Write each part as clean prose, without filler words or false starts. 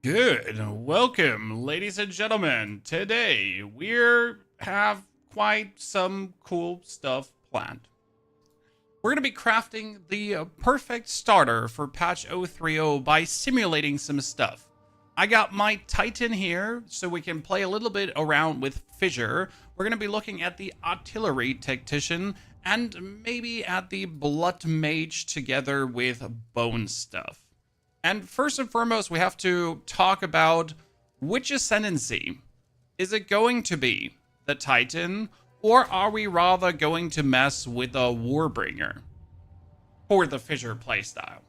Good. Welcome, ladies and gentlemen. Today we have quite some cool stuff planned. We're going to be crafting the perfect starter for patch 0.3.0 by simulating some stuff. I got my Titan here so we can play a little bit around with Fissure. We're going to be looking at the Artillery Tactician and maybe at the Blood Mage together with Bone stuff. And first and foremost, we have to talk about which Ascendancy. Is it going to be the Titan, or are we rather going to mess with a Warbringer for the Fissure playstyle?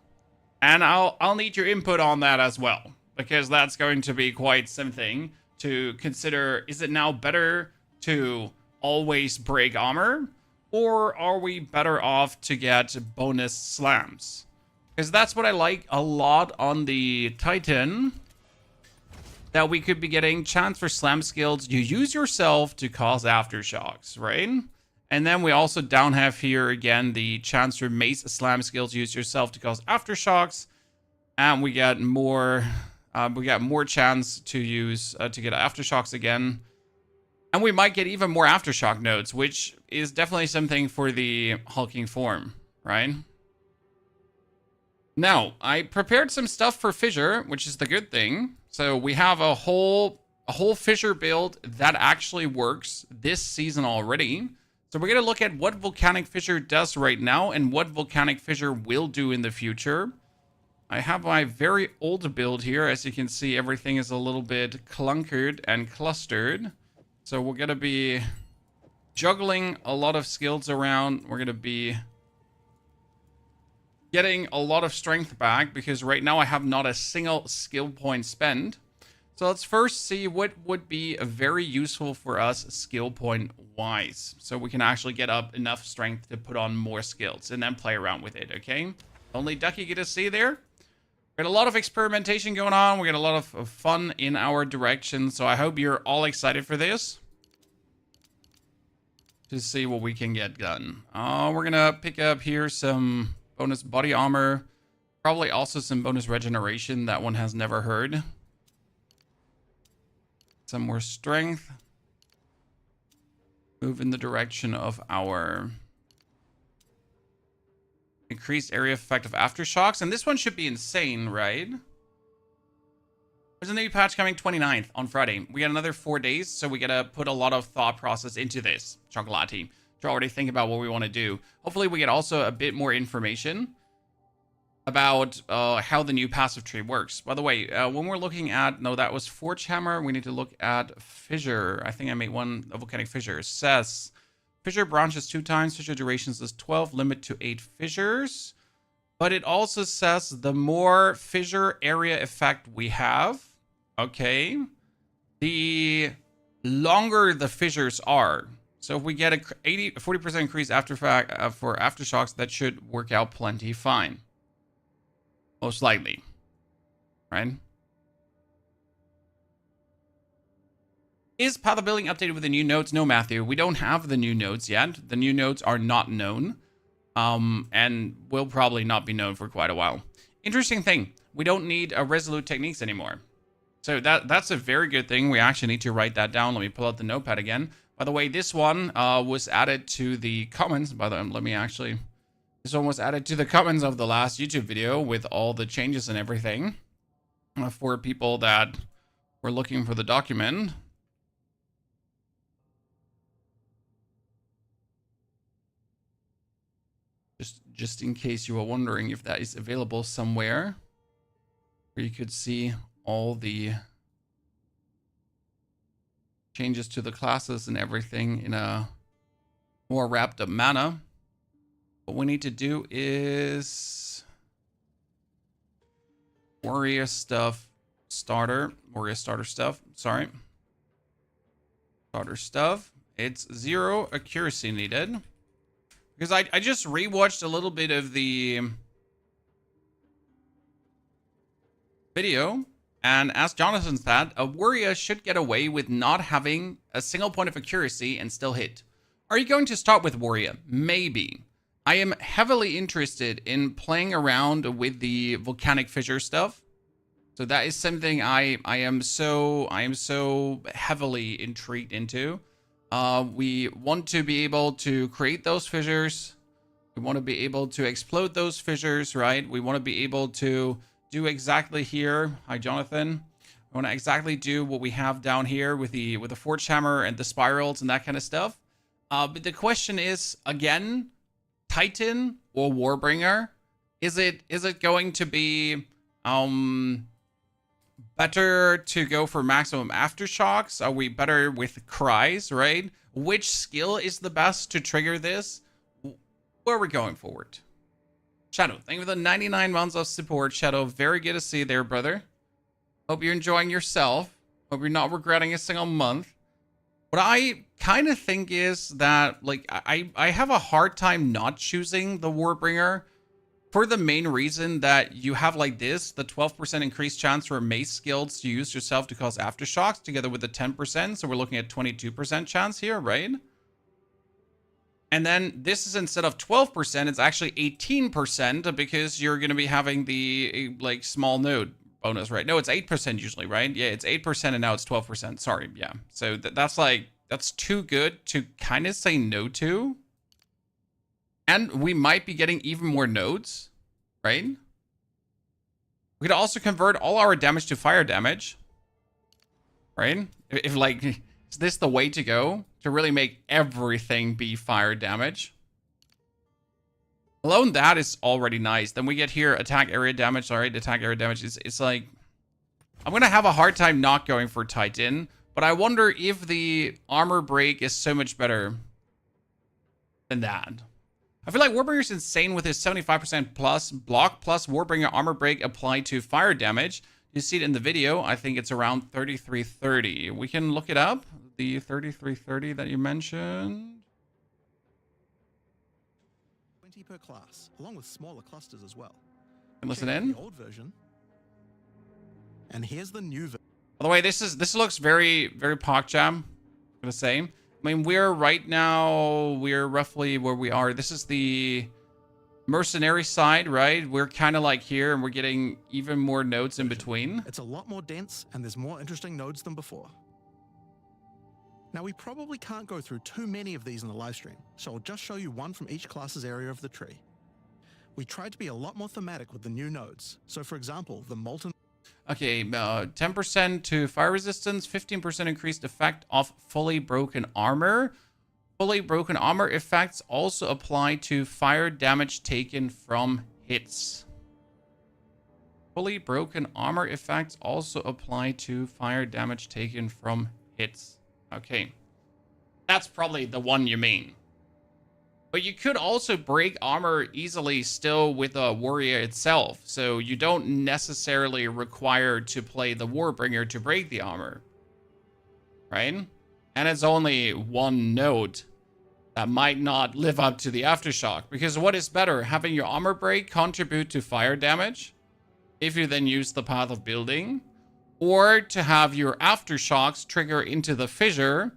And I'll need your input on that as well, because that's going to be quite something to consider. Is it now better to always break armor, or are we better off to get bonus slams? Because that's what I like a lot on the Titan. That we could be getting chance for slam skills. You use yourself to cause aftershocks, right? And then we also down have here again the chance for mace slam skills. Use yourself to cause aftershocks. And we get more chance to use to get aftershocks again. And we might get even more aftershock nodes, which is definitely something for the hulking form, right? Now, I prepared some stuff for Fissure, which is the good thing. So we have a whole Fissure build that actually works this season already. So we're going to look at what Volcanic Fissure does right now and what Volcanic Fissure will do in the future. I have my very old build here. As you can see, everything is a little bit clunkered and clustered. So we're going to be juggling a lot of skills around. We're going to be getting a lot of strength back because right now I have not a single skill point spent. So let's first see what would be very useful for us skill point wise. So we can actually get up enough strength to put on more skills and then play around with it, okay? Only duck you get to see there. We got a lot of experimentation going on. We got a lot of fun in our direction. So I hope you're all excited for this. To see what we can get done. We're gonna pick up here some bonus body armor. Probably also some bonus regeneration. That one has never heard. Some more strength. Move in the direction of our increased area effect of aftershocks. And this one should be insane, right? There's a new patch coming 29th on Friday. We got another 4 days, so we gotta put a lot of thought process into this. Chocolati. To already think about what we want to do. Hopefully we get also a bit more information about how the new passive tree works. By the way, when we're looking at, no, that was Forge Hammer. We need to look at Fissure. I think I made one of Volcanic Fissure. It says Fissure branches 2 times. Fissure durations is 12. Limit to 8 fissures. But it also says the more fissure area effect we have, okay, the longer the fissures are. So if we get a 40% increase for aftershocks, that should work out plenty fine. Most likely. Right? Is Path Building updated with the new nodes? No, Matthew. We don't have the new nodes yet. The new nodes are not known. And will probably not be known for quite a while. Interesting thing. We don't need a resolute techniques anymore. So that's a very good thing. We actually need to write that down. Let me pull out the notepad again. By the way, this one was added to the comments. By the way, this one was added to the comments of the last YouTube video with all the changes and everything for people that were looking for the document. Just in case you were wondering if that is available somewhere where you could see all the changes to the classes and everything in a more wrapped up manner. What we need to do is warrior stuff, starter stuff. Sorry. Starter stuff. It's 0 accuracy needed. Because I just rewatched a little bit of the video. And as Jonathan said, a warrior should get away with not having a single point of accuracy and still hit. Are you going to start with warrior? Maybe. I am heavily interested in playing around with the volcanic fissure stuff. So that is something I am so heavily intrigued into. We want to be able to create those fissures. We want to be able to explode those fissures, right? We want to be able to do exactly here. Hi, Jonathan. I want to exactly do what we have down here with the forge hammer and the spirals and that kind of stuff. But the question is, again, Titan or Warbringer? Is it going to be better to go for maximum aftershocks? Are we better with cries, right? Which skill is the best to trigger this? Where are we going forward? Shadow, thank you for the 99 months of support. Shadow, very good to see you there, brother. Hope you're enjoying yourself. Hope you're not regretting a single month. What I kind of think is that, like, I have a hard time not choosing the Warbringer for the main reason that you have, like this, the 12% increased chance for mace skills to use yourself to cause aftershocks together with the 10%. So we're looking at 22% chance here, right? And then this is, instead of 12%, it's actually 18% because you're going to be having the, like, small node bonus, right? No, it's 8% usually, right? Yeah, it's 8% and now it's 12%. Sorry, yeah. So that's too good to kind of say no to. And we might be getting even more nodes, right? We could also convert all our damage to fire damage, right? If like, is this the way to go? To really make everything be fire damage? Alone that is already nice. Then we get here attack area damage. All right, attack area damage is like, I'm gonna have a hard time not going for Titan, but I wonder if the armor break is so much better than that. I feel like Warbringer's insane with his 75% plus block plus Warbringer armor break applied to fire damage. You see it in the video. I think it's around 3330. We can look it up. The 3330 that you mentioned. 20 per class, along with smaller clusters as well. And listen in. The old version. And here's the new version. By the way, this looks very PogChamp. I'm gonna say. I mean, we're right now, we're roughly where we are. This is the mercenary side, right? We're kind of like here, and we're getting even more nodes in between. It's a lot more dense, and there's more interesting nodes than before. Now, we probably can't go through too many of these in the live stream, so I'll just show you one from each class's area of the tree. We tried to be a lot more thematic with the new nodes. So, for example, the molten... Okay, 10% to fire resistance, 15% increased effect of fully broken armor. Fully broken armor effects also apply to fire damage taken from hits. Fully broken armor effects also apply to fire damage taken from hits. Okay. That's probably the one you mean. But you could also break armor easily still with a warrior itself. So you don't necessarily require to play the Warbringer to break the armor. Right? And it's only one node that might not live up to the aftershock. Because what is better? Having your armor break contribute to fire damage, if you then use the path of building, or to have your aftershocks trigger into the fissure,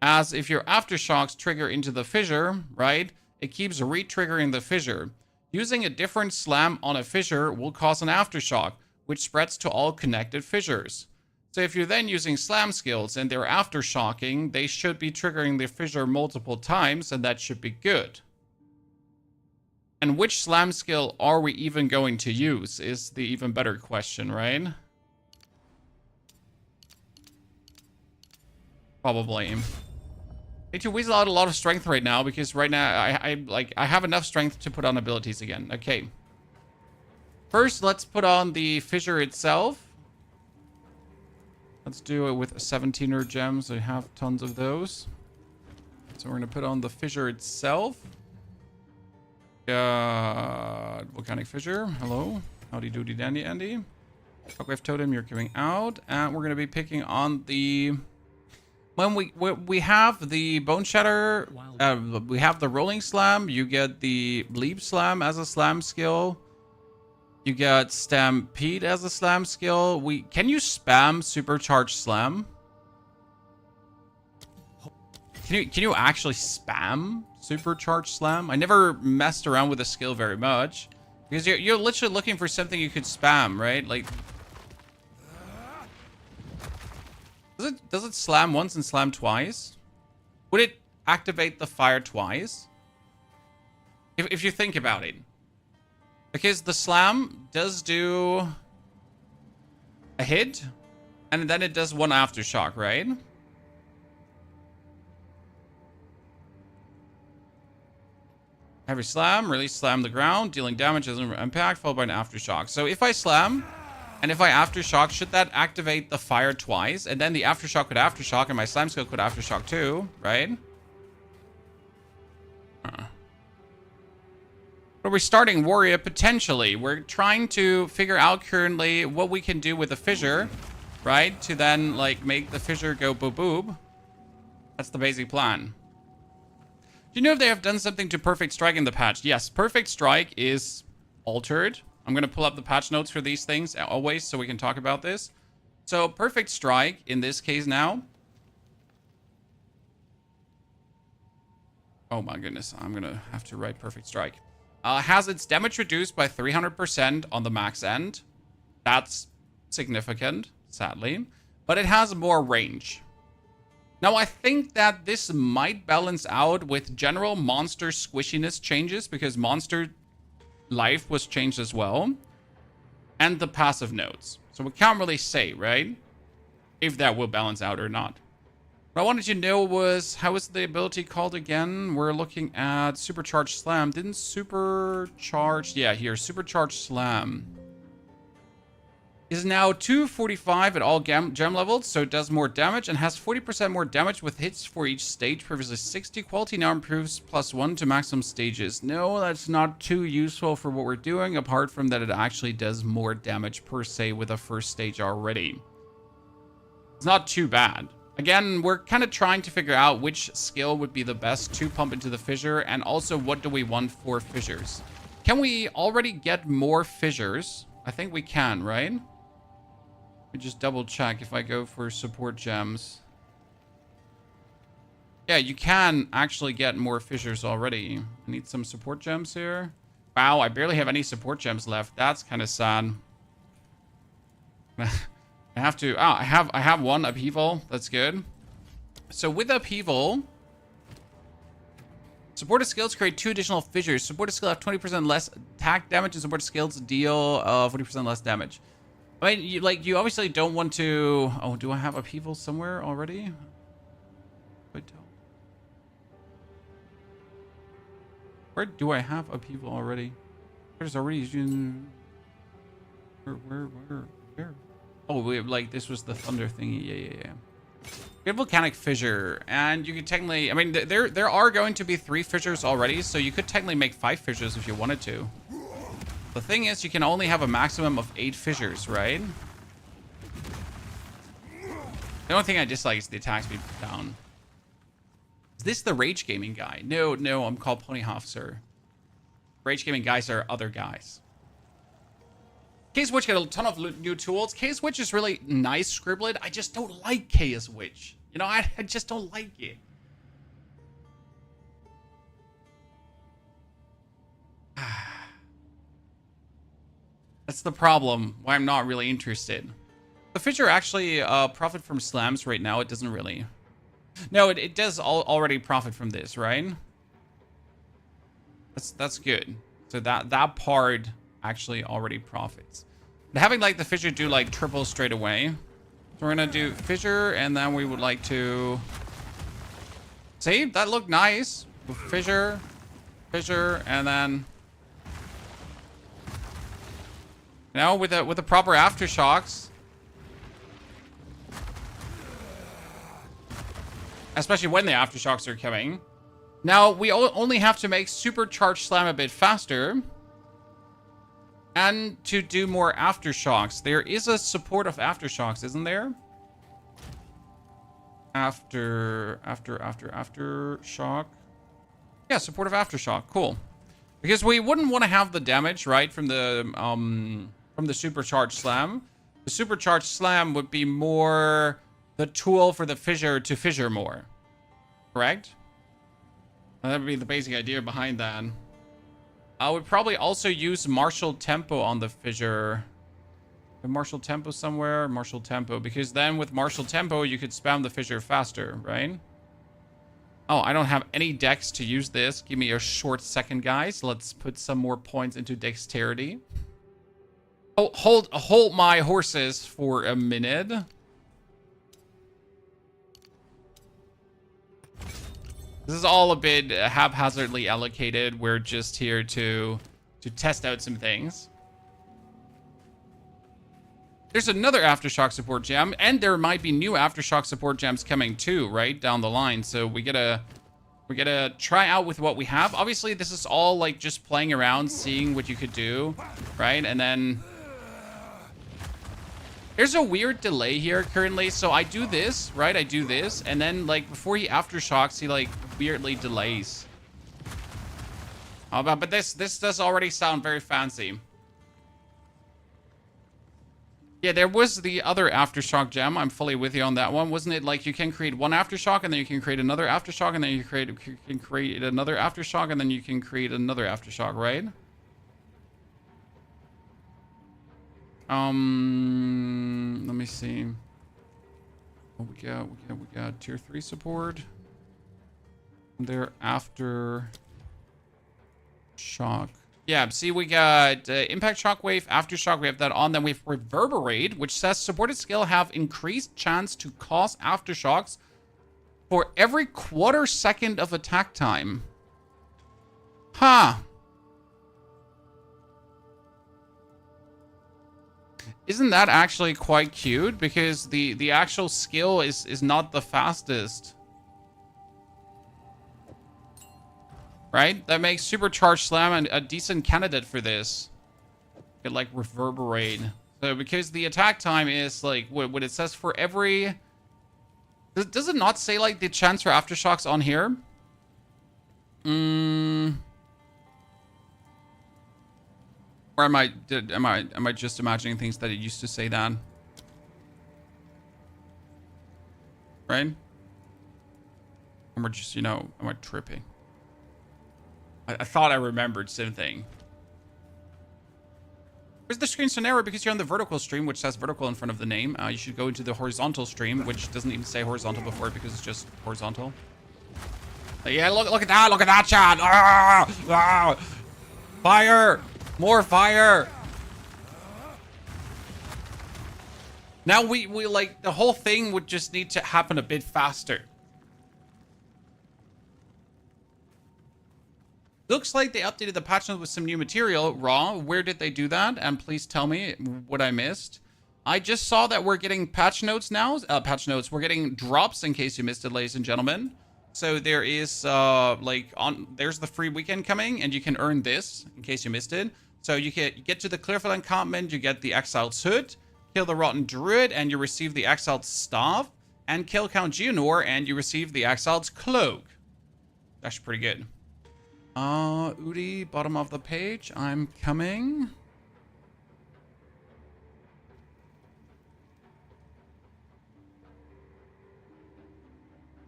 as if your aftershocks trigger into the fissure, right, it keeps re-triggering the fissure. Using a different slam on a fissure will cause an aftershock, which spreads to all connected fissures. So if you're then using slam skills and they're aftershocking, they should be triggering the fissure multiple times, and that should be good. And which slam skill are we even going to use is the even better question, right? Probably. Need to weasel out a lot of strength right now, because right now I have enough strength to put on abilities again. Okay. First, let's put on the fissure itself. Let's do it with 17er gems. I have tons of those. So we're gonna put on the fissure itself. Volcanic fissure. Hello. Howdy doody dandy Andy. Shockwave totem, you're coming out, and we're gonna be picking on the. When we have the Bone Shatter, we have the Rolling Slam, you get the Leap Slam as a slam skill. You get Stampede as a slam skill. Can you spam Supercharged Slam? Can you actually spam Supercharged Slam? I never messed around with the skill very much. Because you're literally looking for something you could spam, right? Like, Does it slam once and slam twice? Would it activate the fire twice? If you think about it. Because the slam does do a hit, and then it does one aftershock, right? Heavy slam, release slam the ground, dealing damage as an impact, followed by an aftershock. So if I slam, and if I aftershock, should that activate the fire twice? And then the aftershock could aftershock, and my slam skill could aftershock too, right? But we're starting Warrior potentially. We're trying to figure out currently what we can do with the fissure, right? To then, like, make the fissure go boob. That's the basic plan. Do you know if they have done something to Perfect Strike in the patch? Yes, Perfect Strike is altered. I'm going to pull up the patch notes for these things always so we can talk about this. So Perfect Strike in this case now. Oh my goodness, I'm going to have to write Perfect Strike. Has its damage reduced by 300% on the max end. That's significant, sadly. But it has more range. Now, I think that this might balance out with general monster squishiness changes, because monster life was changed as well. And the passive nodes. So we can't really say, right? If that will balance out or not. What I wanted to know was, how is the ability called again? We're looking at Supercharged Slam. Didn't Supercharged... Yeah, here, Supercharged Slam is now 245 at all gem levels, so it does more damage and has 40% more damage with hits for each stage. Previously 60. Quality now improves +1 to maximum stages. No, that's not too useful for what we're doing, apart from that it actually does more damage per se with a first stage already. It's not too bad. Again, we're kind of trying to figure out which skill would be the best to pump into the fissure, and also what do we want for fissures. Can we already get more fissures? I think we can, right? Let me just double check if I go for support gems. Yeah, you can actually get more fissures already. I need some support gems here. Wow, I barely have any support gems left. That's kind of sad. I have to... Oh, I have one upheaval. That's good. So with upheaval, supported skills create 2 additional fissures. Supported skill have 20% less attack damage, and supported skills deal 40% less damage. I mean, you obviously don't want to... Oh, do I have upheaval somewhere already? I don't. Where do I have upheaval already? There's already... Where? Oh, like, this was the thunder thingy. Yeah. We have volcanic fissure, and you could technically... I mean, there are going to be 3 fissures already, so you could technically make 5 fissures if you wanted to. The thing is, you can only have a maximum of 8 fissures, right? The only thing I dislike is the attack speed down. Is this the Rage Gaming guy? No, I'm called Pony Officer. Rage Gaming guys are other guys. Chaos Witch got a ton of new tools. Chaos Witch is really nice scribblet. I just don't like Chaos Witch. You know, I just don't like it. That's the problem. Why I'm not really interested. The fissure actually profit from slams right now. It doesn't really. No, it does already profit from this, right? That's good. So that part actually already profits. But having like the fissure do like triple straight away. So we're gonna do fissure, and then we would like to see that looked nice. Fissure, and then now with the proper aftershocks, especially when the aftershocks are coming. Now we only have to make supercharged slam a bit faster. And to do more aftershocks. There is a support of aftershocks, isn't there? Aftershock. Yeah, support of aftershock. Cool. Because we wouldn't want to have the damage, right, from the supercharged slam. The supercharged slam would be more the tool for the fissure to fissure more. Correct? That would be the basic idea behind that. I would probably also use martial tempo on the fissure. Martial tempo somewhere. Martial tempo. Because then with martial tempo, you could spam the fissure faster, right? Oh, I don't have any dex to use this. Give me a short second, guys. Let's put some more points into dexterity. Oh, hold my horses for a minute. This is all a bit haphazardly allocated. We're just here to test out some things. There's another Aftershock support gem, and there might be new Aftershock support gems coming too, right? Down the line. So we gotta try out with what we have. Obviously, this is all like just playing around, seeing what you could do, right? And then there's a weird delay here currently. So I do this, right? I do this, and then like before he Aftershocks, he like weirdly delays. Oh, but this does already sound very fancy. Yeah, there was the other Aftershock gem. I'm fully with you on that one. Wasn't it like you can create one Aftershock and then you can create another Aftershock and then you can create another Aftershock and then you can create another Aftershock, right? Let me see. What we got tier 3 support. There Aftershock. Yeah, see, we got Impact Shockwave, Aftershock, we have that on. Then we have Reverberate, which says supported skill have increased chance to cause Aftershocks for every quarter second of attack time. Huh. Isn't that actually quite cute? Because the actual skill is not the fastest. Right? That makes Supercharged Slam a decent candidate for this. It like Reverberate. So because the attack time is like what it says for every... Does it not say like the chance for Aftershocks on here? Or am I just imagining things that it used to say that? Right? Or just, you know, am I tripping? I thought I remembered something. Where's the screen so narrow? Because you're on the vertical stream, which says vertical in front of the name. You should go into the horizontal stream, which doesn't even say horizontal before it because it's just horizontal. Yeah, look at that, Chad. Fire! More fire! Now we like, the whole thing would just need to happen a bit faster. Looks like they updated the patch notes with some new material. Raw, where did they do that? And please tell me what I missed. I just saw that we're getting patch notes now. We're getting drops in case you missed it, ladies and gentlemen. So there is there's the free weekend coming, and you can earn this in case you missed it. So you get to the Clearfield encampment, you get the Exile's Hood, kill the Rotten Druid, and you receive the Exile's Staff, and kill Count Geonor, and you receive the Exile's Cloak. That's pretty good. Udi, bottom of the page. I'm coming.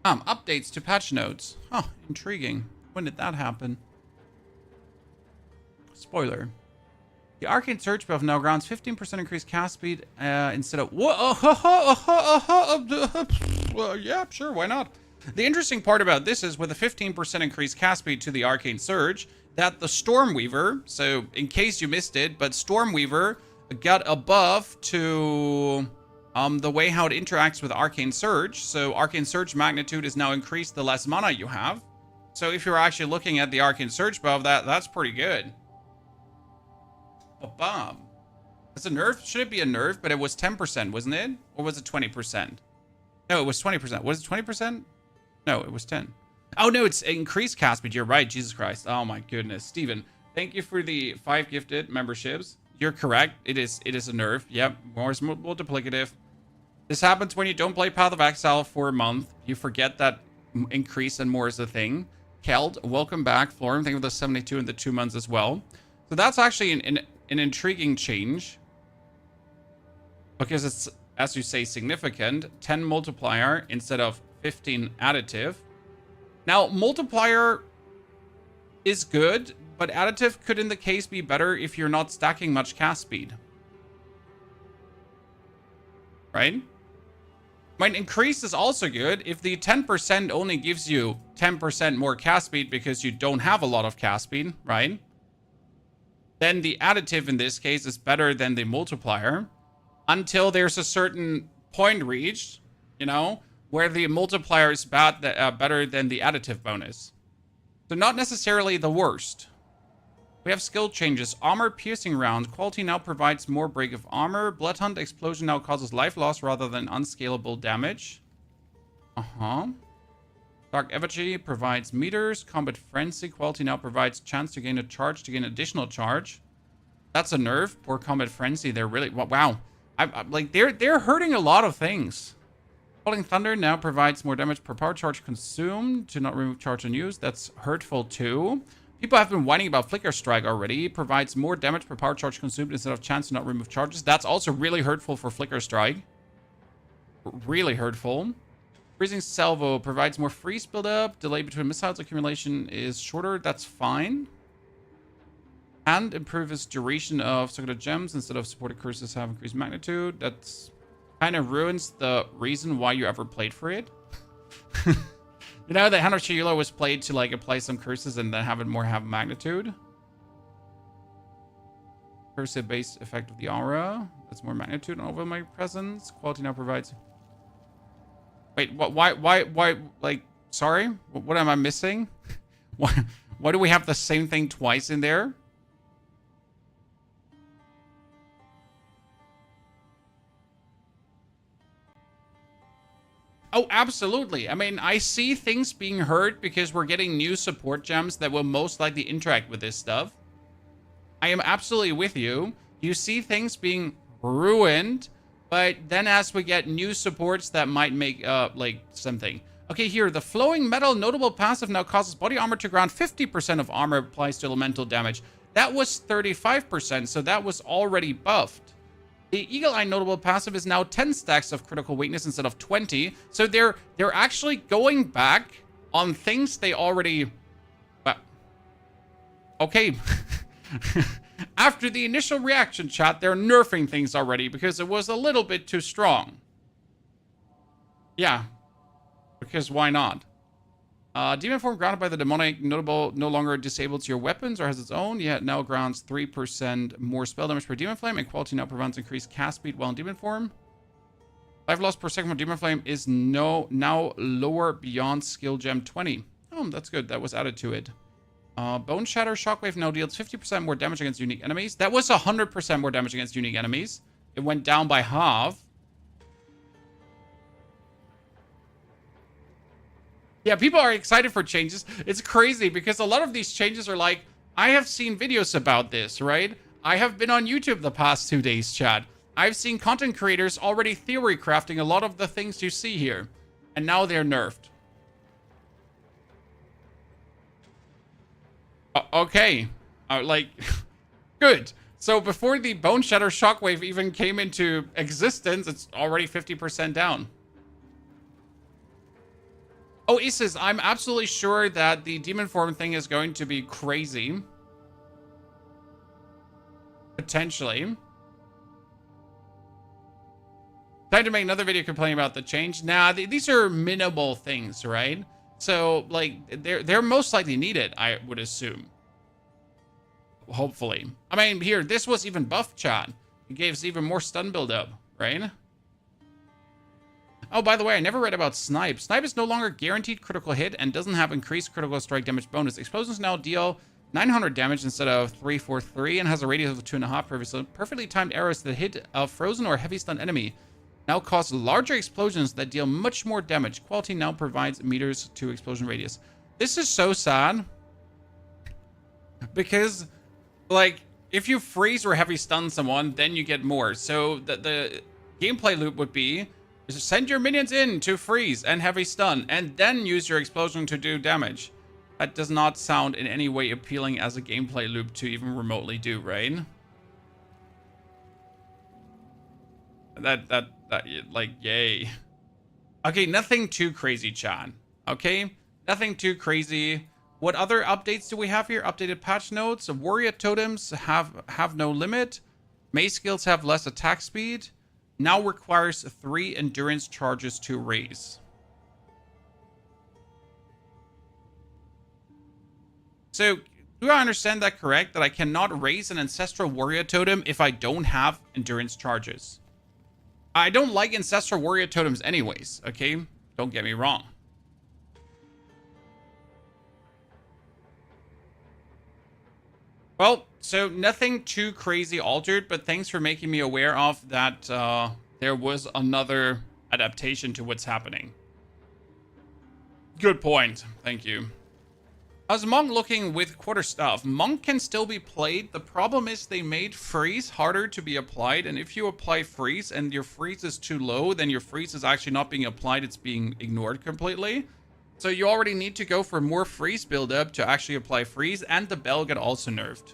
Updates to patch notes. Huh, intriguing. When did that happen? Spoiler. The Arcane Surge buff now grants 15% increased cast speed instead of... yeah, sure, why not? The interesting part about this is with a 15% increased cast speed to the Arcane Surge, that the Stormweaver, so in case you missed it, but Stormweaver got a buff to the way how it interacts with Arcane Surge. So Arcane Surge magnitude is now increased the less mana you have. So if you're actually looking at the Arcane Surge buff, that's pretty good. A bomb. It's a nerf? Should it be a nerf? But it was 10%, wasn't it? Or was it 20%? No, it was 20%. Was it 20%? No, it was 10. Oh, no, it's increased cast speed. You're right. Jesus Christ. Oh, my goodness. Steven, thank you for the 5 gifted memberships. You're correct. It is a nerf. Yep. More is multiplicative. This happens when you don't play Path of Exile for a month. You forget that increase and more is a thing. Keld, welcome back. Florim, thank you for the 72 and the 2 months as well. So that's actually an intriguing change. Because it's, as you say, significant. 10 multiplier instead of 15 additive. Now, multiplier is good, but additive could in the case be better if you're not stacking much cast speed. right? I mean, increase is also good. If the 10% only gives you 10% more cast speed because you don't have a lot of cast speed, right? Then the additive in this case is better than the multiplier until there's a certain point reached, you know, where the multiplier is better than the additive bonus. So not necessarily the worst. We have skill changes. Armor piercing round. Quality now provides more break of armor. Bloodhunt explosion now causes life loss rather than unscalable damage. Dark effigy provides meters. Combat frenzy. Quality now provides chance to gain a charge to gain additional charge. That's a nerf. Poor combat frenzy. They're really wow. Like they're hurting a lot of things. Falling thunder now provides more damage per power charge consumed. To not remove charge unused. That's hurtful too. People have been whining about Flicker Strike already. It provides more damage per power charge consumed instead of chance to not remove charges. That's also really hurtful for Flicker Strike. Really hurtful. Freezing Salvo provides more freeze buildup. Delay between missiles accumulation is shorter. That's fine. And improves duration of circular gems instead of supported curses have increased magnitude. That's kind of ruins the reason why you ever played for it. You know, the Hand of Sheila was played to, like, apply some curses and then have it more have magnitude. Curse-based effect of the aura. That's more magnitude over my presence. Quality now provides... Wait, why, like, sorry? What am I missing? Why do we have the same thing twice in there? Oh, absolutely. I mean, I see things being hurt because we're getting new support gems that will most likely interact with this stuff. I am absolutely with you. You see things being ruined, but then as we get new supports that might make, like, something. Okay, here, the flowing metal notable passive now causes body armor to ground. 50% of armor applies to elemental damage. That was 35%, so that was already buffed. The Eagle Eye notable passive is now 10 stacks of critical weakness instead of 20. So they're actually going back on things they already... Okay. After the initial reaction chat, they're nerfing things already because it was a little bit too strong. Yeah. Because why not? Demon form grounded by the demonic notable no longer disables your weapons or has its own. Yeah, it now grounds 3% more spell damage per demon flame, and quality now prevents increased cast speed while in demon form. Life loss per second from demon flame is now lower beyond skill gem 20. Oh, that's good. That was added to it. Bone Shatter Shockwave now deals 50% more damage against unique enemies. That was 100% more damage against unique enemies. It went down by half. Yeah, people are excited for changes. It's crazy because a lot of these changes are like, I have seen videos about this, right? I have been on YouTube the past 2 days, Chad. I've seen content creators already theory crafting a lot of the things you see here. And now they're nerfed. Okay. Like, good. So before the Bone Shatter Shockwave even came into existence, it's already 50% down. Oh, Isis, I'm absolutely sure that the demon form thing is going to be crazy. Potentially. Time to make another video complaining about the change. Nah, these are minimal things, right? So, like, they're most likely needed, I would assume. Hopefully. I mean, here, this was even buff, chat. It gave us even more stun buildup, right? Oh, by the way, I never read about Snipe. Snipe is no longer guaranteed critical hit and doesn't have increased critical strike damage bonus. Explosions now deal 900 damage instead of 343 and has a radius of 2.5 previously. Perfectly timed arrows that hit a frozen or heavy stun enemy now cause larger explosions that deal much more damage. Quality now provides meters to explosion radius. This is so sad. Because, like, if you freeze or heavy stun someone, then you get more. So the gameplay loop would be... send your minions in to freeze and heavy stun, and then use your explosion to do damage. That does not sound in any way appealing as a gameplay loop to even remotely do, right? That like, yay. Okay, nothing too crazy, chat. Okay? Nothing too crazy. What other updates do we have here? Updated patch notes. Warrior totems have no limit. Mace skills have less attack speed. now requires 3 endurance charges to raise. So, do I understand that correct? That I cannot raise an Ancestral Warrior Totem if I don't have endurance charges? I don't like Ancestral Warrior Totems anyways, okay? Don't get me wrong. Well, so nothing too crazy altered, but thanks for making me aware of that there was another adaptation to what's happening. Good point. Thank you. How's Monk looking with quarterstaff? Monk can still be played. The problem is they made freeze harder to be applied, and if you apply freeze and your freeze is too low, then your freeze is actually not being applied, it's being ignored completely. So you already need to go for more freeze buildup to actually apply freeze, and the bell got also nerfed.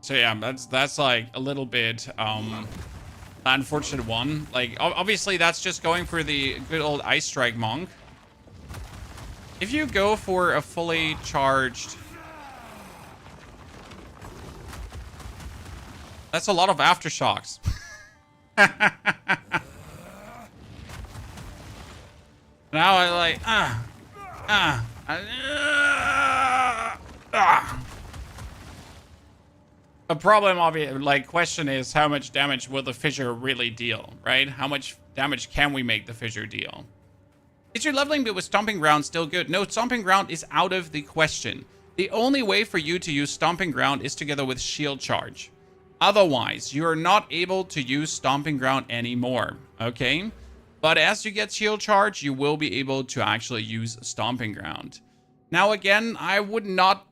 So yeah, that's like a little bit unfortunate one. Like obviously that's just going for the good old Ice Strike Monk. If you go for a fully charged, that's a lot of aftershocks. Now I like The problem, obviously, like, question is how much damage will the fissure really deal, right? How much damage can we make the fissure deal? Is your leveling bit with Stomping Ground still good? No, Stomping Ground is out of the question. The only way for you to use Stomping Ground is together with Shield Charge. Otherwise, you are not able to use Stomping Ground anymore, okay? But as you get Shield Charge, you will be able to actually use Stomping Ground. Now, again, I would not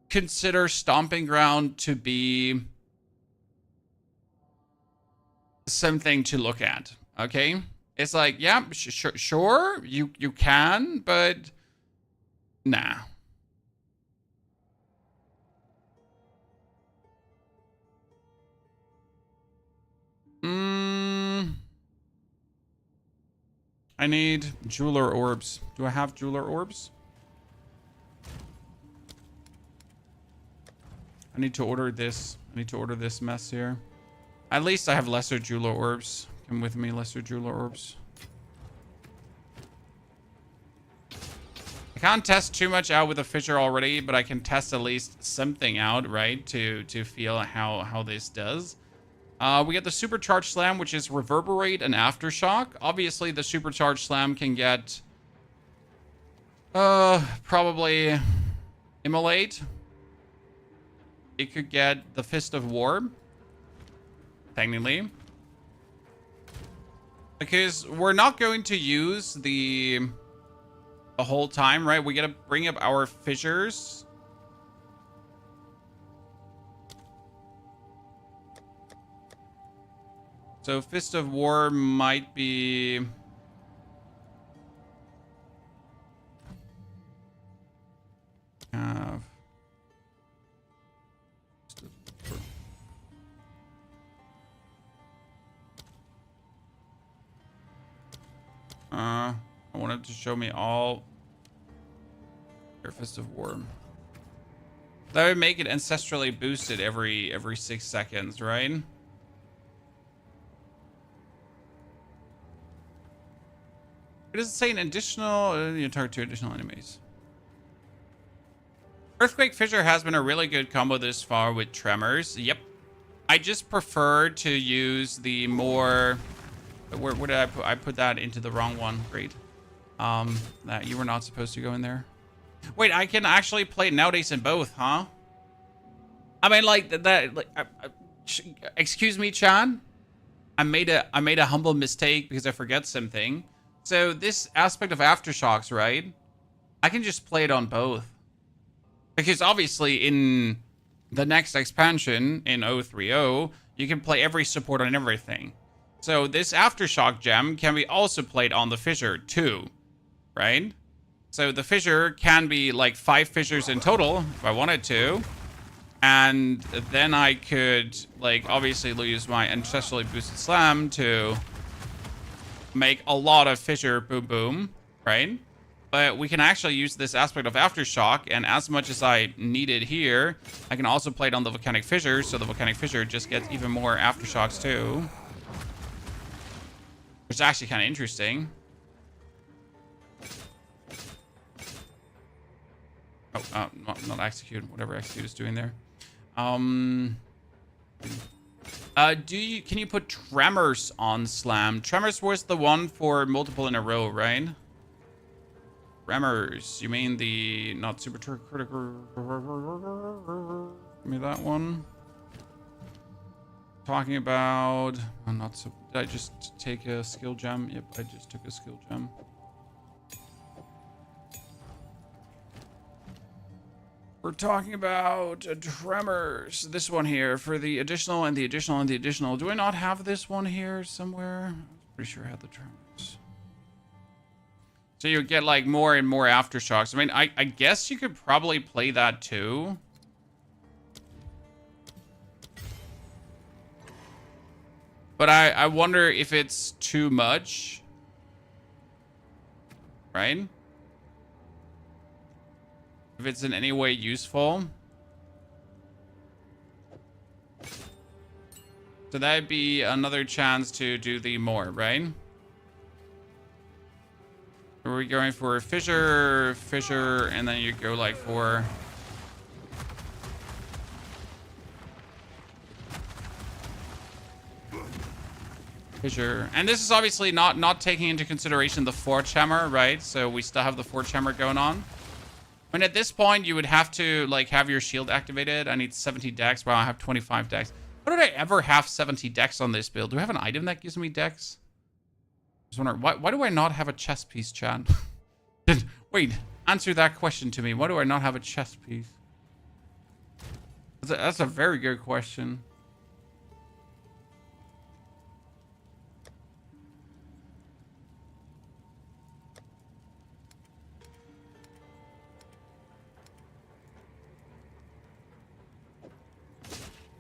consider Stomping Ground to be something to look at, okay? It's like, yeah, sure, you can, but nah. I need Jeweler Orbs. Do I have Jeweler Orbs? I need to order this. I need to order this mess here. At least I have lesser Jeweler Orbs. Come with me, lesser Jeweler Orbs. I can't test too much out with a fissure already, but I can test at least something out, right? To feel how this does. We get the Supercharged Slam, which is Reverberate and Aftershock. Obviously, the Supercharged Slam can get probably Immolate. It could get the Fist of War, technically. Because we're not going to use the whole time, right? We gotta bring up our fissures. So Fist of War might be... I wanted to show me all your Fist of War. That would make it ancestrally boosted every 6 seconds, right? It doesn't say an additional, you target 2 additional enemies. Earthquake Fissure has been a really good combo this far with Tremors. Yep. I just prefer to use the more... Where did I put? I put that into the wrong one. Great. That you were not supposed to go in there. Wait, I can actually play nowadays in both, huh? I mean, like that. Like, excuse me, Chan. I made a humble mistake because I forget something. So this aspect of Aftershocks, right? I can just play it on both. Because obviously in the next expansion in 0.3.0, you can play every support on everything. So this Aftershock gem can be also played on the fissure too, right? So the fissure can be like 5 fissures in total if I wanted to. And then I could like obviously use my ancestrally boosted slam to make a lot of fissure boom boom, right? But we can actually use this aspect of Aftershock, and as much as I need it here, I can also play it on the Volcanic Fissure, so the Volcanic Fissure just gets even more Aftershocks too. Which is actually kind of interesting. Oh, not Execute, whatever Execute is doing there. Can you put Tremors on Slam? Tremors was the one for multiple in a row, right? Tremors. You mean the not super critical? Give me that one. Talking about. Oh, not so. Did I just take a skill gem? Yep, I just took a skill gem. We're talking about Tremors. This one here for the additional and the additional and the additional. Do I not have this one here somewhere? I'm pretty sure I had the Tremors. So you get like more and more Aftershocks. I mean, I guess you could probably play that too. But I wonder if it's too much. Right? If it's in any way useful. So that'd be another chance to do the more, right? Are we going for Fissure, and then you go like for... Fissure. And this is obviously not taking into consideration the Forge Hammer, right? So we still have the Forge Hammer going on. And at this point, you would have to like have your shield activated. I need 70 dex. Wow, I have 25 dex. Why did I ever have 70 dex on this build? Do I have an item that gives me dex? I was wondering, why do I not have a chest piece, Chad? Wait, answer that question to me. Why do I not have a chest piece? That's a very good question.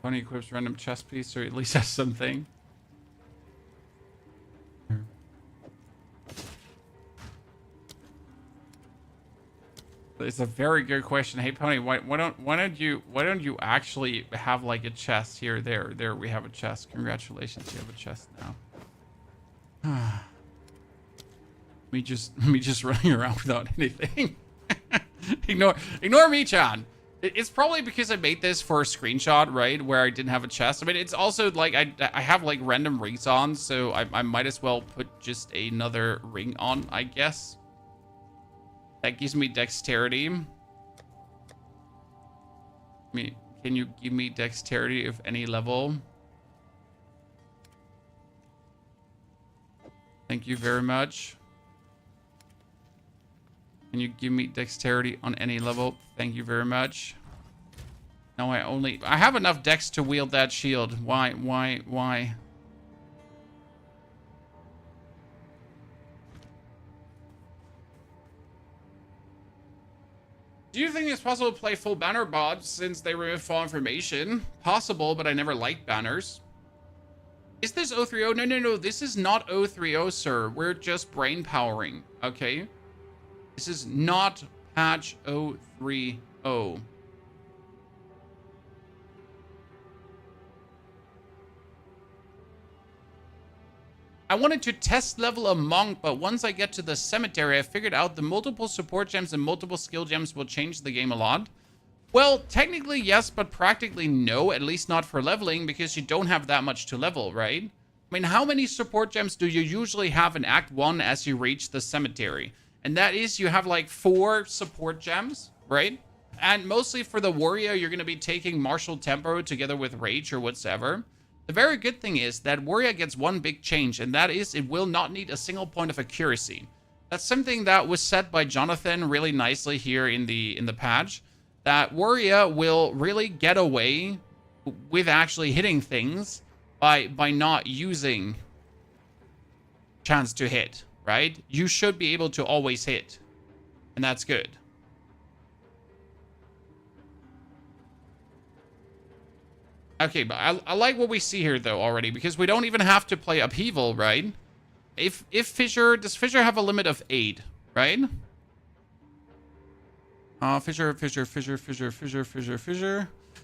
Tony equips random chest piece, or at least has something. It's a very good question. Hey Pony, why don't you actually have like a chest here? There we have a chest. Congratulations, you have a chest now. me just running around without anything. ignore me, Chan. It's probably because I made this for a screenshot, right, where I didn't have a chest. I mean, it's also like I have like random rings on, so I might as well put just another ring on, I guess. That gives me dexterity. Can you give me dexterity of any level? Thank you very much. Can you give me dexterity on any level? Thank you very much. No, I have enough dex to wield that shield. Why? Do you think it's possible to play full banner bots since they remove fall information? Possible, but I never liked banners. Is this 0.3.0? No. This is not 0.3.0, sir. We're just brain powering, okay? This is not patch 0.3.0. I wanted to test level a monk, but once I get to the cemetery, I figured out the multiple support gems and multiple skill gems will change the game a lot. Well, technically yes, but practically no, at least not for leveling, because you don't have that much to level, right? I mean, how many support gems do you usually have in Act 1 as you reach the cemetery? And that is, you have like 4 support gems, right? And mostly for the warrior, you're going to be taking martial tempo together with rage or whatsoever. The very good thing is that warrior gets one big change, and that is it will not need a single point of accuracy. That's something that was said by Jonathan really nicely here in the patch, that warrior will really get away with actually hitting things by not using chance to hit, right? You should be able to always hit, and that's good. Okay, but I like what we see here, though, already, because we don't even have to play Upheaval, right? if fissure, does fissure have a limit of 8, right? Fissure.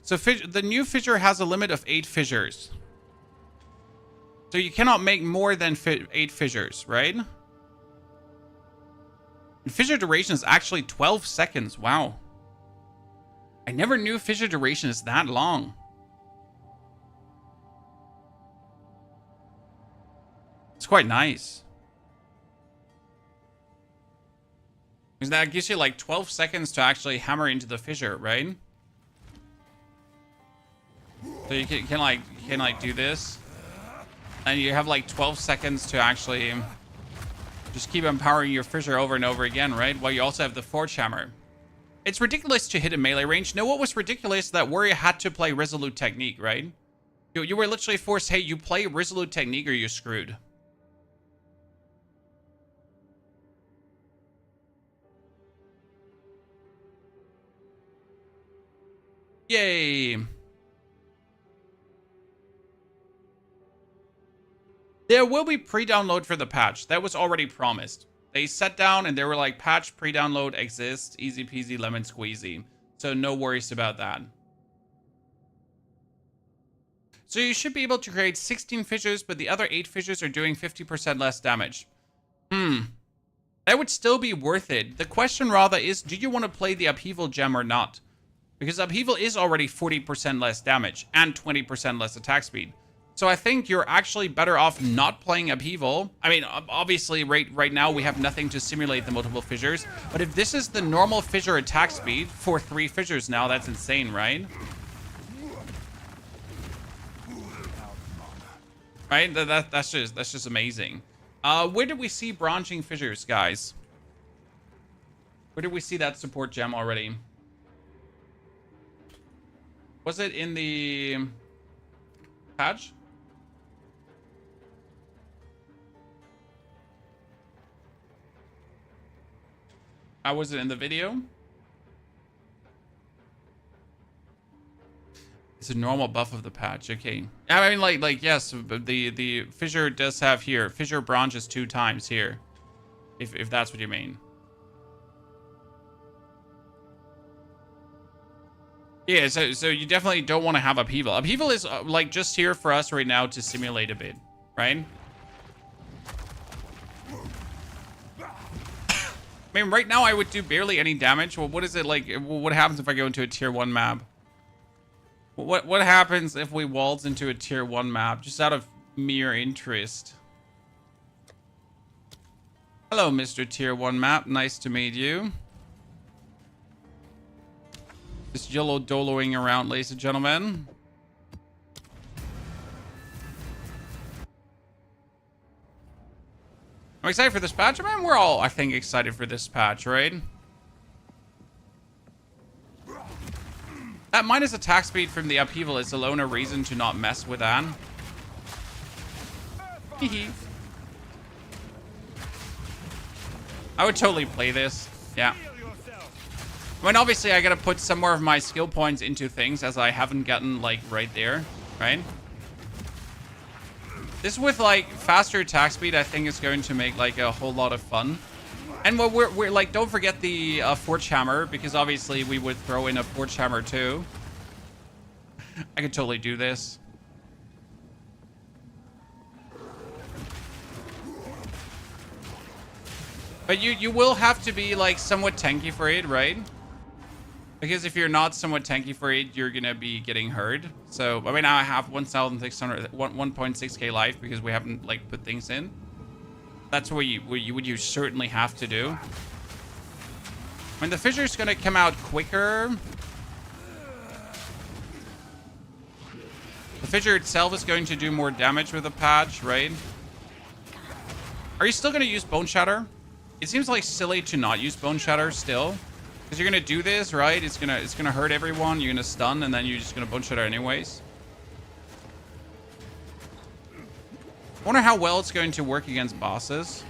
So the new fissure has a limit of 8 fissures. So you cannot make more than 8 fissures, right? And fissure duration is actually 12 seconds. Wow. I never knew fissure duration is that long. It's quite nice. Because that gives you like 12 seconds to actually hammer into the fissure, right? So you can like do this. And you have like 12 seconds to actually just keep empowering your fissure over and over again, right? While you also have the Forge Hammer. It's ridiculous to hit a melee range. No, what was ridiculous? That Warrior had to play Resolute Technique, right? You were literally forced, hey, you play Resolute Technique or you're screwed. Yay. There will be pre-download for the patch. That was already promised. They sat down and they were like, patch pre-download exists. Easy peasy lemon squeezy. So no worries about that. So you should be able to create 16 fissures, but the other 8 fissures are doing 50% less damage. That would still be worth it. The question rather is, do you want to play the Upheaval gem or not? Because Upheaval is already 40% less damage and 20% less attack speed. So I think you're actually better off not playing Upheaval. I mean, obviously, right now we have nothing to simulate the multiple fissures. But if this is the normal fissure attack speed for 3 fissures now, that's insane, right? Right? That's just amazing. Where did we see branching fissures, guys? Where did we see that support gem already? Was it in the patch? Was it in the video? It's a normal buff of the patch. Okay. I mean, like yes, the fissure does have here. Fissure branches 2 times here. If that's what you mean. Yeah, so you definitely don't want to have Upheaval. Upheaval is like just here for us right now to simulate a bit, right? I mean, right now I would do barely any damage. Well, what is it like? What happens if I go into a tier 1 map? What happens if we waltz into a tier 1 map? Just out of mere interest. Hello, Mr. Tier 1 map. Nice to meet you. Just YOLO doloing around, ladies and gentlemen. I'm excited for this patch. I mean, we're all, I think, excited for this patch, right? That minus attack speed from the Upheaval is alone a reason to not mess with that. I would totally play this. Yeah. I mean, obviously, I gotta put some more of my skill points into things as I haven't gotten, like, right there, right? This with, like, faster attack speed, I think is going to make, like, a whole lot of fun. And we're like, don't forget the Forge Hammer, because obviously we would throw in a Forge Hammer too. I could totally do this. But you will have to be, like, somewhat tanky for it, right? Because if you're not somewhat tanky for it, you're gonna be getting hurt. So, I mean, I have 1.6k life because we haven't, like, put things in. That's what you certainly have to do. When the fissure's gonna come out quicker. The fissure itself is going to do more damage with the patch, right? Are you still gonna use Bone Shatter? It seems like silly to not use Bone Shatter still. Because you're gonna do this, right? It's gonna hurt everyone. You're gonna stun, and then you're just gonna Bone Shatter anyways. I wonder how well it's going to work against bosses.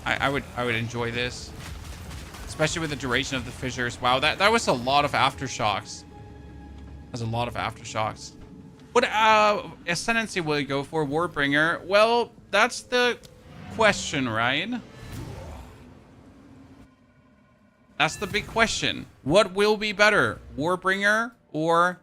I would enjoy this. Especially with the duration of the fissures. Wow, that was a lot of aftershocks. That's a lot of aftershocks. What Ascendancy will you go for? Warbringer? Well, that's the question, right? That's the big question. What will be better? Warbringer or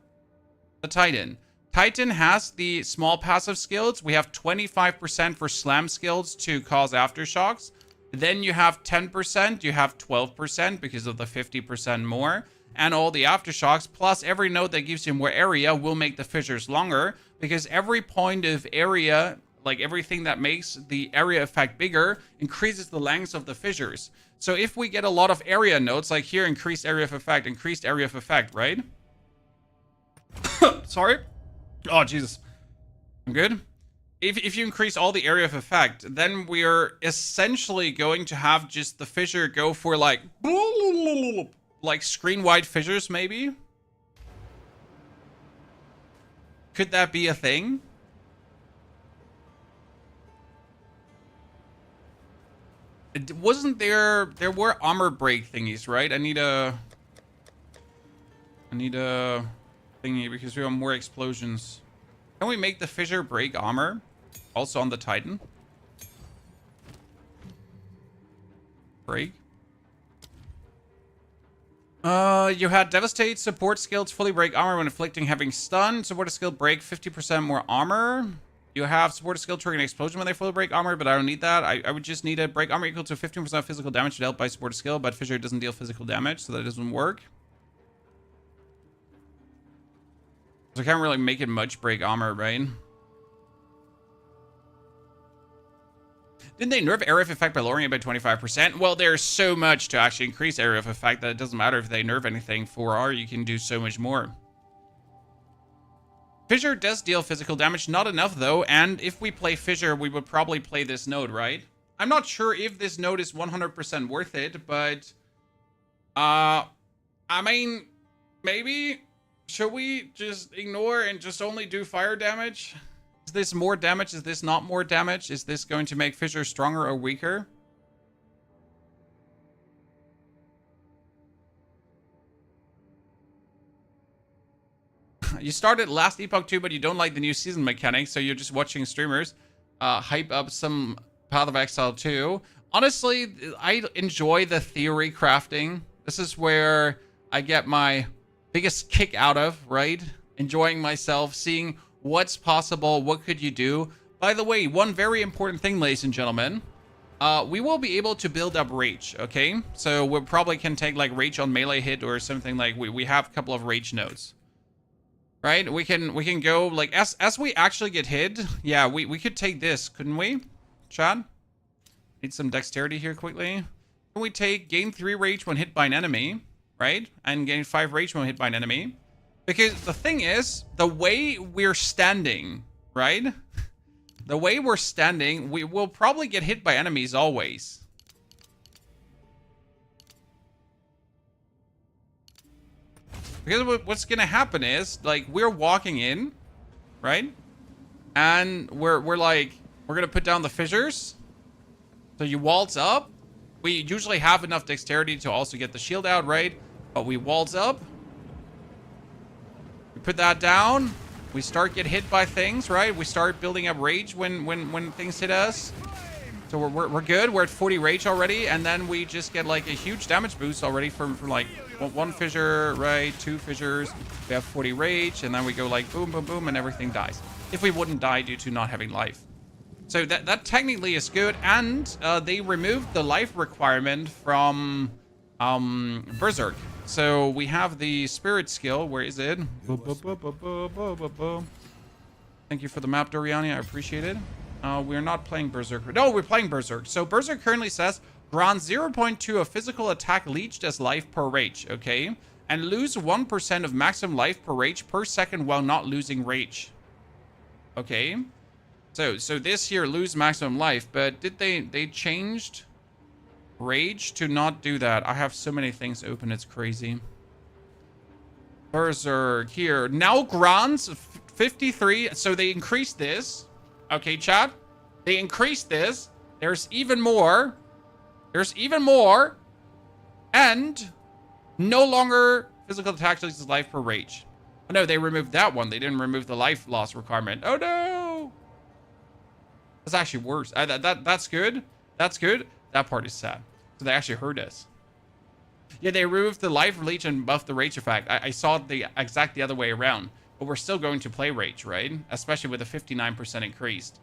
the Titan? Titan has the small passive skills. We have 25% for slam skills to cause aftershocks. Then you have 10%, you have 12% because of the 50% more. And all the aftershocks, plus every node that gives you more area will make the fissures longer. Because every point of area, like everything that makes the area effect bigger, increases the length of the fissures. So if we get a lot of area nodes, like here, increased area of effect, right? Sorry. Oh, Jesus. I'm good. If you increase all the area of effect, then we're essentially going to have just the fissure go for like screen-wide fissures, maybe? Could that be a thing? Wasn't there were armor break thingies, right? I need a thingy because we have more explosions. Can we make the fissure break armor? Also on the Titan. Break. You had Devastate, support skills fully break armor when inflicting having stun. Support skill break 50% more armor. You have support skill triggering explosion when they fully break armor, but I don't need that. I would just need a break armor equal to 15% physical damage dealt by support skill, but fissure doesn't deal physical damage, so that doesn't work. So I can't really make it much break armor, right? Didn't they nerf area of effect by lowering it by 25%? Well, there's so much to actually increase area of effect that it doesn't matter if they nerf anything. 4R, you can do so much more. Fissure does deal physical damage. Not enough, though. And if we play Fissure, we would probably play this node, right? I'm not sure if this node is 100% worth it, but... I mean, maybe... Should we just ignore and just only do fire damage? Is this more damage? Is this not more damage? Is this going to make Fissure stronger or weaker? You started last Epoch 2, but you don't like the new season mechanics, so you're just watching streamers hype up some Path of Exile 2. Honestly, I enjoy the theory crafting. This is where I get my biggest kick out of, right? Enjoying myself, seeing what's possible, what could you do. By the way, one very important thing, ladies and gentlemen, we will be able to build up rage, okay? So we probably can take like rage on melee hit or something. Like we have a couple of rage nodes, right? We can go like as we actually get hit. Yeah, we could take this, couldn't we, Chad? Need some dexterity here quickly. Can we take gain 3 rage when hit by an enemy, right? And gain 5 rage when hit by an enemy. Because the thing is, the way we're standing, right? The way we're standing, we will probably get hit by enemies always. Because what's gonna happen is, like, we're walking in, right? And we're gonna put down the fissures. So you waltz up. We usually have enough dexterity to also get the shield out, right? But we waltz up. We put that down. We start get hit by things, right? We start building up rage when things hit us. So we're good. We're at 40 rage already, and then we just get like a huge damage boost already from like one fissure, right? 2 fissures. We have 40 rage, and then we go like boom, boom, boom, and everything dies. If we wouldn't die due to not having life. So that technically is good, and they removed the life requirement from Berserk. So we have the spirit skill. Where is it? Thank you for the map, Doriani. I appreciate it. We're not playing Berserk. No, we're playing Berserk. So Berserk currently says grant 0.2 of physical attack leached as life per rage. Okay. And lose 1% of maximum life per rage per second while not losing rage. Okay. So this here lose maximum life, but did they changed rage to not do that? I have so many things open, it's crazy. Berserk here now grants 53. So they increased this. Okay, chat. They increased this. There's even more. There's even more. And no longer physical attack loses life per rage. Oh no, they removed that one. They didn't remove the life loss requirement. Oh no! That's actually worse. That's good. That's good. That part is sad. So they actually heard us. Yeah, they removed the life leech and buffed the rage effect. I saw it the other way around. But we're still going to play rage, right? Especially with a 59% increased.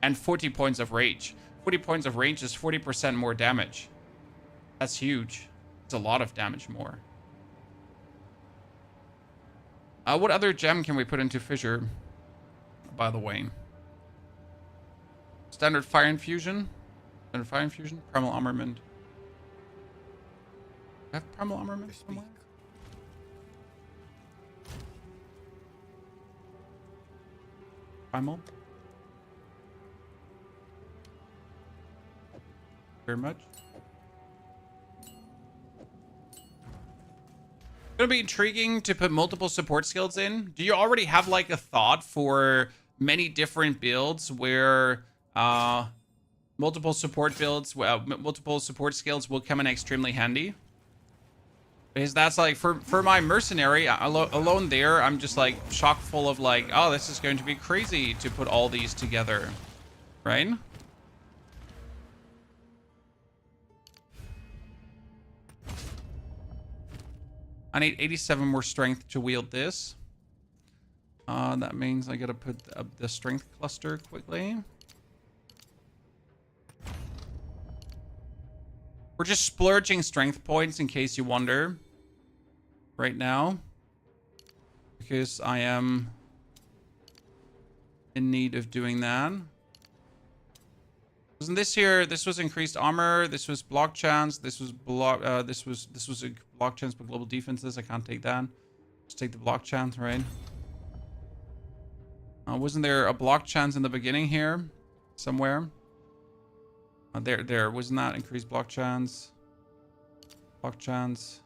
And 40 points of rage. 40 points of rage is 40% more damage. That's huge. It's a lot of damage more. What other gem can we put into Fissure, by the way? Standard Fire Infusion? Standard Fire Infusion? Primal Armament. I have Primal Armament somewhere? Primal? Very much. It's gonna be intriguing to put multiple support skills in. Do you already have like a thought for many different builds where multiple support skills will come in extremely handy? Because that's like for my mercenary alone there, I'm just like chock full of like, oh, this is going to be crazy to put all these together, right? I need 87 more strength to wield this. That means I gotta put up the strength cluster quickly. We're just splurging strength points in case you wonder right now. Because I am in need of doing that. Wasn't this here? This was increased armor. This was block chance. This was block. This was a block chance for global defenses. I can't take that. Just take the block chance, right? Wasn't there a block chance in the beginning here, somewhere? There wasn't that increased block chance. Block chance.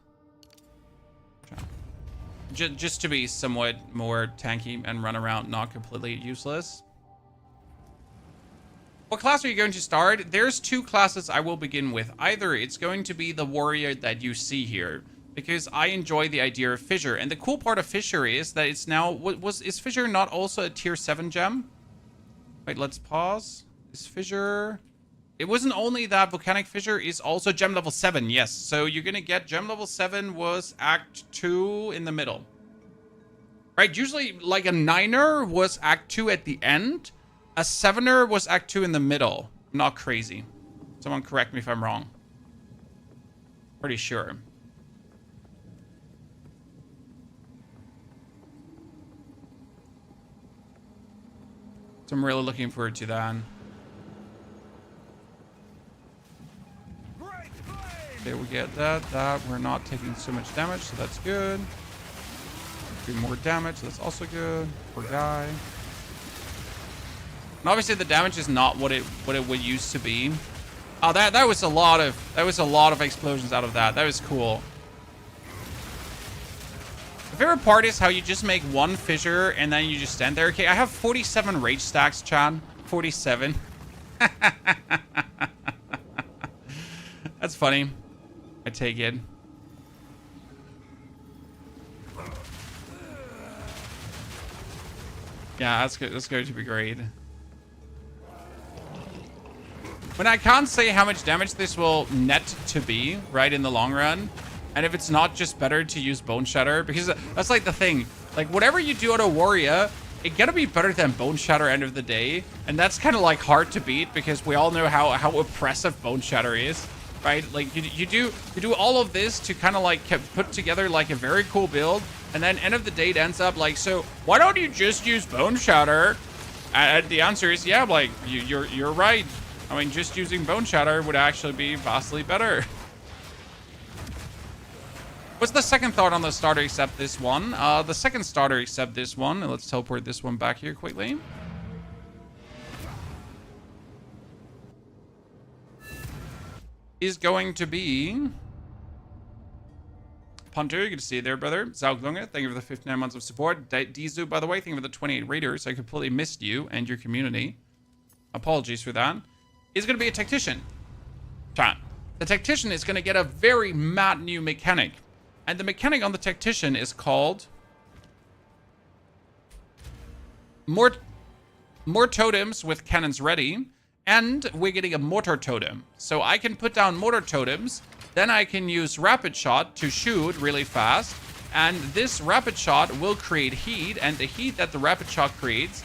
Just to be somewhat more tanky and run around, not completely useless. What class are you going to start? There's two classes I will begin with. Either it's going to be the warrior that you see here, because I enjoy the idea of Fissure. And the cool part of Fissure is that it's now... Is Fissure not also a tier 7 gem? Wait, let's pause. Is Fissure... It wasn't only that Volcanic Fissure is also gem level 7, yes. So you're going to get gem level 7 was Act 2 in the middle. Right, usually like a 9er was Act 2 at the end. A 7er was Act 2 in the middle. I'm not crazy. Someone correct me if I'm wrong. Pretty sure. So I'm really looking forward to that. Okay, we get that. We're not taking so much damage, so that's good. Do more damage, that's also good. Poor guy. And obviously the damage is not what it would used to be. Oh, that was a lot of explosions out of that. That was cool. My favorite part is how you just make one fissure and then you just stand there. Okay, I have 47 rage stacks, Chan. 47. That's funny. I take it. Yeah, that's good. That's going to be great. But I can't say how much damage this will net to be, right, in the long run. And if it's not just better to use Bone Shatter, because that's like the thing. Like, whatever you do on a warrior, it gotta be better than Bone Shatter end of the day. And that's kind of like hard to beat because we all know how oppressive Bone Shatter is. Right, like you do all of this to kind of like put together like a very cool build, and then end of the day it ends up like, so why don't you just use Bone Shatter? And the answer is yeah, like you're right. I mean, just using Bone Shatter would actually be vastly better. What's the second thought on the starter except this one? The second starter except this one. Let's teleport this one back here quickly. Is going to be Punter. Good to see you there, brother. Zauglunga, thank you for the 59 months of support. Dizu, by the way, thank you for the 28 raiders. I completely missed you and your community. Apologies for that. Is going to be a tactician. Chat. the Tactician is going to get a very mad new mechanic. And the mechanic on the Tactician is called more totems with cannons ready. And we're getting a mortar totem. So I can put down mortar totems. Then I can use rapid shot to shoot really fast. And this rapid shot will create heat. And the heat that the rapid shot creates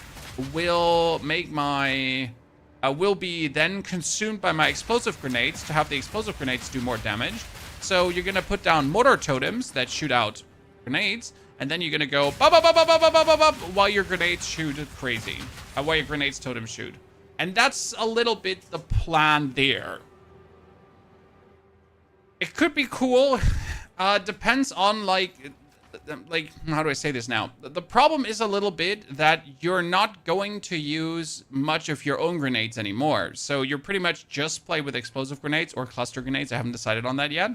will make my... will be then consumed by my explosive grenades to have the explosive grenades do more damage. So you're going to put down mortar totems that shoot out grenades. And then you're going to go bop, bop, bop, bop, bop, bop, bop, bop, while your grenades shoot crazy. While your grenades totem shoot. And that's a little bit the plan there. It could be cool. Depends on like, how do I say this now? The problem is a little bit that you're not going to use much of your own grenades anymore. So you're pretty much just play with explosive grenades or cluster grenades. I haven't decided on that yet.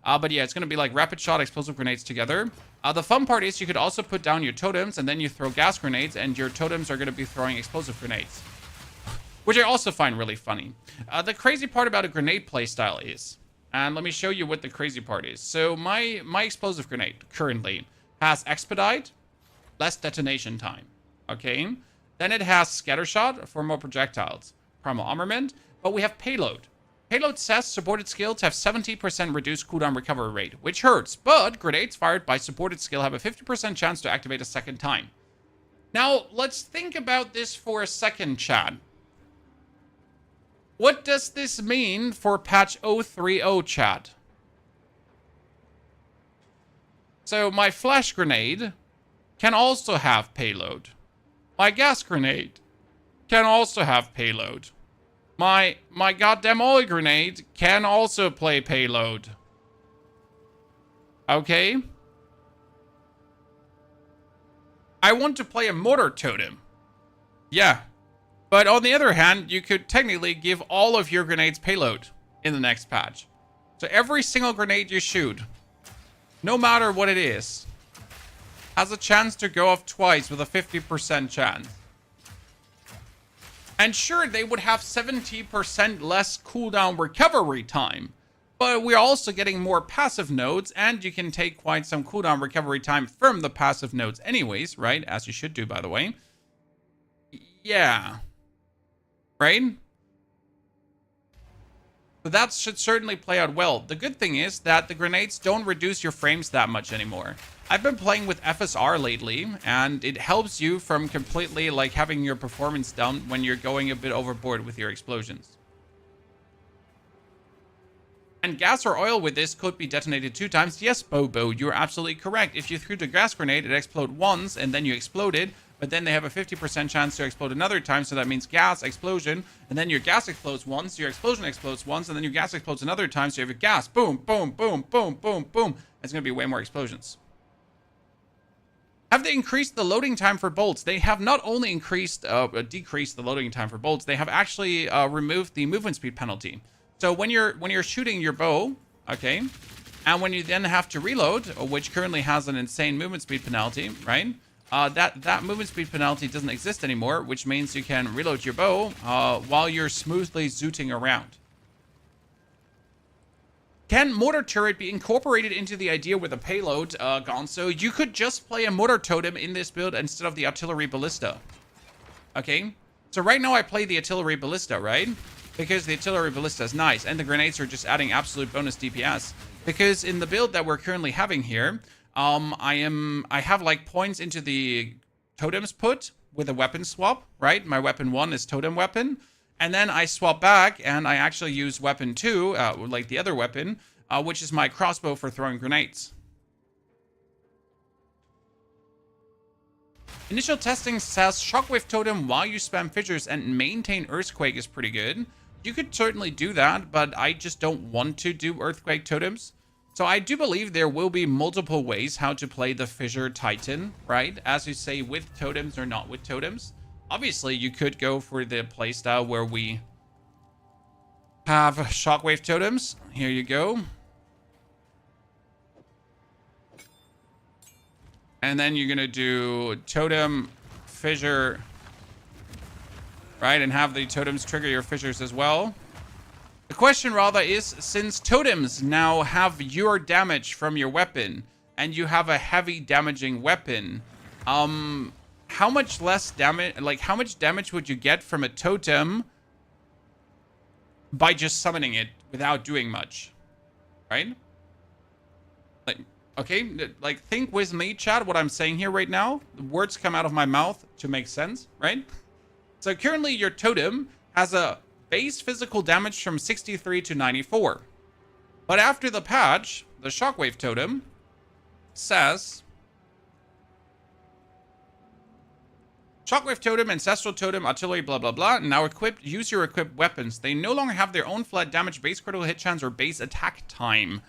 But yeah, it's going to be like rapid shot, explosive grenades together. The fun part is you could also put down your totems and then you throw gas grenades and your totems are going to be throwing explosive grenades. Which I also find really funny. The crazy part about a grenade playstyle is, and let me show you what the crazy part is. So my explosive grenade currently has expedite, less detonation time. Okay? Then it has scattershot for more projectiles, primal armament, but we have payload. Payload says supported skills have 70% reduced cooldown recovery rate, which hurts, but grenades fired by supported skill have a 50% chance to activate a second time. Now, let's think about this for a second, chat. What does this mean for patch 0.3.0, chat? So my flash grenade can also have payload. My gas grenade can also have payload. My goddamn ollie grenade can also play payload. Okay? I want to play a mortar totem. Yeah. But on the other hand, you could technically give all of your grenades payload in the next patch. So every single grenade you shoot, no matter what it is, has a chance to go off twice with a 50% chance. And sure, they would have 70% less cooldown recovery time. But we're also getting more passive nodes, and you can take quite some cooldown recovery time from the passive nodes anyways, right? As you should do, by the way. Yeah. Right? So that should certainly play out well. The good thing is that the grenades don't reduce your frames that much anymore. I've been playing with FSR lately, and it helps you from completely like having your performance down when you're going a bit overboard with your explosions. And gas or oil with this could be detonated 2 times. Yes, Bobo, you're absolutely correct. If you threw the gas grenade, it exploded once, and then you exploded. But then they have a 50% chance to explode another time, so that means gas, explosion, and then your gas explodes once, your explosion explodes once, and then your gas explodes another time, so you have your gas, boom, boom, boom, boom, boom, boom. It's going to be way more explosions. Have they increased the loading time for bolts? They have not only decreased the loading time for bolts, they have actually removed the movement speed penalty. So when you're shooting your bow, okay, and when you then have to reload, which currently has an insane movement speed penalty, right? That movement speed penalty doesn't exist anymore, which means you can reload your bow while you're smoothly zooting around. Can mortar turret be incorporated into the idea with a payload, Gonzo? You could just play a mortar totem in this build instead of the artillery ballista. Okay? So right now I play the artillery ballista, right? Because the artillery ballista is nice, and the grenades are just adding absolute bonus DPS. Because in the build that we're currently having here, I have like points into the totems put with a weapon swap, right? My weapon 1 is totem weapon. And then I swap back and I actually use weapon 2, like the other weapon, which is my crossbow for throwing grenades. Initial testing says shockwave totem while you spam fissures and maintain earthquake is pretty good. You could certainly do that, but I just don't want to do earthquake totems. So I do believe there will be multiple ways how to play the Fissure Titan, right? As you say, with totems or not with totems. Obviously, you could go for the playstyle where we have shockwave totems. Here you go. And then you're going to do totem, fissure, right? And have the totems trigger your fissures as well. The question rather is, since totems now have your damage from your weapon, and you have a heavy damaging weapon, how much less damage, like how much damage would you get from a totem by just summoning it without doing much, right? Like, okay, like think with me, chat, what I'm saying here right now. The words come out of my mouth to make sense, right? So currently your totem has a base physical damage from 63 to 94. But after the patch, the shockwave totem says shockwave totem, ancestral totem, artillery, blah blah blah, now equipped, use your equipped weapons. They no longer have their own flat damage, base critical hit chance, or base attack time.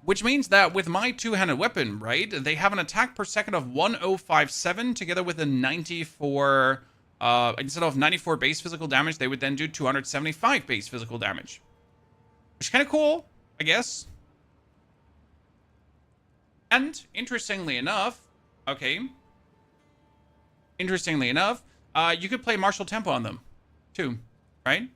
Which means that with my two-handed weapon, right, they have an attack per second of 1057 together with a 94, instead of 94 base physical damage, they would then do 275 base physical damage. Which is kind of cool, I guess. And, interestingly enough, okay, you could play martial tempo on them, too, right?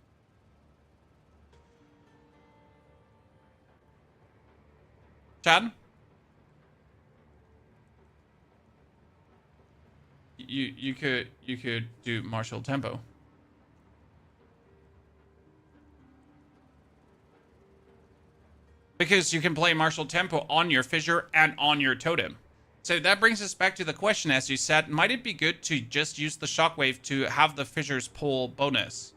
Chad? You could do martial tempo. Because you can play martial tempo on your fissure and on your totem. So that brings us back to the question, as you said, might it be good to just use the shockwave to have the fissures pull bonus?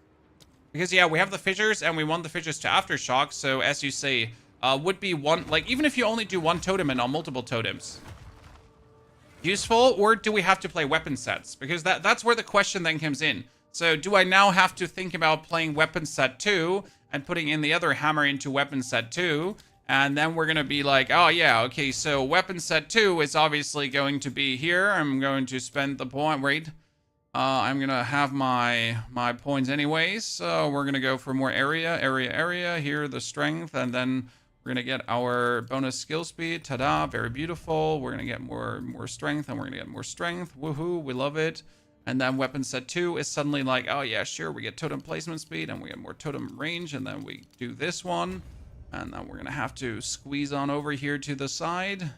Because yeah, we have the fissures and we want the fissures to aftershock, so as you say, would be one, like even if you only do one totem and on multiple totems, useful, or do we have to play weapon sets? Because that's where the question then comes in. So do I now have to think about playing weapon set 2 and putting in the other hammer into weapon set 2? And then we're going to be like, oh yeah, okay, so weapon set 2 is obviously going to be here. I'm going to spend the point, wait. I'm going to have my points anyways. So we're going to go for more area. Here, the strength, and then we're going to get our bonus skill speed. Ta-da, very beautiful. We're going to get more strength, and we're going to get more strength. Woohoo, we love it. And then weapon set 2 is suddenly like, oh yeah, sure, we get totem placement speed, and we get more totem range, and then we do this one. And then we're going to have to squeeze on over here to the side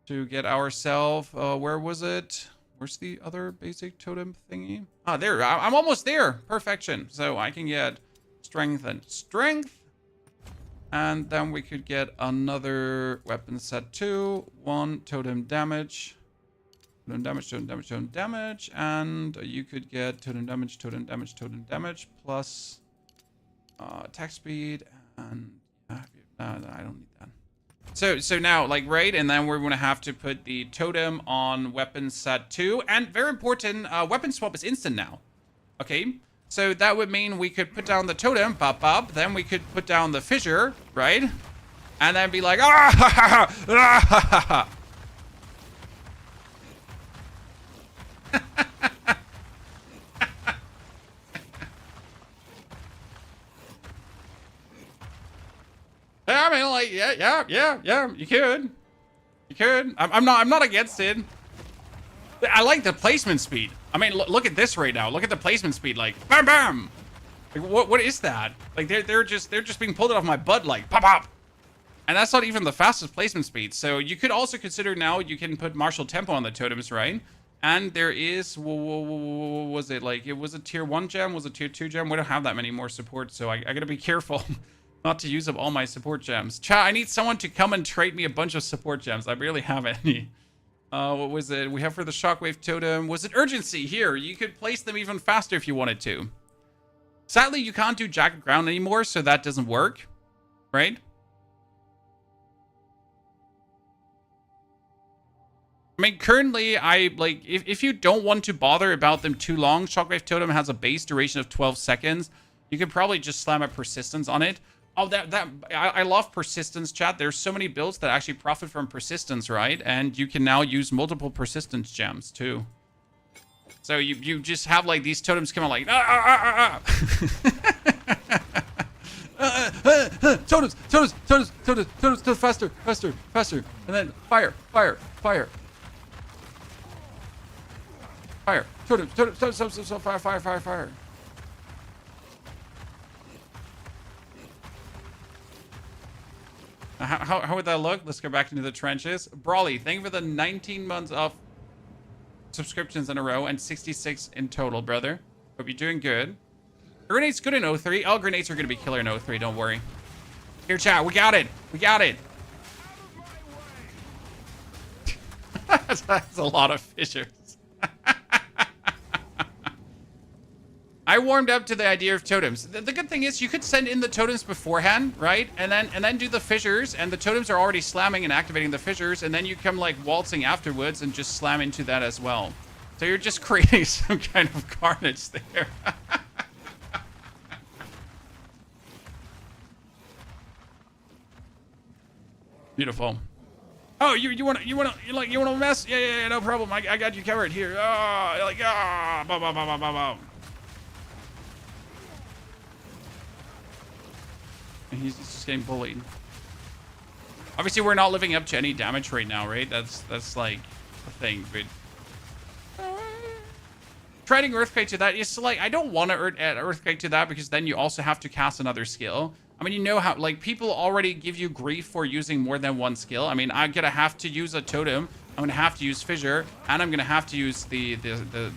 to get ourselves, where was it? Where's the other basic totem thingy? Ah, there, I'm almost there. Perfection. So I can get strength and strength. And then we could get another weapon set 2. 1 totem damage. Totem damage. And you could get totem damage plus attack speed. And no, I don't need that. So now, like, right, and then we're going to have to put the totem on weapon set 2. And very important, weapon swap is instant now. Okay, so that would mean we could put down the totem, pop, then we could put down the fissure, right? And then be like, ah, ha, ha, ha, ah, ha, ha, ha. I mean, like, yeah, you could. I'm not against it. I like the placement speed. I mean, look at this right now. Look at the placement speed, like, bam, bam. Like, what is that? Like, they're just being pulled out of my butt, like, pop. And that's not even the fastest placement speed. So you could also consider now you can put martial tempo on the totems, right? And there is, was it like, it was a tier 1 gem, was a tier 2 gem? We don't have that many more support, so I gotta be careful. Not to use up all my support gems. Chat, I need someone to come and trade me a bunch of support gems. I barely have any. What was it? We have for the shockwave totem. Was it urgency? Here, you could place them even faster if you wanted to. Sadly, you can't do jagged ground anymore, so that doesn't work. Right? I mean, currently, if you don't want to bother about them too long, shockwave totem has a base duration of 12 seconds. You could probably just slam a persistence on it. Oh, I love persistence, chat. There's so many builds that actually profit from persistence, right? And you can now use multiple persistence gems too. So you just have like these totems come out like totems, faster, and then fire. Totems, fire. How would that look? Let's go back into the trenches. Brawly, thank you for the 19 months of subscriptions in a row and 66 in total, brother. Hope you're doing good. Grenades good in 03. Oh, grenades are going to be killer in 03. Don't worry. Here, chat. We got it. We got it. That's a lot of fissures. I warmed up to the idea of totems. The good thing is you could send in the totems beforehand, right? And then do the fissures, and the totems are already slamming and activating the fissures, and then you come like waltzing afterwards and just slam into that as well. So you're just creating some kind of carnage there. Beautiful. Oh, you wanna mess? Yeah, no problem. I got you covered here. And he's just getting bullied. Obviously, we're not living up to any damage right now, right? That's like a thing, but trading Earthquake to that is like, I don't want to add Earthquake to that because then you also have to cast another skill. I mean, you know how, like, people already give you grief for using more than one skill. I mean, I'm gonna have to use a totem, I'm gonna have to use Fissure, and I'm gonna have to use the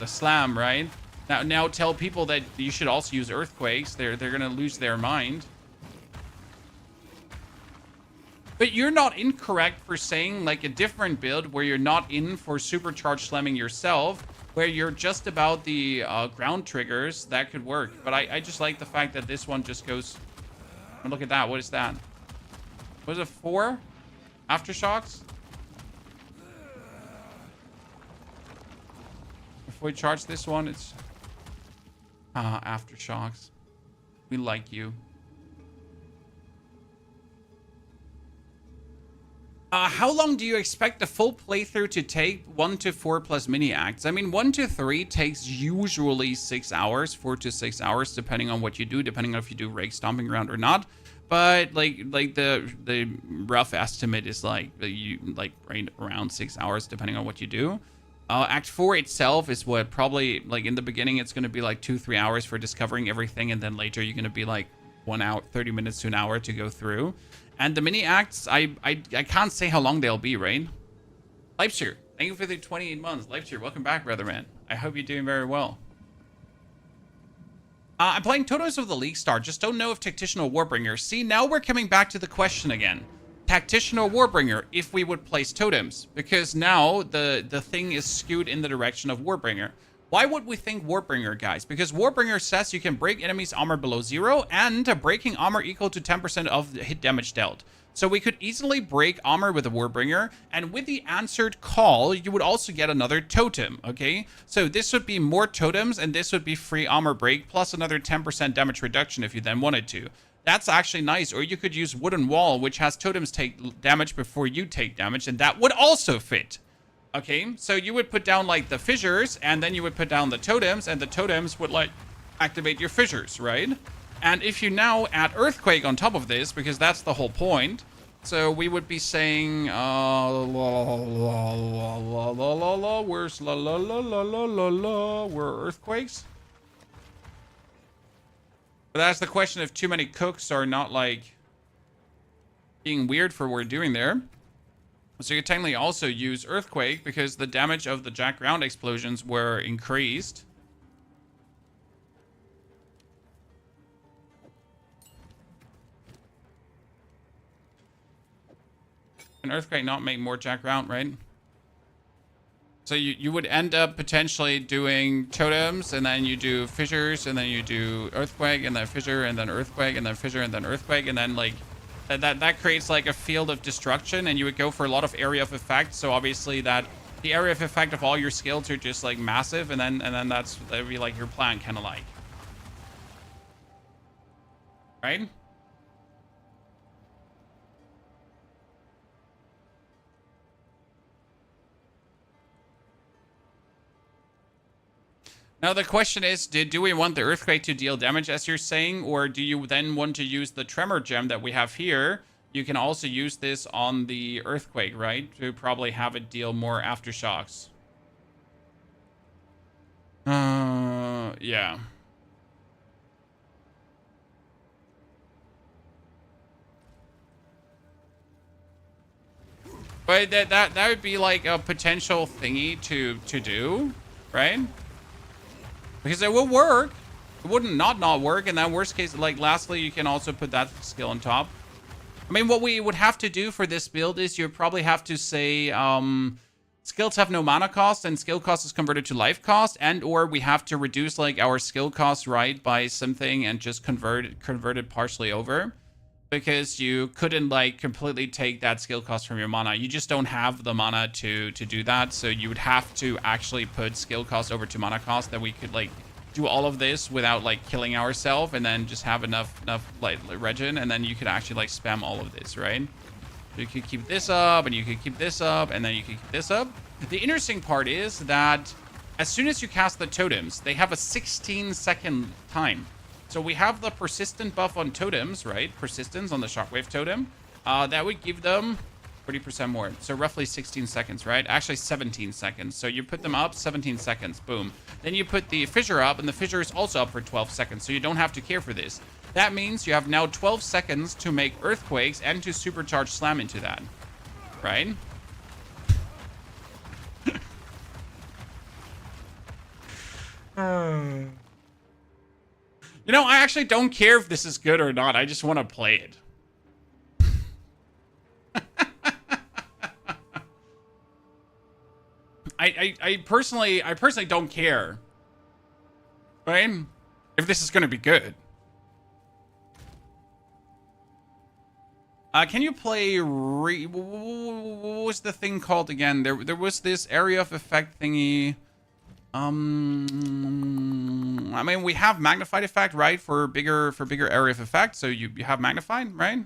Slam, right? Now tell people that you should also use Earthquakes. They're gonna lose their mind. But you're not incorrect for saying, like, a different build where you're not in for supercharged slamming yourself, where you're just about the ground triggers. That could work. But I just like the fact that this one just goes... Oh, look at that. What is that? Was it 4? Aftershocks? If we charge this one, it's... Aftershocks. We like you. How long do you expect the full playthrough to take? 1 to 4 plus mini acts. I mean, 1 to 3 takes usually 6 hours, 4 to 6 hours, depending on what you do, depending on if you do rake stomping around or not. But like the rough estimate is like right around 6 hours, depending on what you do. Act 4 itself is what probably, like, in the beginning it's going to be like 2-3 hours for discovering everything, and then later you're going to be like 1 hour, 30 minutes to an hour to go through. And the mini acts, I can't say how long they'll be, right? Leipzig, thank you for the 28 months. Leipzig, welcome back, brother man. I hope you're doing very well. I'm playing Totems of the League Star. Just don't know if Tactician or Warbringer. See, now we're coming back to the question again. Tactician or Warbringer, if we would place totems. Because now the thing is skewed in the direction of Warbringer. Why would we think Warbringer, guys? Because Warbringer says you can break enemies' armor below 0 and breaking armor equal to 10% of the hit damage dealt. So we could easily break armor with a Warbringer, and with the answered call, you would also get another totem, okay? So this would be more totems, and this would be free armor break, plus another 10% damage reduction if you then wanted to. That's actually nice. Or you could use Wooden Wall, which has totems take damage before you take damage, and that would also fit. Okay, so you would put down, like, the fissures, and then you would put down the totems, and the totems would, like, activate your fissures, right? And if you now add Earthquake on top of this, because that's the whole point, so we would be saying, where's where are Earthquakes? But that's the question if too many cooks are not, like, being weird for what we're doing there. So you technically also use Earthquake because the damage of the Jack Ground explosions were increased. Can Earthquake not make more Jack Ground, right? So you would end up potentially doing totems, and then you do fissures, and then you do Earthquake, and then fissure, and then Earthquake, and then fissure, and then Earthquake, and then, like, that creates like a field of destruction, and you would go for a lot of area of effect. So obviously that the area of effect of all your skills are just like massive, and then that would be like your plan, kind of like, right? Now the question is, do we want the Earthquake to deal damage, as you're saying, or do you then want to use the Tremor Gem that we have here? You can also use this on the Earthquake, right? To probably have it deal more aftershocks. Yeah. But that would be like a potential thingy to do, right? Because it will work. It wouldn't not work. And then worst case, like lastly, you can also put that skill on top. I mean, what we would have to do for this build is you probably have to say skills have no mana cost and skill cost is converted to life cost, and or we have to reduce like our skill cost right by something and just convert it partially over. Because you couldn't like completely take that skill cost from your mana. You just don't have the mana to do that. So you would have to actually put skill cost over to mana cost, that we could like do all of this without like killing ourselves, and then just have enough like regen, and then you could actually like spam all of this, right? You could keep this up, and you could keep this up, and then you could keep this up. The interesting part is that as soon as you cast the totems, they have a 16-second time. So we have the persistent buff on totems, right? Persistence on the shockwave totem. That would give them 40% more. So roughly 16 seconds, right? Actually 17 seconds. So you put them up, 17 seconds, boom. Then you put the fissure up, and the fissure is also up for 12 seconds. So you don't have to care for this. That means you have now 12 seconds to make earthquakes and to supercharge slam into that, right? You know, I actually don't care if this is good or not. I just want to play it. I personally don't care, right? If this is going to be good. Can you play what was the thing called again? There was this area of effect thingy. I mean, we have magnified effect, right? For bigger area of effect. So you have magnified, right?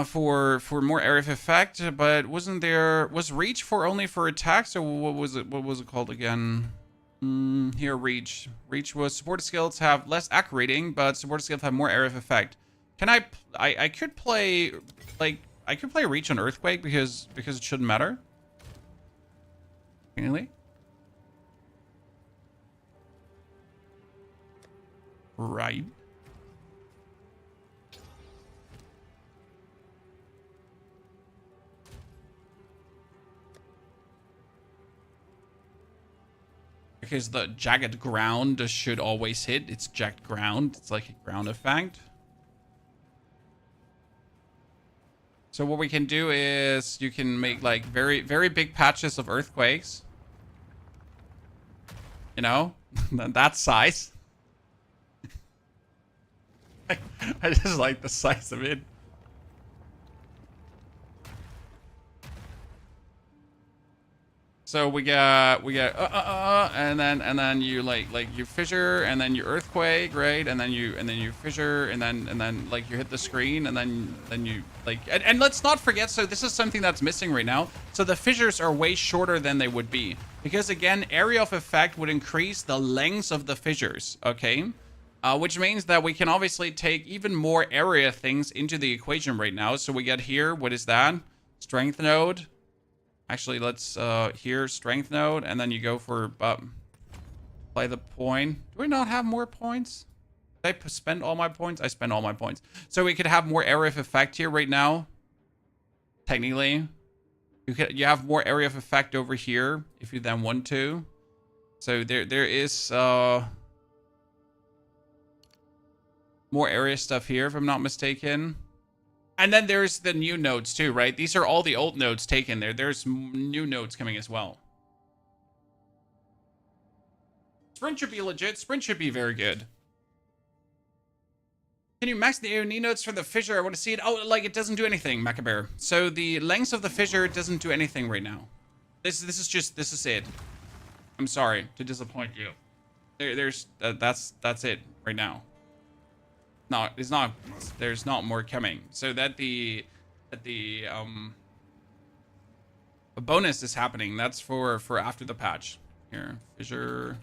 For more area of effect, but was reach for only for attacks, or what was it called again? Here, reach was supported skills have less accurate rating, but supported skills have more area of effect. Can I could play reach on earthquake because it shouldn't matter. Really? Right. Because the jagged ground should always hit. It's jagged ground. It's like a ground effect. So what we can do is you can make like very, very big patches of earthquakes. You know, that size. I just like the size of it. So we got and then you like you fissure, and then you earthquake, right? And then you fissure, and then like you hit the screen, and then you like and let's not forget, so this is something that's missing right now. So the fissures are way shorter than they would be, because again, area of effect would increase the lengths of the fissures, okay? Which means that we can obviously take even more area things into the equation right now. So we get here, what is that? Strength node. Actually, let's here, strength node, and then you go for play the point. Do we not have more points? Did I spend all my points? I spent all my points. So we could have more area of effect here right now. Technically, you have more area of effect over here if you then want to. So there is more area stuff here, if I'm not mistaken. And then there's the new nodes too, right? These are all the old nodes taken there. There's new nodes coming as well. Sprint should be legit. Sprint should be very good. Can you max the AOE nodes for the fissure? I want to see it. Oh, like it doesn't do anything, Macabear. So the lengths of the fissure doesn't do anything right now. This is it. I'm sorry to disappoint you. That's it right now. No, it's not. There's not more coming. So that the a bonus is happening. That's for after the patch. Here, fissure.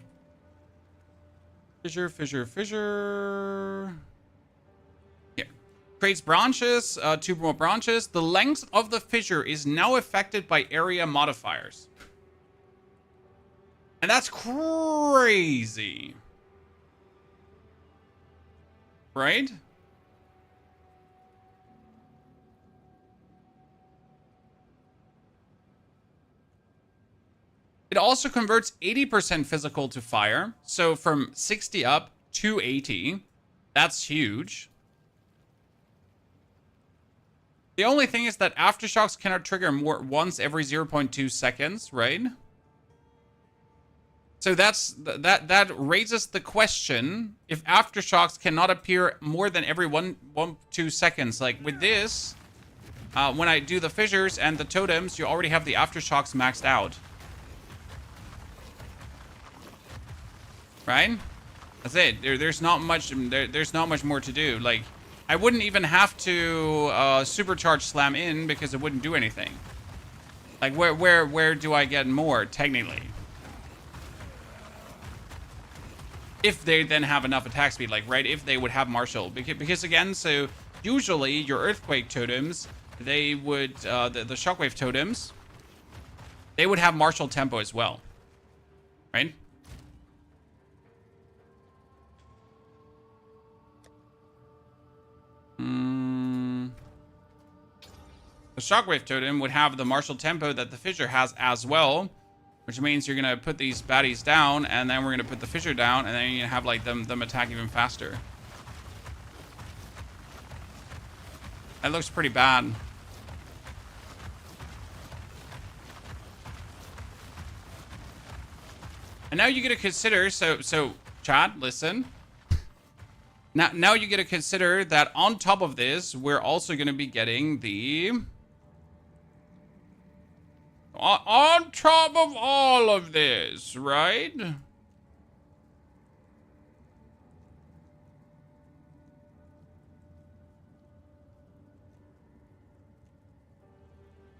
Here, creates branches. 2 more branches. The length of the fissure is now affected by area modifiers, and that's crazy. Right? It also converts 80% physical to fire. So from 60 up to 80. That's huge. The only thing is that aftershocks cannot trigger more once every 0.2 seconds, right? So that raises the question if aftershocks cannot appear more than every 2 seconds. Like with this, when I do the fissures and the totems, you already have the aftershocks maxed out. Right? That's it. There's not much. There's not much more to do. Like, I wouldn't even have to supercharge slam in because it wouldn't do anything. Like, where do I get more technically? If they then have enough attack speed, like, right? If they would have martial, because again, so usually your earthquake totems, they would the shockwave totems, they would have martial tempo as well, right? The shockwave totem would have the martial tempo that the fissure has as well, which means you're gonna put these baddies down, and then we're gonna put the fissure down, and then you're gonna have like them attack even faster. That looks pretty bad. And now you get to consider, so Chad, listen. Now you get to consider that on top of this, we're also going to be getting the... On top of all of this, right?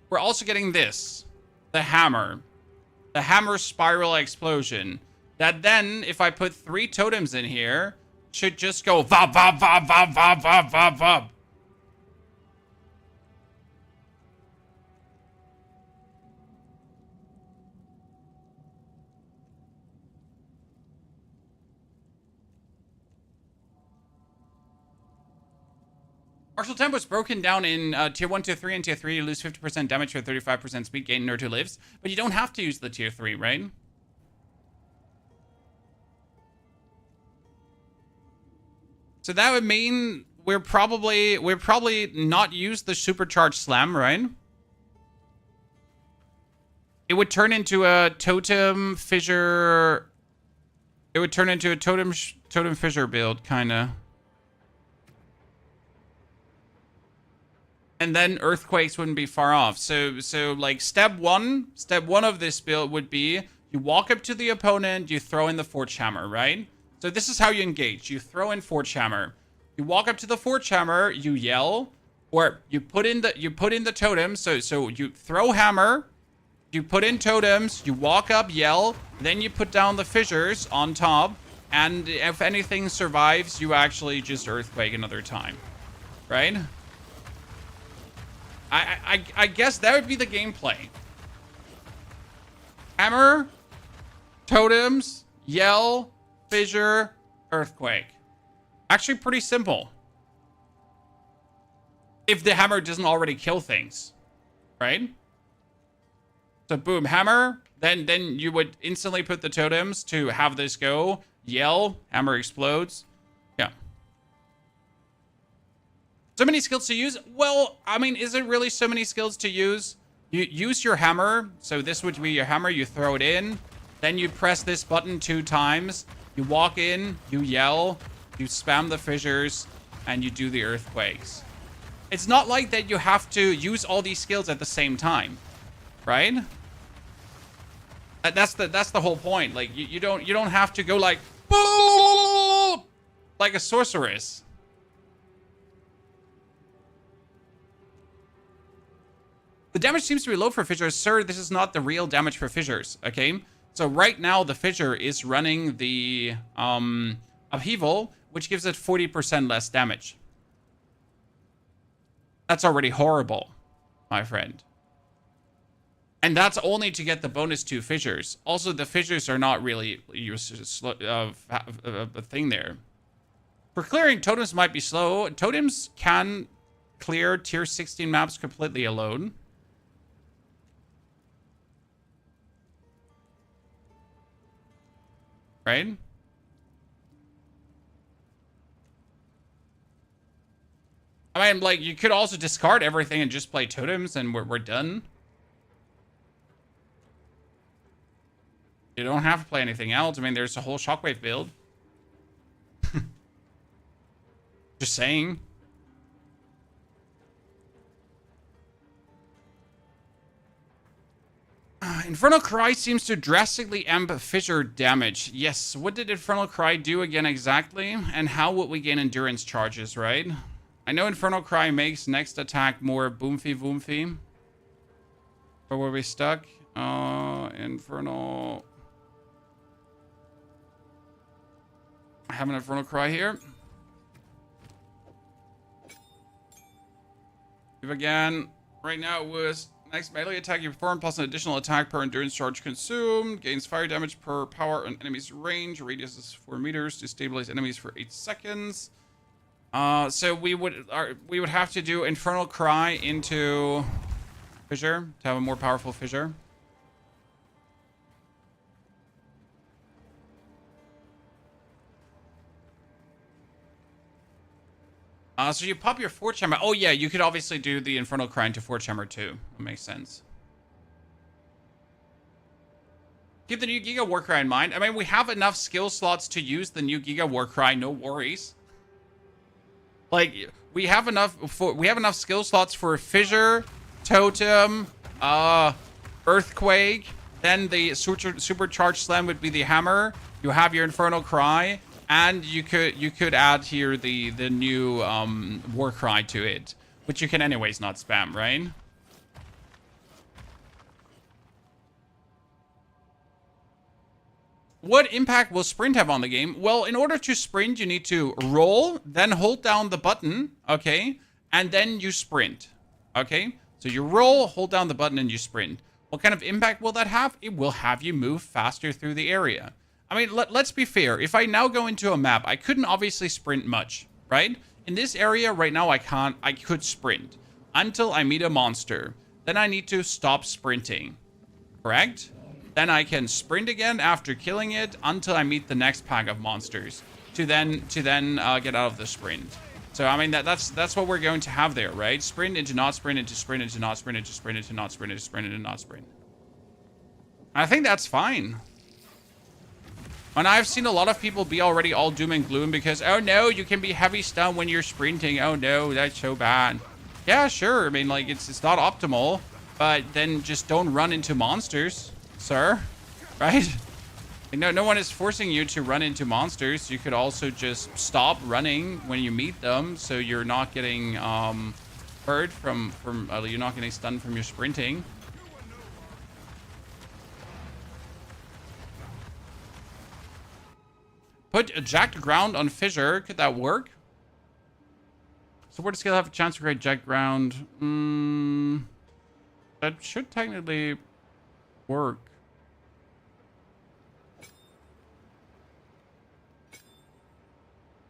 We're also getting this. The hammer. The hammer spiral explosion. That then, if I put 3 totems in here, should just go vop, vop, vop, vop, vop, vop, vop, vop. Martial tempo is broken down in tier 1, tier 3, and tier 3 you lose 50% damage for 35% speed gain in Nerd Who Lives, but you don't have to use the tier 3, right? So that would mean we're probably not use the supercharged slam, right? It would turn into a totem fissure. It would turn into a totem fissure build, kinda. And then earthquakes wouldn't be far off. So like step one of this build would be you walk up to the opponent, you throw in the Forge Hammer, right? So this is how you engage. You throw in Forge Hammer. You walk up to the Forge Hammer, you yell, or you put in the totems. So you throw hammer, you put in totems, you walk up, yell, then you put down the fissures on top, and if anything survives, you actually just earthquake another time, right? I guess that would be the gameplay. Hammer, totems, yell, fissure, earthquake. Actually pretty simple. If the hammer doesn't already kill things, right? So boom, hammer, then you would instantly put the totems to have this go. Yell, hammer explodes. Yeah. So many skills to use? Well, I mean, is it really so many skills to use? You use your hammer. So this would be your hammer. You throw it in. Then you press this button 2 times. You walk in. You yell. You spam the fissures. And you do the earthquakes. It's not like that you have to use all these skills at the same time. Right? That's the whole point. Like, you don't have to go like a sorceress. The damage seems to be low for fissures. Sir, this is not the real damage for fissures, okay? So right now, the fissure is running the upheaval, which gives it 40% less damage. That's already horrible, my friend. And that's only to get the bonus 2 fissures. Also, the fissures are not really a thing there. For clearing, totems might be slow. Totems can clear tier 16 maps completely alone. right? I mean, like, you could also discard everything and just play totems and we're done. You don't have to play anything else. I mean, there's a whole shockwave build. Just saying. Infernal Cry seems to drastically amp fissure damage. Yes, what did Infernal Cry do again exactly? And how would we gain endurance charges, right? I know Infernal Cry makes next attack more boomfy boomfy. Where were we stuck? Infernal... I have an Infernal Cry here. If again, right now it was next melee attack you perform plus an additional attack per endurance charge consumed. Gains fire damage per power on enemy's range. Radius is 4 meters. Destabilize enemies for 8 seconds. So we would have to do Infernal Cry into Fissure to have a more powerful Fissure. So you pop your Forge Hammer. Oh yeah, you could obviously do the Infernal Cry into Forge Hammer too. That makes sense. Keep the new Giga Warcry in mind. I mean, we have enough skill slots to use the new Giga Warcry. No worries. Like, we have enough skill slots for Fissure, Totem, Earthquake. Then the supercharged slam would be the hammer. You have your Infernal Cry, and you could add here the new Warcry to it, which you can anyways not spam, right? What impact will sprint have on the game? Well, in order to sprint, you need to roll, then hold down the button, okay? And then you sprint, okay? So you roll, hold down the button, and you sprint. What kind of impact will that have? It will have you move faster through the area. I mean, let's be fair. If I now go into a map, I couldn't obviously sprint much, right? In this area right now, I could sprint until I meet a monster. Then I need to stop sprinting, correct? Then I can sprint again after killing it until I meet the next pack of monsters to then get out of the sprint. So I mean that's what we're going to have there, right? Sprint into not sprint into sprint into not sprint into sprint into not sprint into sprint into not sprint. I think that's fine. And I've seen a lot of people be already all doom and gloom because, oh no, you can be heavy stun when you're sprinting. Oh no, that's so bad. Yeah, sure. I mean, like it's not optimal, but then just don't run into monsters. Sir, right? No one is forcing you to run into monsters. You could also just stop running when you meet them, so you're not getting hurt from you're not getting stunned from your sprinting. Put a jacked ground on Fissure. Could that work? Support skill have a chance to create jacked ground. That should technically work.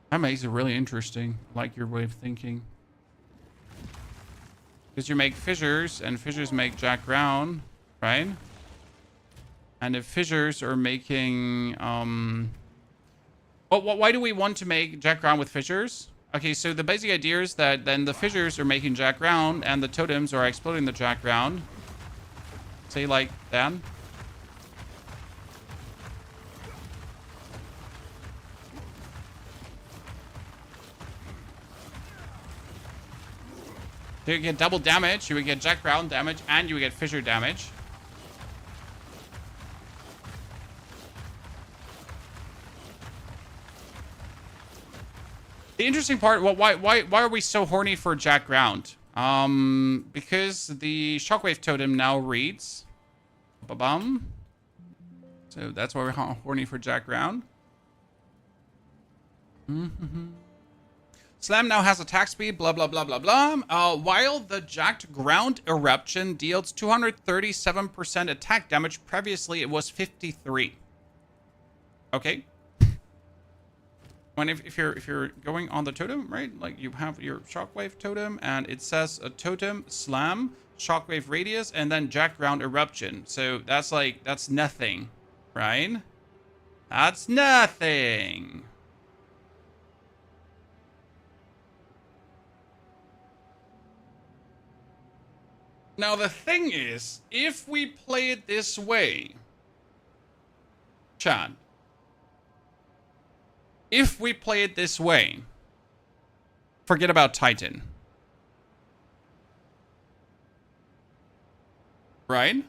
That makes it really interesting. I like your way of thinking. Because you make fissures, and fissures make jack ground, right? And if fissures are making... why do we want to make jack ground with fissures? Okay, so the basic idea is that then the fissures are making jack ground, and the totems are exploding the jack ground. Say like that. So you get double damage, you would get jack ground damage, and you would get fissure damage. The interesting part, well, why are we so horny for jack ground? Because the shockwave totem now reads, ba-bum. So that's why we're horny for jack ground. Slam now has attack speed, blah, blah, blah, blah, blah. While the jacked ground eruption deals 237% attack damage, previously it was 53. Okay. When if you're going on the totem, right? Like you have your shockwave totem, and it says a totem, slam, shockwave radius, and then jacked ground eruption. So that's nothing, right? That's nothing. Now the thing is, if we play it this way, Chad, if we play it this way, forget about Titan. Right?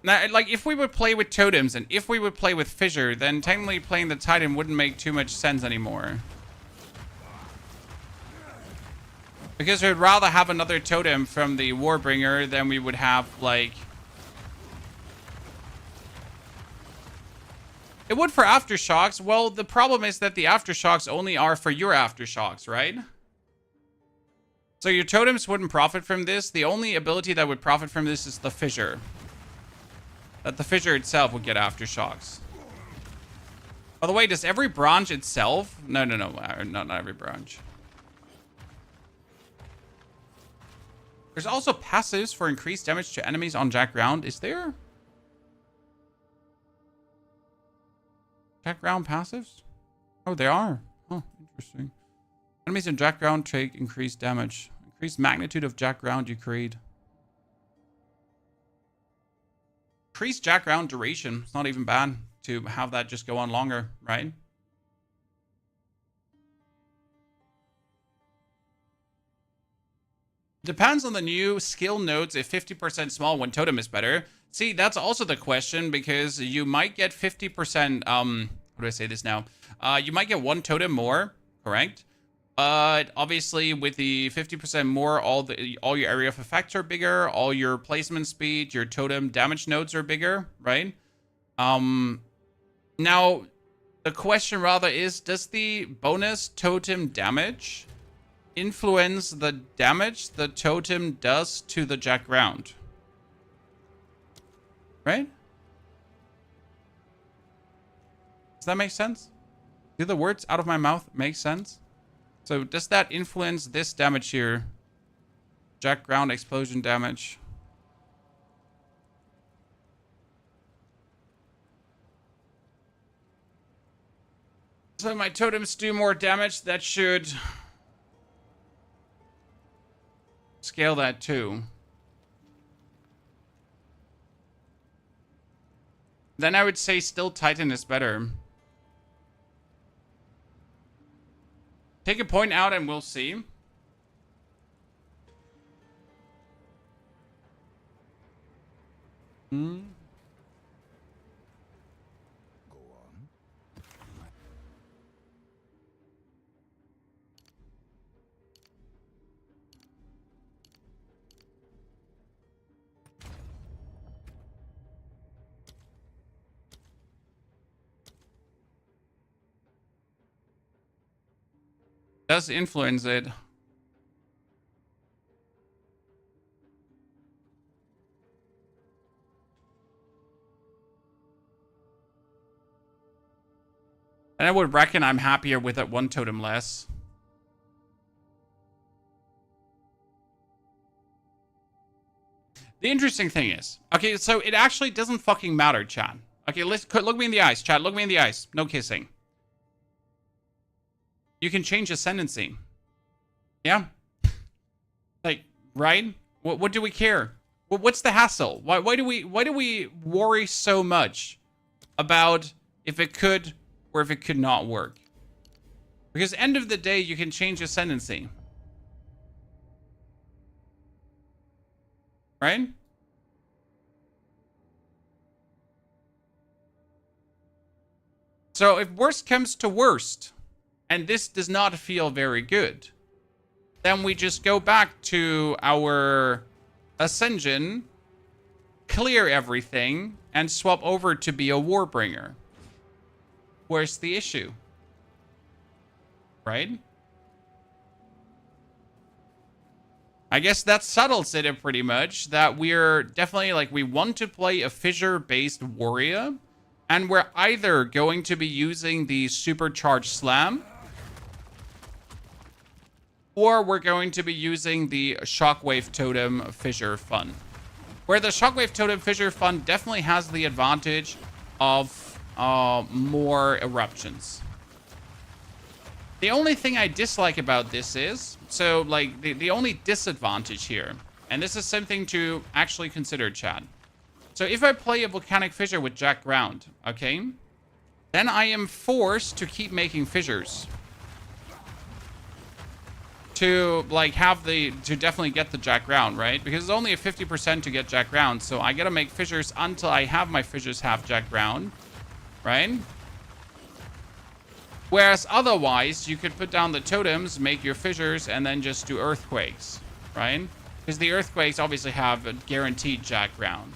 Now, like, if we would play with totems and if we would play with fissure, then technically playing the Titan wouldn't make too much sense anymore. Because we'd rather have another totem from the Warbringer than we would have, like... It would for Aftershocks. Well, the problem is that the Aftershocks only are for your Aftershocks, right? So your totems wouldn't profit from this. The only ability that would profit from this is the fissure. That the fissure itself would get Aftershocks. By the way, does every branch itself... No, not every branch. There's also passives for increased damage to enemies on Jack Ground. Is there? Jack Ground passives? Oh, they are. Oh, interesting. Enemies in Jack Ground take increased damage. Increased magnitude of Jack Ground you create. Increased Jack Ground duration. It's not even bad to have that just go on longer, right? Depends on the new skill nodes if 50% small when totem is better. See, that's also the question because you might get 50%, how do I say this now? You might get one totem more, correct? But obviously with the 50% more, all your area of effects are bigger, all your placement speed, your totem damage nodes are bigger, right? Now, the question rather is, does the bonus totem damage influence the damage the totem does to the Jack Ground? Right? Does that make sense? Do the words out of my mouth make sense? So does that influence this damage here? Jack Ground explosion damage. So my totems do more damage. That should scale that too. Then I would say still Titan is better. Take a point out and we'll see. Go on. Does influence it. And I would reckon I'm happier with that one totem less. The interesting thing is, okay, so it actually doesn't fucking matter, chat. Okay, look me in the eyes, chat. Look me in the eyes. No kissing. You can change Ascendancy. Yeah? Like, right? What do we care? What's the hassle? Why do we worry so much about if it could or if it could not work? Because end of the day, you can change Ascendancy. Right? So if worst comes to worst, and this does not feel very good, then we just go back to our Ascension, clear everything, and swap over to be a Warbringer. Where's the issue? Right? I guess that settles it pretty much, that we're definitely, like, we want to play a fissure-based warrior, and we're either going to be using the supercharged slam, or we're going to be using the Shockwave Totem Fissure Fun. Where the Shockwave Totem Fissure Fun definitely has the advantage of more eruptions. The only thing I dislike about this is, so like the only disadvantage here, and this is something to actually consider, chat. So if I play a Volcanic Fissure with Jack Ground, okay, then I am forced to keep making fissures. To like have to definitely get the Jack Ground, right? Because it's only a 50% to get Jack Ground, so I gotta make fissures until I have my fissures have Jack Ground, right? Whereas otherwise, you could put down the totems, make your fissures, and then just do earthquakes, right? Because the earthquakes obviously have a guaranteed Jack Ground.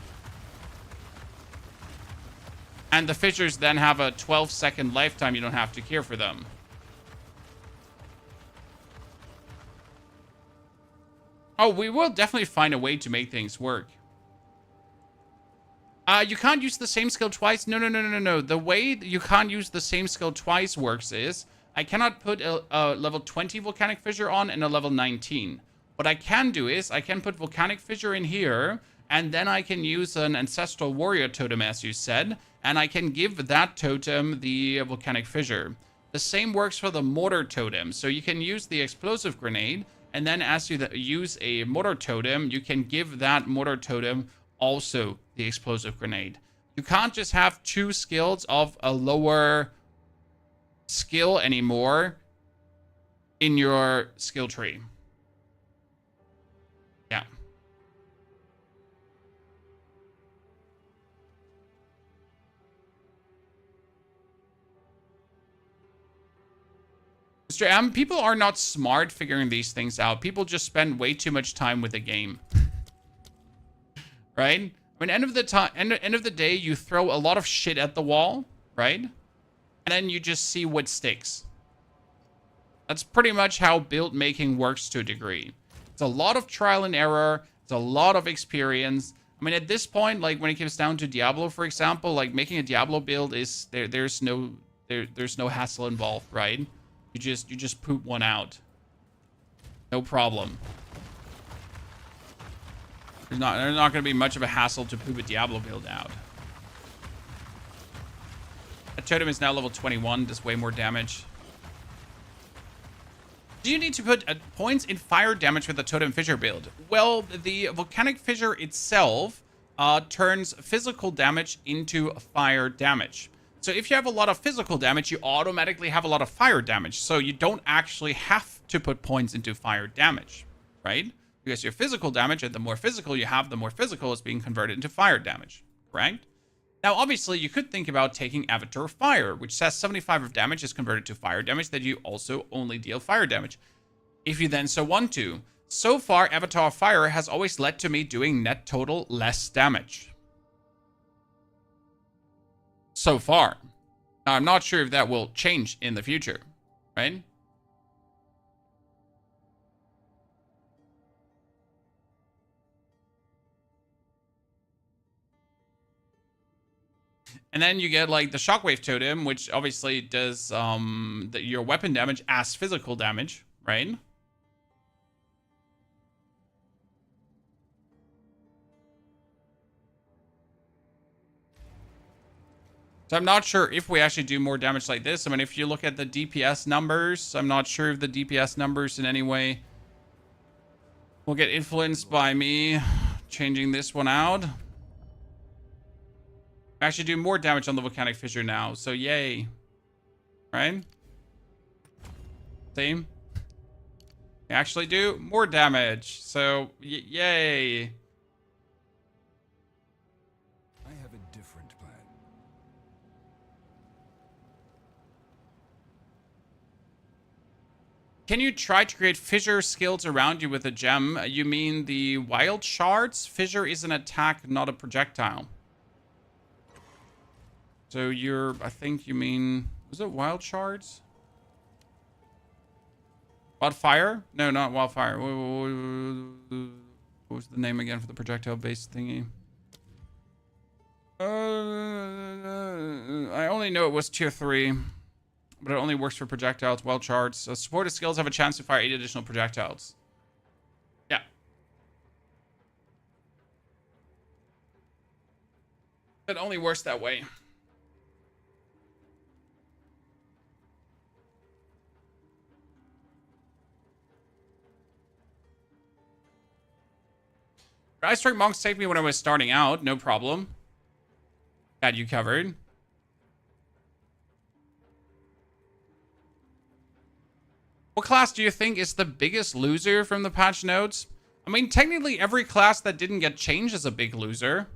And the fissures then have a 12-second lifetime. You don't have to care for them. Oh, we will definitely find a way to make things work. You can't use the same skill twice. No. The way you can't use the same skill twice works is I cannot put a level 20 Volcanic Fissure on and a level 19. What I can do is I can put Volcanic Fissure in here, and then I can use an Ancestral Warrior Totem, as you said, and I can give that totem the Volcanic Fissure. The same works for the Mortar Totem. So you can use the Explosive Grenade, and then as you use a Mortar Totem, you can give that Mortar Totem also the Explosive Grenade. You can't just have two skills of a lower skill anymore in your skill tree. Yeah. Mr. M, people are not smart figuring these things out. People just spend way too much time with the game. Right? I mean, end of the day, you throw a lot of shit at the wall, right? And then you just see what sticks. That's pretty much how build making works to a degree. It's a lot of trial and error. It's a lot of experience. I mean, at this point, like when it comes down to Diablo, for example, like making a Diablo build is there's no hassle involved, right? You just poop one out. No problem. There's not going to be much of a hassle to poop a Diablo build out. A totem is now level 21, does way more damage. Do you need to put points in fire damage with the Totem Fissure build? Well, the Volcanic Fissure itself turns physical damage into fire damage. So if you have a lot of physical damage, you automatically have a lot of fire damage. So you don't actually have to put points into fire damage, right? Because your physical damage, and the more physical you have, the more physical is being converted into fire damage, correct? Now, obviously, you could think about taking Avatar Fire, which says 75 of damage is converted to fire damage, that you also only deal fire damage, if you then so want to. So far, Avatar Fire has always led to me doing net total less damage. So far. Now, I'm not sure if that will change in the future, right? And then you get like the Shockwave Totem, which obviously does your weapon damage as physical damage, right? So I'm not sure if we actually do more damage like this. I mean, if you look at the DPS numbers, I'm not sure if the DPS numbers in any way will get influenced by me changing this one out. Actually do more damage on the Volcanic Fissure now, so yay. Right? Same. We actually do more damage, so yay. I have a different plan. Can you try to create fissure skills around you with a gem? You mean the wild shards? Fissure is an attack, not a projectile. So I think you mean, was it wild shards? Wildfire? No, not wildfire. What was the name again for the projectile-based thingy? I only know it was tier 3. but it only works for projectiles. Well charged. So supported skills have a chance to fire 8 additional projectiles. Yeah. It only works that way. Ice Strike Monks saved me when I was starting out. No problem. Got you covered. What class do you think is the biggest loser from the patch notes? I mean, technically every class that didn't get changed is a big loser,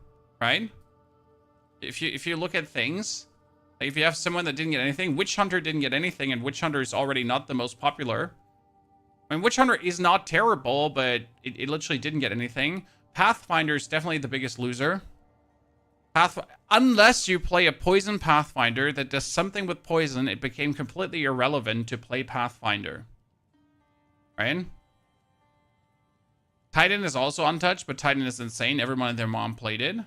right? If you look at things, like if you have someone that didn't get anything, Witch Hunter didn't get anything, and Witch Hunter is already not the most popular. I mean, Witch Hunter is not terrible, but it literally didn't get anything. Pathfinder is definitely the biggest loser. Unless you play a poison Pathfinder that does something with poison, it became completely irrelevant to play Pathfinder. Right? Titan is also untouched, but Titan is insane. Everyone and their mom played it.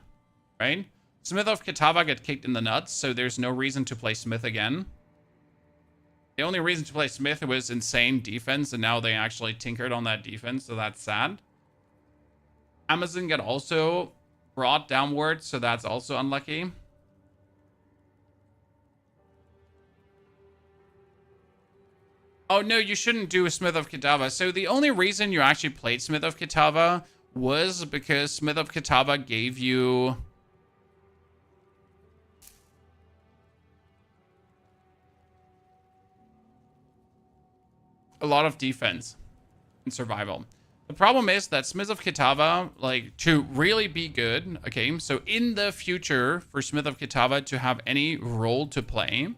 Right? Smith of Kitava got kicked in the nuts, so there's no reason to play Smith again. The only reason to play Smith was insane defense, and now they actually tinkered on that defense, so that's sad. Amazon got also brought downward, so that's also unlucky. Oh, no, you shouldn't do Smith of Kitava. So the only reason you actually played Smith of Kitava was because Smith of Kitava gave you a lot of defense and survival. The problem is that Smith of Kitava, like, to really be good, okay, so in the future, for Smith of Kitava to have any role to play,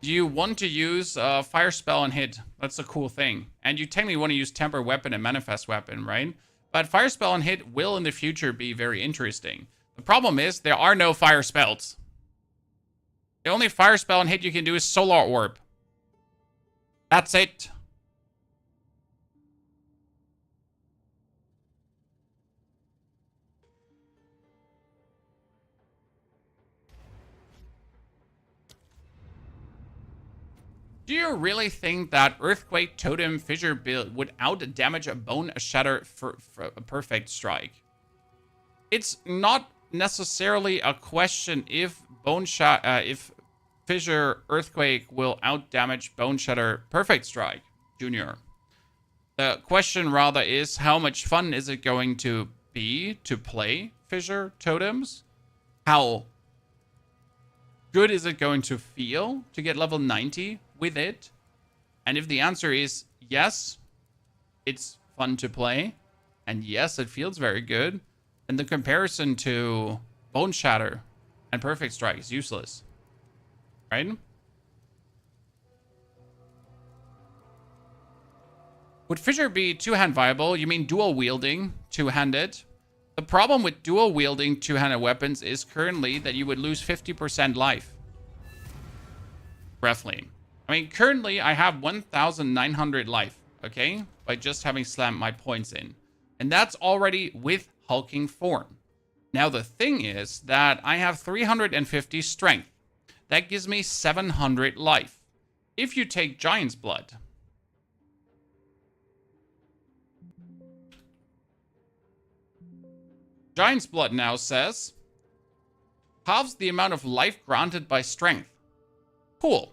you want to use Fire Spell and Hit. That's a cool thing. And you technically want to use Temper Weapon and Manifest Weapon, right? But Fire Spell and Hit will in the future be very interesting. The problem is there are no Fire Spells. The only Fire Spell and Hit you can do is Solar Orb. That's it. Do you really think that Earthquake Totem Fissure build would out-damage a Bone Shatter for a Perfect Strike? It's not necessarily a question if if Fissure Earthquake will out-damage Bone Shatter Perfect Strike, Junior. The question rather is, how much fun is it going to be to play Fissure Totems? How good is it going to feel to get level 90 with it? And if the answer is yes, it's fun to play, and yes, it feels very good, then the comparison to Bone Shatter and Perfect Strike is useless. Right? Would Fissure be two-hand viable? You mean dual wielding, two-handed? The problem with dual wielding two-handed weapons is currently that you would lose 50% life. Roughly. I mean, currently I have 1,900 life, okay? By just having slammed my points in. And that's already with hulking form. Now the thing is that I have 350 strength. That gives me 700 life. If you take Giant's Blood, Giant's Blood now says halves the amount of life granted by strength. Cool.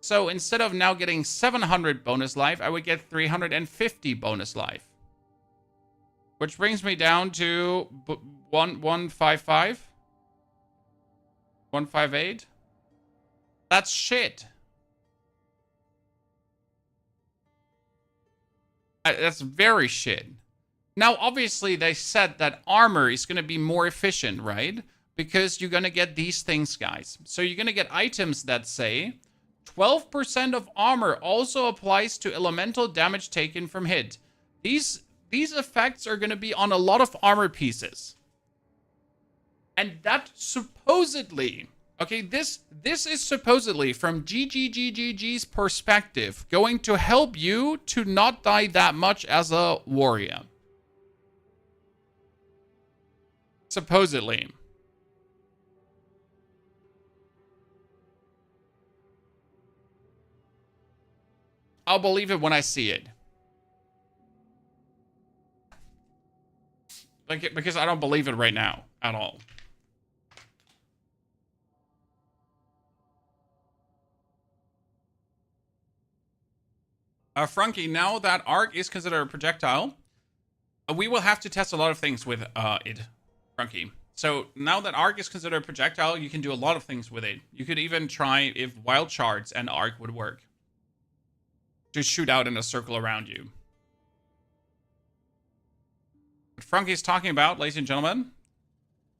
So instead of now getting 700 bonus life, I would get 350 bonus life. Which brings me down to 155. 158. That's shit. That's very shit. Now, obviously, they said that armor is going to be more efficient, right? Because you're going to get these things, guys. So you're going to get items that say 12% of armor also applies to elemental damage taken from hit. These effects are going to be on a lot of armor pieces. And that supposedly, okay, this is supposedly from GGGGG's perspective going to help you to not die that much as a warrior. Supposedly. I'll believe it when I see it. Like, because I don't believe it right now at all. Frankie, now that arc is considered a projectile, we will have to test a lot of things with it, Frankie. So now that arc is considered a projectile, you can do a lot of things with it. You could even try if wild shards and arc would work. Just shoot out in a circle around you. What Frankie's talking about, ladies and gentlemen,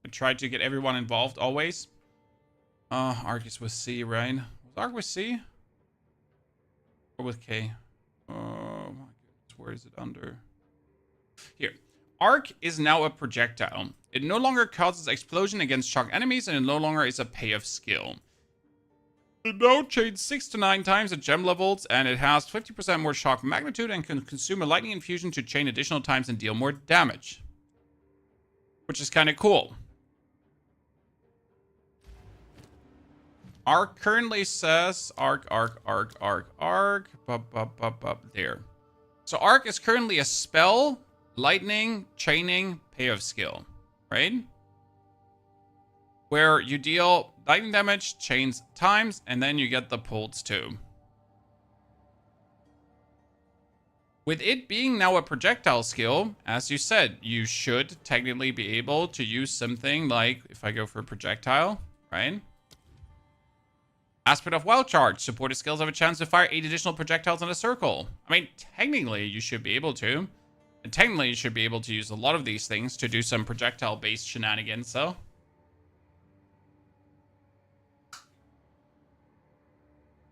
I tried to get everyone involved always. Arc is with C, right? Was arc with C? Or with K? Oh my goodness, where is it under? Here. Arc is now a projectile. It no longer causes explosion against shock enemies, and it no longer is a payoff skill. It now chains 6 to 9 times at gem levels, and it has 50% more shock magnitude and can consume a lightning infusion to chain additional times and deal more damage. Which is kind of cool. Arc currently says arc. There. So arc is currently a spell, lightning, chaining, payoff skill, right? Where you deal lightning damage, chains times, and then you get the pulse too. With it being now a projectile skill, as you said, you should technically be able to use something like, if I go for a projectile, right? Aspect of Wild Charge. Supported skills have a chance to fire 8 additional projectiles in a circle. I mean, technically, you should be able to. And technically, you should be able to use a lot of these things to do some projectile-based shenanigans, so.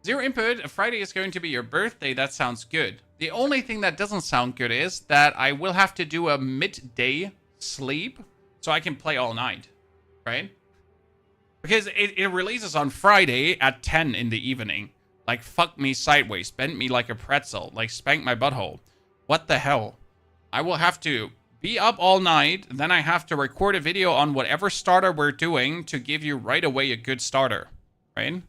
Zero input. Friday is going to be your birthday. That sounds good. The only thing that doesn't sound good is that I will have to do a midday sleep so I can play all night, right? Because it releases on Friday at 10 in the evening. Like, fuck me sideways, bend me like a pretzel, like spank my butthole. What the hell? I will have to be up all night, then I have to record a video on whatever starter we're doing to give you right away a good starter, right?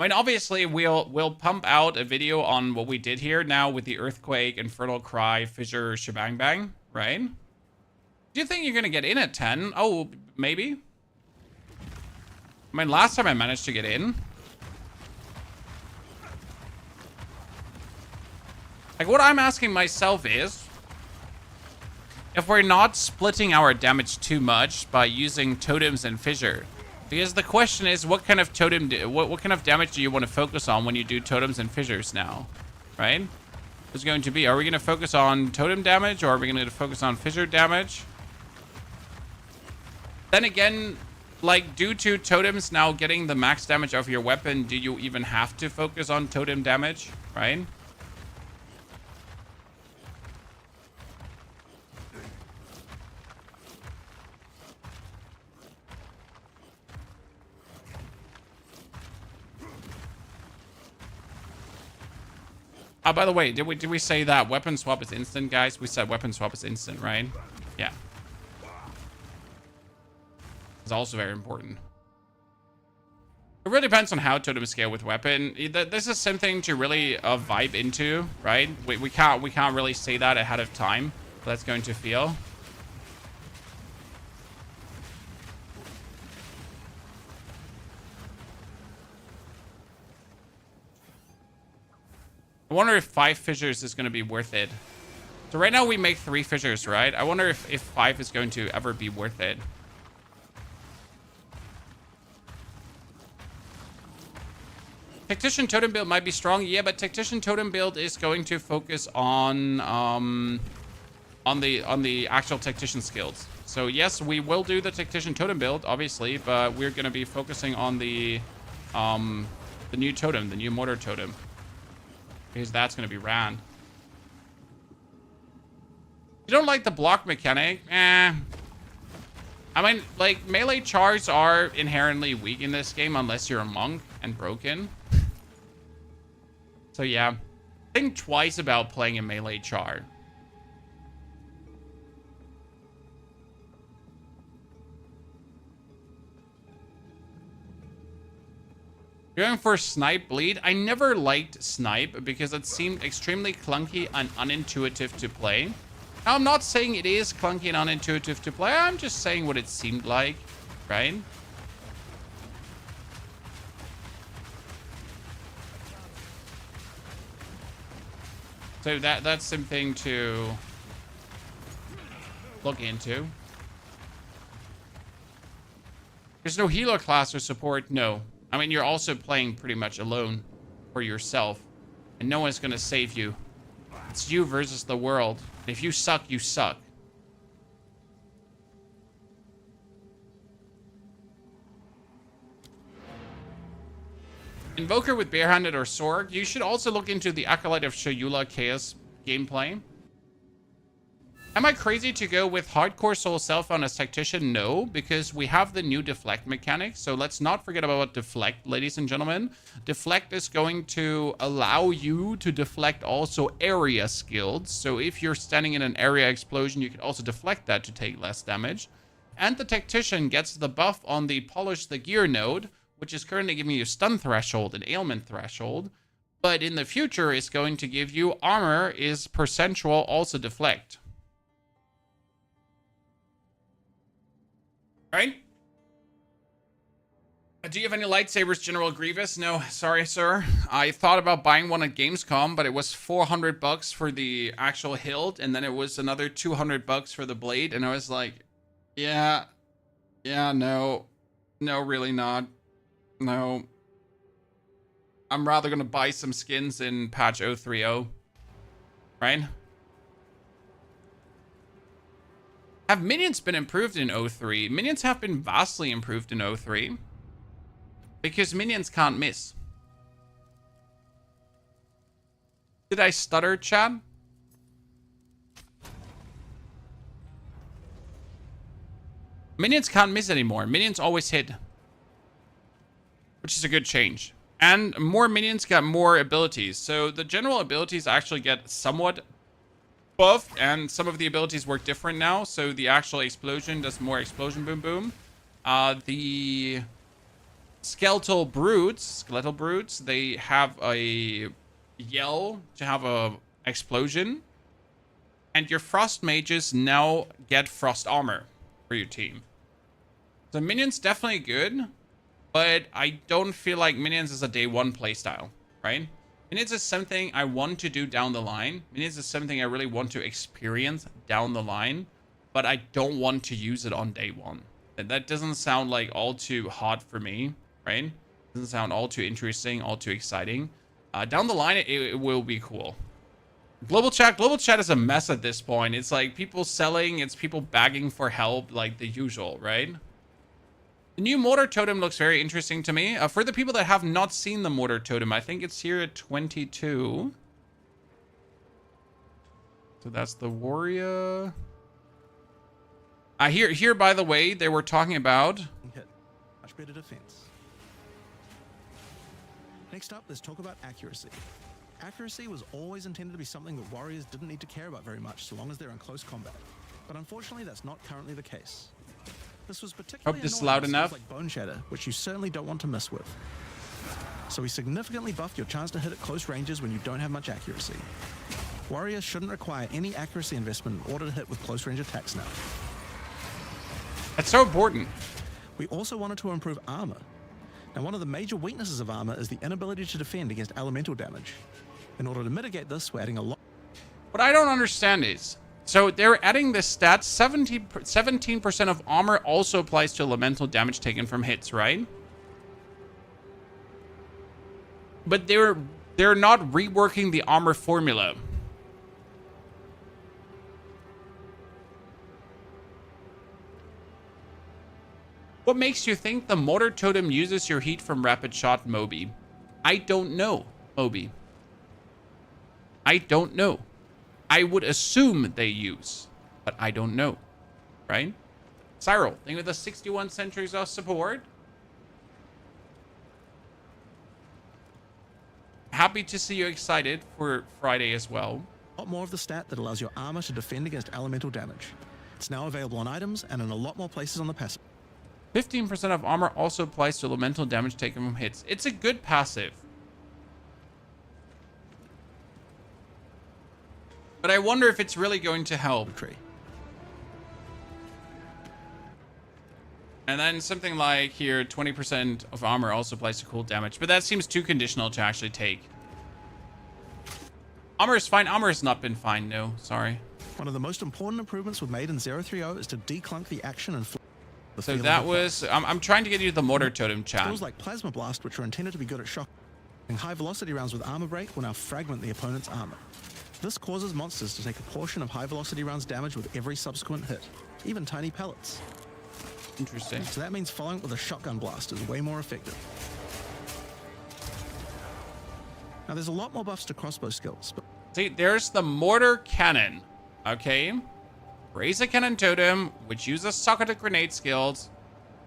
I mean, obviously, we'll pump out a video on what we did here now with the Earthquake, Infernal Cry, Fissure, Shebang Bang, right? Do you think you're going to get in at 10? Oh, maybe. I mean, last time I managed to get in. Like, what I'm asking myself is, if we're not splitting our damage too much by using totems and fissure. Because the question is, what kind of totem, what kind of damage do you want to focus on when you do totems and fissures now, right? It's going to be, are we going to focus on totem damage or are we going to focus on fissure damage? Then again, like, due to totems now getting the max damage of your weapon, do you even have to focus on totem damage, right? By the way, did we say that weapon swap is instant, guys? We said weapon swap is instant, right? Yeah. It's also very important. It really depends on how totem scale with weapon. This is something to really vibe into, right? We can't really say that ahead of time. That's going to feel. I wonder if 5 fissures is going to be worth it. So right now we make 3 fissures, right? I wonder if 5 is going to ever be worth it. Tactician totem build might be strong, yeah, but Tactician totem build is going to focus on the actual Tactician skills. So yes, we will do the Tactician totem build, obviously, but we're going to be focusing on the new totem, the new mortar totem. Because that's going to be rad. You don't like the block mechanic? Eh. I mean, like, melee chars are inherently weak in this game unless you're a monk and broken. So yeah, think twice about playing a melee char. Going for Snipe Bleed. I never liked Snipe because it seemed extremely clunky and unintuitive to play. Now, I'm not saying it is clunky and unintuitive to play. I'm just saying what it seemed like, right? So that's something to look into. There's no healer class or support, no. I mean, you're also playing pretty much alone for yourself, and no one's gonna save you. It's you versus the world. If you suck, you suck. Invoker with Barehanded or Sorg. You should also look into the Acolyte of Shayula Chaos gameplay. Am I crazy to go with Hardcore Soul Self-Found as Tactician? No, because we have the new Deflect mechanic. So let's not forget about Deflect, ladies and gentlemen. Deflect is going to allow you to deflect also area skills. So if you're standing in an area explosion, you can also deflect that to take less damage. And the Tactician gets the buff on the Polish the Gear node, which is currently giving you Stun Threshold and Ailment Threshold. But in the future, it's going to give you Armor is percentual, also Deflect. Right? Do you have any lightsabers, General Grievous? No, sorry, sir. I thought about buying one at Gamescom, but it was $400 for the actual hilt, and then it was another $200 for the blade, and I was like, yeah, no, really not. No. I'm rather gonna buy some skins in patch 0.3.0. Right? Have minions been improved in 0.3? Minions have been vastly improved in 0.3. Because minions can't miss. Did I stutter, Chad? Minions can't miss anymore. Minions always hit. Which is a good change. And more minions get more abilities. So the general abilities actually get somewhat buffed, and some of the abilities work different now. So the actual explosion does more explosion boom boom. The skeletal brutes, they have a yell to have a explosion. And your frost mages now get frost armor for your team. So minions definitely good, but I don't feel like minions is a day one playstyle, right? Minions is something I want to do down the line. Minions is something I really want to experience down the line, but I don't want to use it on day one. That doesn't sound like all too hot for me, right? Doesn't sound all too interesting, all too exciting. Down the line, it will be cool. Global chat is a mess at this point. It's like people selling, it's people begging for help, like the usual, right? The new mortar totem looks very interesting to me. For the people that have not seen the mortar totem, I think it's here at 22. So that's the warrior. Here, by the way, they were talking about... Much better defense. Next up, let's talk about accuracy. Accuracy was always intended to be something that warriors didn't need to care about very much so long as they're in close combat. But unfortunately, that's not currently the case. This was particularly Hope this is loud enough. Like Bone Shatter, which you certainly don't want to mess with. So we significantly buffed your chance to hit at close ranges when you don't have much accuracy. Warriors shouldn't require any accuracy investment in order to hit with close range attacks now. That's so important. We also wanted to improve armor. Now, one of the major weaknesses of armor is the inability to defend against elemental damage. In order to mitigate this, we're adding a lot. What I don't understand is, so they're adding this stat, 17% of armor also applies to elemental damage taken from hits, right? But they're not reworking the armor formula. What makes you think the mortar totem uses your heat from rapid shot, Moby? I don't know, Moby. I don't know. I would assume they use, but I don't know, right? Cyril, thank you for the 61 centuries of support. Happy to see you excited for Friday as well. A lot more of the stat that allows your armor to defend against elemental damage. It's now available on items and in a lot more places on the passive. 15% of armor also applies to elemental damage taken from hits. It's a good passive. But I wonder if it's really going to help. Tree. And then something like here, 20% of armor also applies to cool damage. But that seems too conditional to actually take. Armor is fine. Armor has not been fine. No, sorry. One of the most important improvements we've made in 0.3.0 is to declunk the action and the So feel that of the was... I'm trying to get you the mortar totem chat. skills like Plasma Blast, which are intended to be good at shock, and high velocity rounds with Armor Break will now fragment the opponent's armor. This causes monsters to take a portion of high velocity rounds damage with every subsequent hit, even tiny pellets. Interesting. So that means following it with a shotgun blast is way more effective. Now there's a lot more buffs to crossbow skills, but See, there's the mortar cannon. Okay. Raise a cannon totem, which uses socketed grenade skills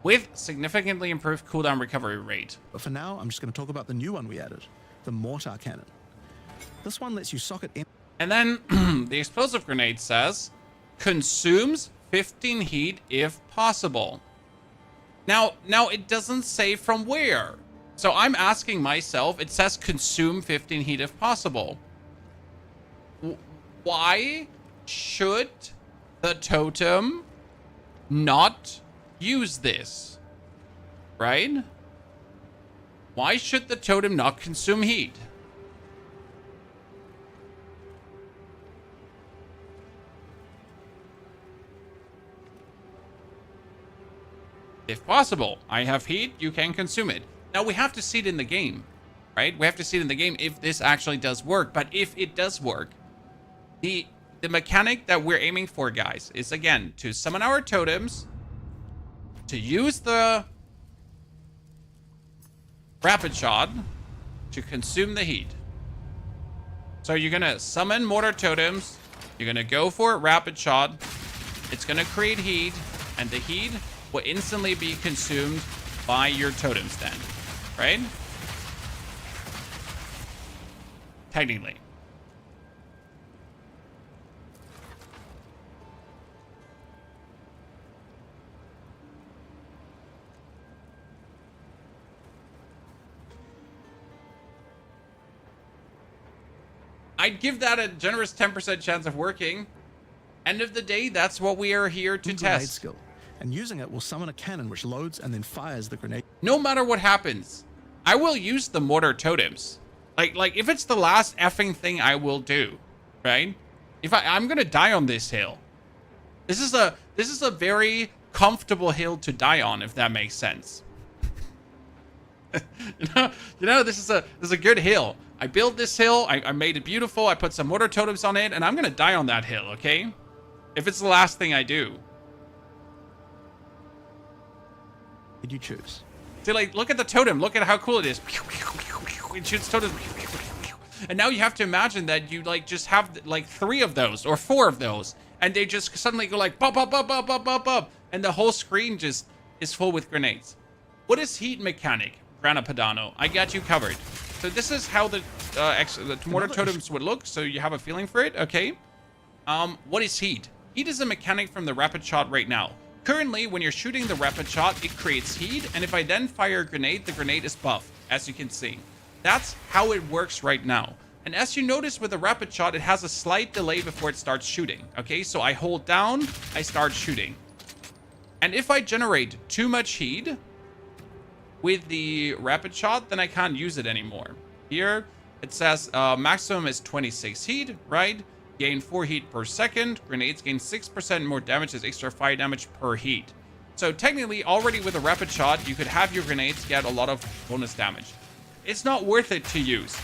with significantly improved cooldown recovery rate. for now I'm just going to talk about the new one we added, the Mortar Cannon. This one lets you socket in. And then the explosive grenade says, consumes 15 heat if possible. Now it doesn't say from where. So I'm asking myself, it says consume 15 heat if possible. Why should the totem not use this? Right? Why should the totem not consume heat? If possible, I have heat, you can consume it. Now we have to see it in the game, right? We have to see it in the game if this actually does work. But if it does work, the mechanic that we're aiming for, guys, is again to summon our totems, to use the rapid shot to consume the heat. So you're gonna summon mortar totems, you're gonna go for a rapid shot, it's gonna create heat, and the heat will instantly be consumed by your totems then, right? Technically. I'd give that a generous 10% chance of working. End of the day, that's what we are here to grenade test. skill, and using it will summon a cannon which loads and then fires the grenade. No matter what happens, I will use the mortar totems. Like if it's the last effing thing I will do, right? If I'm gonna die on this hill. This is a very comfortable hill to die on, if that makes sense. you know, this is a good hill. I built this hill, I made it beautiful, I put some mortar totems on it, and I'm gonna die on that hill, okay? If it's the last thing I do. Did you choose? See, like, look at the totem. Look at how cool it is. It shoots totems. And now you have to imagine that you, like, just have, like, 3 of those or 4 of those. And they just suddenly go, like, bop, bop, bop, bop, bop, bop, bop. And the whole screen just is full with grenades. What is heat mechanic? Grana Padano. I got you covered. So this is how the mortar totems would look. So you have a feeling for it, okay? What is heat? Heat is a mechanic from the rapid shot right now. Currently, when you're shooting the rapid shot, it creates heat, and if I then fire a grenade, the grenade is buffed, as you can see. That's how it works right now. And as you notice with the rapid shot, it has a slight delay before it starts shooting. Okay, so I hold down, I start shooting. And if I generate too much heat with the rapid shot, then I can't use it anymore. Here, it says maximum is 26 heat, right? Gain 4 heat per second. Grenades gain 6% more damage as extra fire damage per heat. So technically, already with a rapid shot, you could have your grenades get a lot of bonus damage. It's not worth it to use.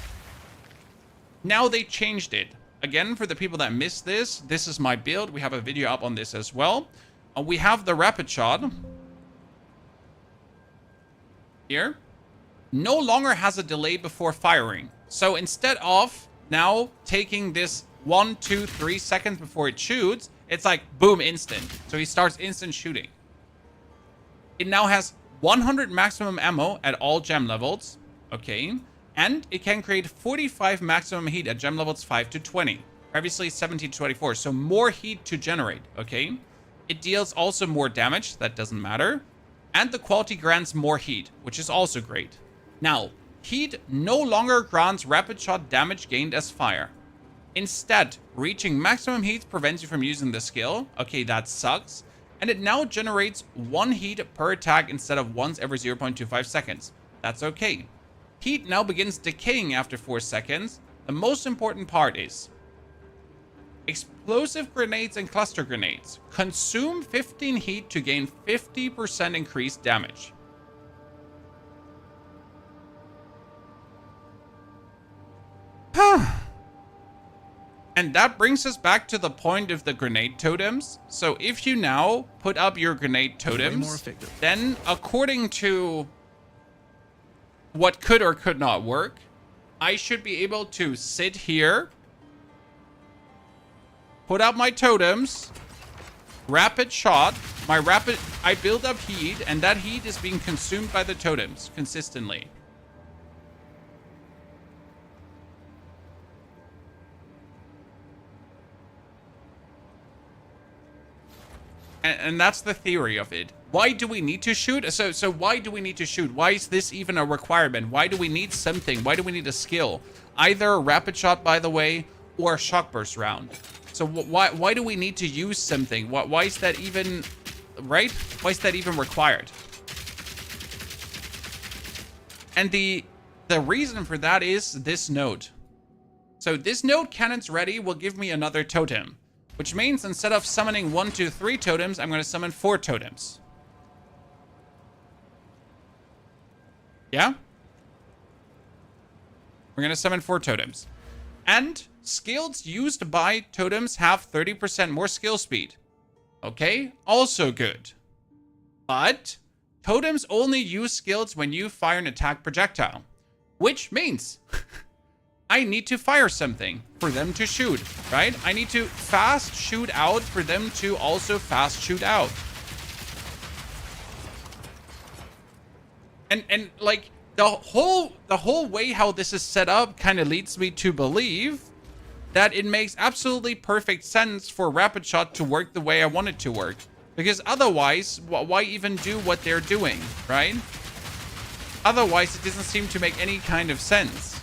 Now they changed it. Again, for the people that missed this, this is my build. We have a video up on this as well. We have the rapid shot. Here. No longer has a delay before firing. So instead of now taking this 1, 2, 3 seconds before it shoots, it's like boom, instant. So he starts instant shooting. It now has 100 maximum ammo at all gem levels, okay, and it can create 45 maximum heat at gem levels 5 to 20. Previously 17 to 24, so more heat to generate, okay. It deals also more damage, that doesn't matter. And the quality grants more heat, which is also great. Now, heat no longer grants rapid shot damage gained as fire. Instead, reaching maximum heat prevents you from using the skill. Okay, that sucks. And it now generates 1 heat per attack instead of once every 0.25 seconds. That's okay. Heat now begins decaying after 4 seconds. The most important part is explosive grenades and cluster grenades consume 15 heat to gain 50% increased damage. And that brings us back to the point of the grenade totems. So if you now put up your grenade totems, then according to what could or could not work, I should be able to sit here, put out my totems, rapid shot, I build up heat, and that heat is being consumed by the totems consistently. And that's the theory of it. Why do we need to shoot? So why do we need to shoot? Why is this even a requirement? Why do we need something? Why do we need a skill? Either a rapid shot, by the way, or a shock burst round. So why do we need to use something? Why is that even, right? Why is that even required? And the reason for that is this node. So this node, Cannons Ready, will give me another totem. Which means instead of summoning 1, 2, 3 totems, I'm going to summon 4 totems. Yeah? We're going to summon 4 totems. And skills used by totems have 30% more skill speed. Okay? Also good. But totems only use skills when you fire an attack projectile. Which means I need to fire something for them to shoot, right? I need to fast shoot out for them to also fast shoot out. And like the whole way how this is set up kind of leads me to believe that it makes absolutely perfect sense for Rapid Shot to work the way I want it to work. Because otherwise, why even do what they're doing, right? Otherwise, it doesn't seem to make any kind of sense.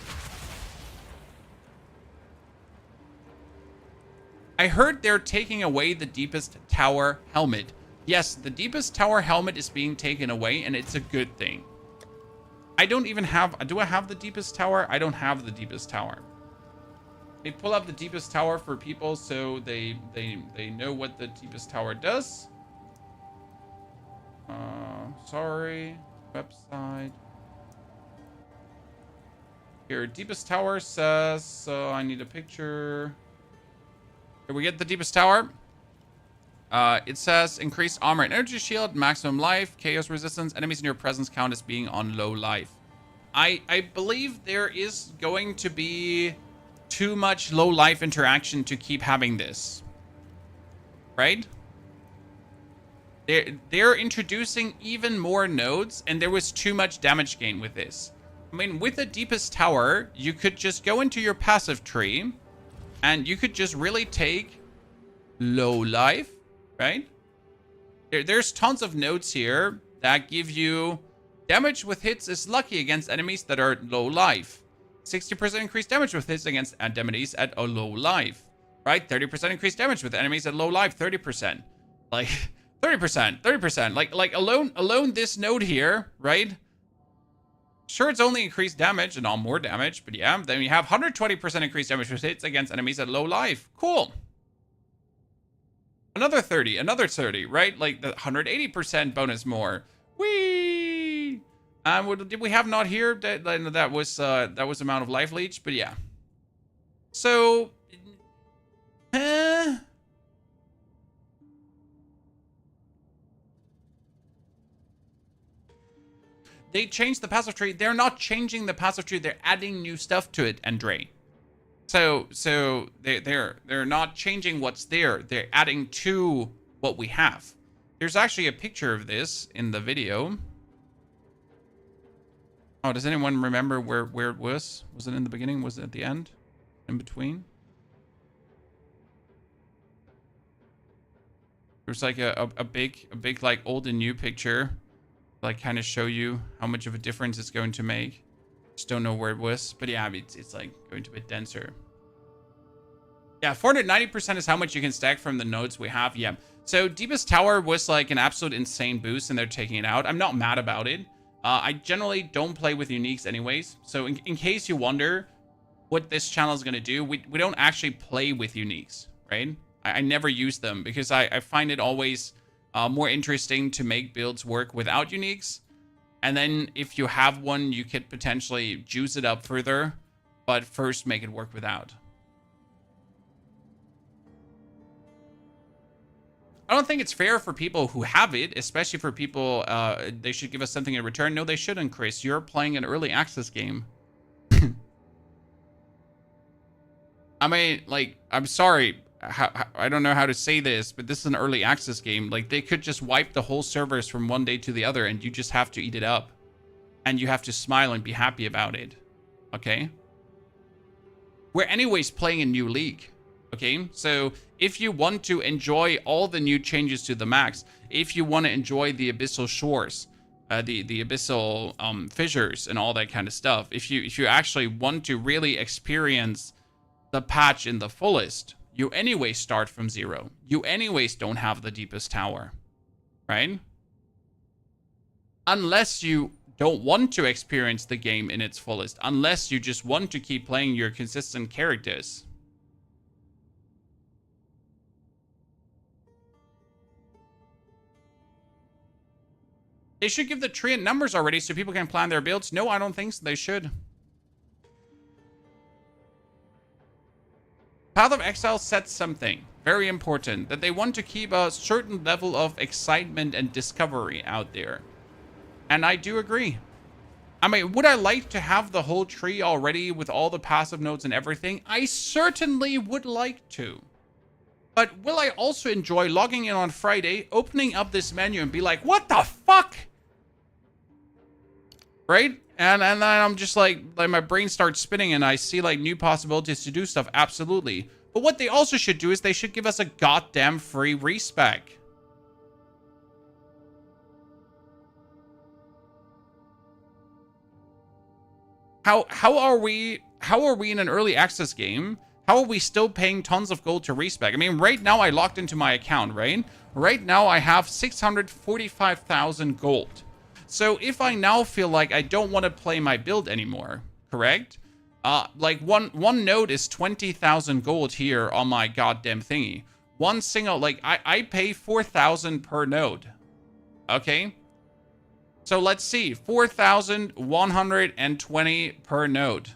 I heard they're taking away the Deepest Tower helmet. Yes, the Deepest Tower helmet is being taken away, and it's a good thing. I don't even have... Do I have the Deepest Tower? I don't have the Deepest Tower. They pull up the Deepest Tower for people so they know what the Deepest Tower does. Sorry. Website. Here, Deepest Tower says... So I need a picture... Here we get the Deepest Tower. It says increased armor and energy shield, maximum life, chaos resistance. Enemies in your presence count as being on low life. I believe there is going to be too much low life interaction to keep having this. Right? They're introducing even more nodes, and there was too much damage gain with this. I mean, with the Deepest Tower, you could just go into your passive tree, and you could just really take low life, right? There's tons of nodes here that give you damage with hits is lucky against enemies that are low life. 60% increased damage with hits against enemies at a low life, right? 30% increased damage with enemies at low life, 30%. Like, 30%. Like alone this node here, right? Sure, it's only increased damage and all more damage, but yeah, then you have 120% increased damage with hits against enemies at low life. Cool. Another 30, right? Like the 180% bonus more. Whee! Did we have not here? That was amount of life leech, but yeah. So, they changed the passive tree. They're not changing the passive tree. They're adding new stuff to it, Andre. So they're not changing what's there. They're adding to what we have. There's actually a picture of this in the video. Oh, does anyone remember where it was? Was it in the beginning? Was it at the end? In between? There's like a big like old and new picture like kind of show you how much of a difference it's going to make. Just don't know where it was, but yeah, it's like going to be denser. Yeah, 490% is how much you can stack from the nodes we have. Yeah. So Deepest Tower was like an absolute insane boost, and they're taking it out. I'm not mad about it. I generally don't play with uniques anyways. So in case you wonder what this channel is going to do, we don't actually play with uniques, right? I never use them because I find it always more interesting to make builds work without uniques. And then if you have one, you could potentially juice it up further, but first make it work without. I don't think it's fair for people who have it, especially for people, they should give us something in return. No, they shouldn't, Chris. You're playing an early access game. I mean, like, I'm sorry. I don't know how to say this, but this is an early access game. Like, they could just wipe the whole servers from one day to the other, and you just have to eat it up. And you have to smile and be happy about it. Okay? We're anyways playing a new league. Okay, so if you want to enjoy all the new changes to the max, if you want to enjoy the abyssal shores, the abyssal fissures and all that kind of stuff, if you actually want to really experience the patch in the fullest, you anyways start from 0. You anyways don't have the deepest tower, right? Unless you don't want to experience the game in its fullest, unless you just want to keep playing your consistent characters. They should give the tree and numbers already so people can plan their builds. No, I don't think so. They should. Path of Exile sets something very important, that they want to keep a certain level of excitement and discovery out there. And I do agree. I mean, would I like to have the whole tree already with all the passive nodes and everything? I certainly would like to. But will I also enjoy logging in on Friday, opening up this menu and be like, what the fuck? Right? And then I'm just like my brain starts spinning and I see like new possibilities to do stuff. Absolutely. But what they also should do is they should give us a goddamn free respec. How are we in an early access game? How are we still paying tons of gold to respec? I mean, right now I logged into my account, right? Right now I have 645,000 gold. So if I now feel like I don't want to play my build anymore, correct? Like one node is 20,000 gold here on my goddamn thingy. One single, like I pay 4,000 per node. Okay? So let's see, 4,120 per node.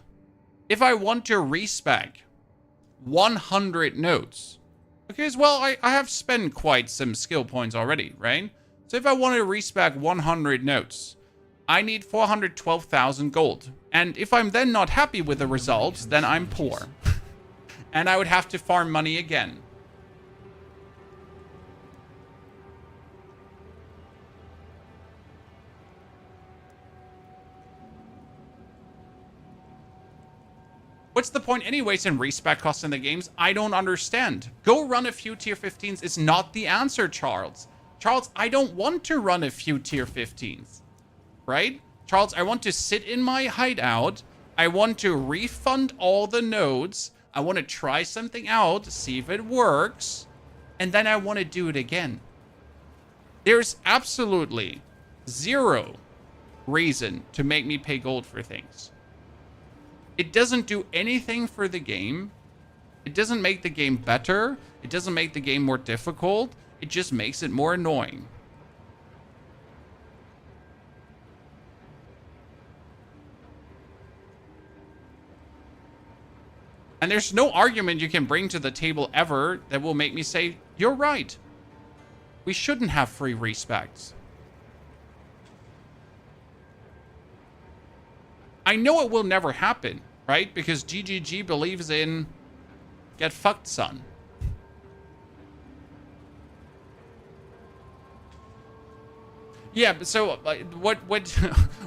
If I want to respec 100 nodes, because, well, I have spent quite some skill points already, right? So if I want to respec 100 nodes, I need 412,000 gold. And if I'm then not happy with the results, then I'm poor. And I would have to farm money again. What's the point anyways in respec costs in the games? I don't understand. Go run a few tier 15s is not the answer, Charles. Charles, I don't want to run a few tier 15s, right? Charles, I want to sit in my hideout. I want to refund all the nodes. I want to try something out, see if it works, and then I want to do it again. There's absolutely zero reason to make me pay gold for things. It doesn't do anything for the game. It doesn't make the game better. It doesn't make the game more difficult. It just makes it more annoying. And there's no argument you can bring to the table ever that will make me say, you're right. We shouldn't have free respecs. I know it will never happen, right? Because GGG believes in get fucked, son. Yeah, but so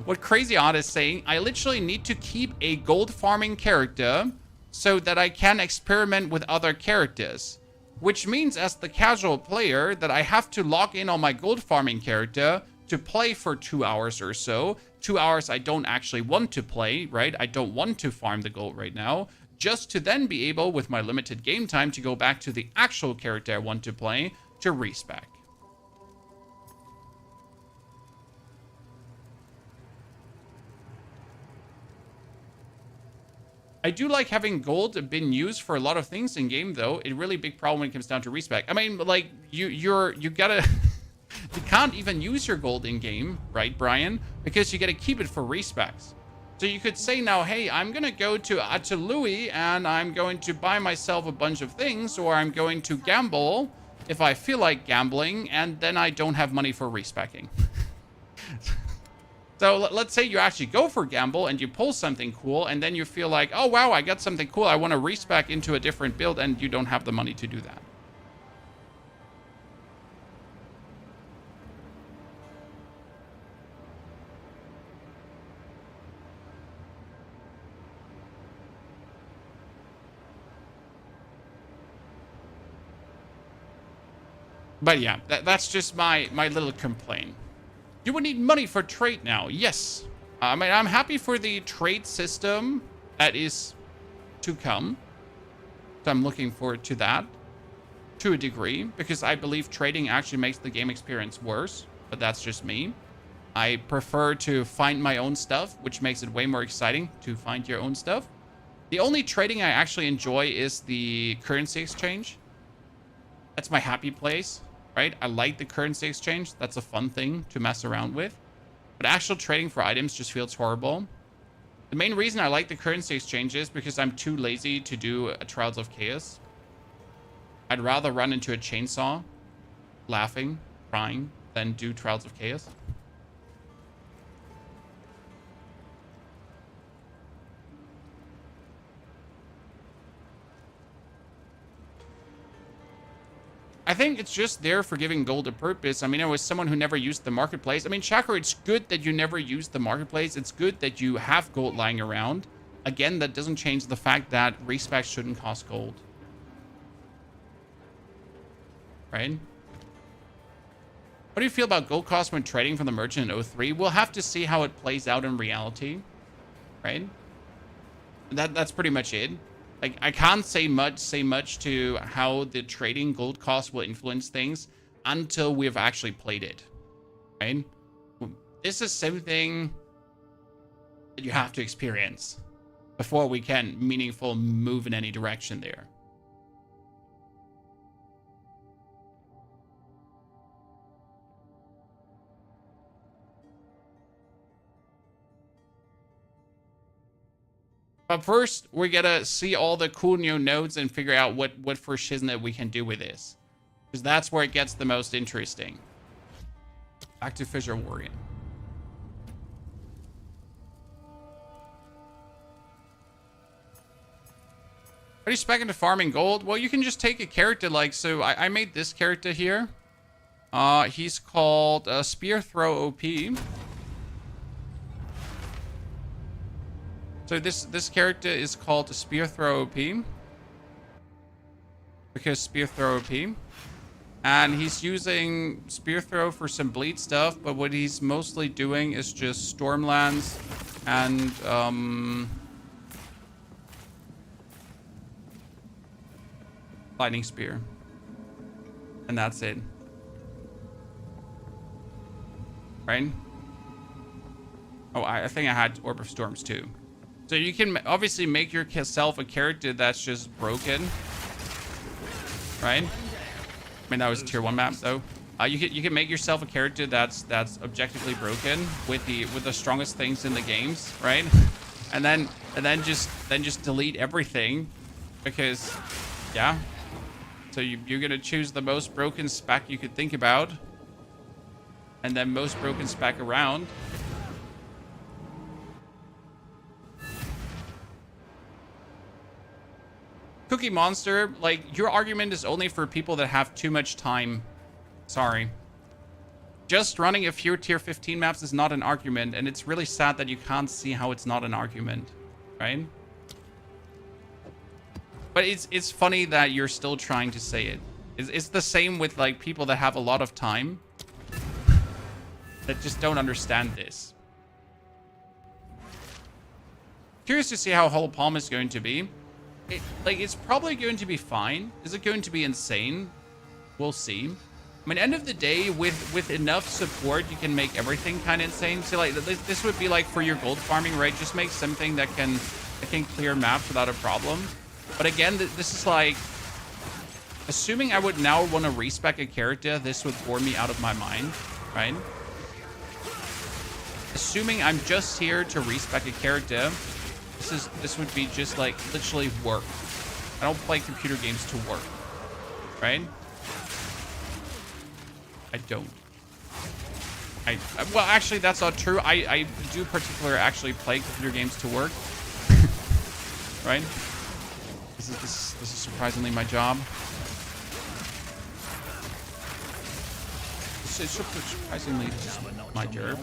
what Crazy Odd is saying, I literally need to keep a gold farming character so that I can experiment with other characters. Which means as the casual player that I have to log in on my gold farming character to play for 2 hours or so. 2 hours I don't actually want to play, right? I don't want to farm the gold right now. Just to then be able, with my limited game time, to go back to the actual character I want to play to respec. I do like having gold been used for a lot of things in game, though. A really big problem when it comes down to respec. I mean, like, you gotta... you can't even use your gold in game, right, Brian? Because you gotta keep it for respecs. So you could say now, hey, I'm gonna go to Louis and I'm going to buy myself a bunch of things, or I'm going to gamble if I feel like gambling, and then I don't have money for respecking. So let's say you actually go for gamble and you pull something cool, and then you feel like, oh wow, I got something cool, I want to respec into a different build, and you don't have the money to do that. But yeah, that's just my little complaint. You would need money for trade now. Yes. I mean, I'm happy for the trade system that is to come. So I'm looking forward to that to a degree, because I believe trading actually makes the game experience worse. But that's just me. I prefer to find my own stuff, which makes it way more exciting to find your own stuff. The only trading I actually enjoy is the currency exchange. That's my happy place. Right? I like the currency exchange. That's a fun thing to mess around with. But actual trading for items just feels horrible. The main reason I like the currency exchange is because I'm too lazy to do a Trials of Chaos. I'd rather run into a chainsaw, laughing, crying, than do Trials of Chaos. I think it's just there for giving gold a purpose. I mean, I was someone who never used the marketplace. I mean, Chakra, it's good that you never used the marketplace. It's good that you have gold lying around. Again, that doesn't change the fact that respec shouldn't cost gold. Right? What do you feel about gold cost when trading from the merchant in 03? We'll have to see how it plays out in reality. Right? That's pretty much it. Like, I can't say much to how the trading gold cost will influence things until we've actually played it, right? This is something that you have to experience before we can meaningful move in any direction there. But first, we're gonna see all the cool new nodes and figure out what for shiznit we can do with this. Because that's where it gets the most interesting. Back to Fissure Warrior. Are you spec into farming gold? Well, you can just take a character like, so I made this character here. He's called Spear Throw OP. So this character is called Spear Throw OP. Because Spear Throw OP. And he's using Spear Throw for some bleed stuff, but what he's mostly doing is just Stormlands and Lightning Spear. And that's it. Right? Oh, I think I had Orb of Storms too. So you can obviously make yourself a character that's just broken, right? I mean, that was a tier 1 map though. You can make yourself a character that's objectively broken with the strongest things in the games, right? And then just delete everything, because yeah. So you're gonna choose the most broken spec you could think about, and then most broken spec around. Cookie Monster, like, your argument is only for people that have too much time. Sorry. Just running a few tier 15 maps is not an argument, and it's really sad that you can't see how it's not an argument, right? But it's funny that you're still trying to say it. It's the same with, like, people that have a lot of time. that just don't understand this. Curious to see how Hollow Palm is going to be. It's probably going to be fine. Is it going to be insane? We'll see. I mean, end of the day, with enough support, you can make everything kind of insane. So, like, this would be like for your gold farming, right? Just make something that can clear maps without a problem. But again, this is like, assuming I would now want to respec a character, this would bore me out of my mind, right? Assuming I'm just here to respec a character, this would be just like literally work. I don't play computer games to work, right? I don't. Well, actually, that's not true. I do particularly actually play computer games to work, right? This is surprisingly my job. It's surprisingly just my job.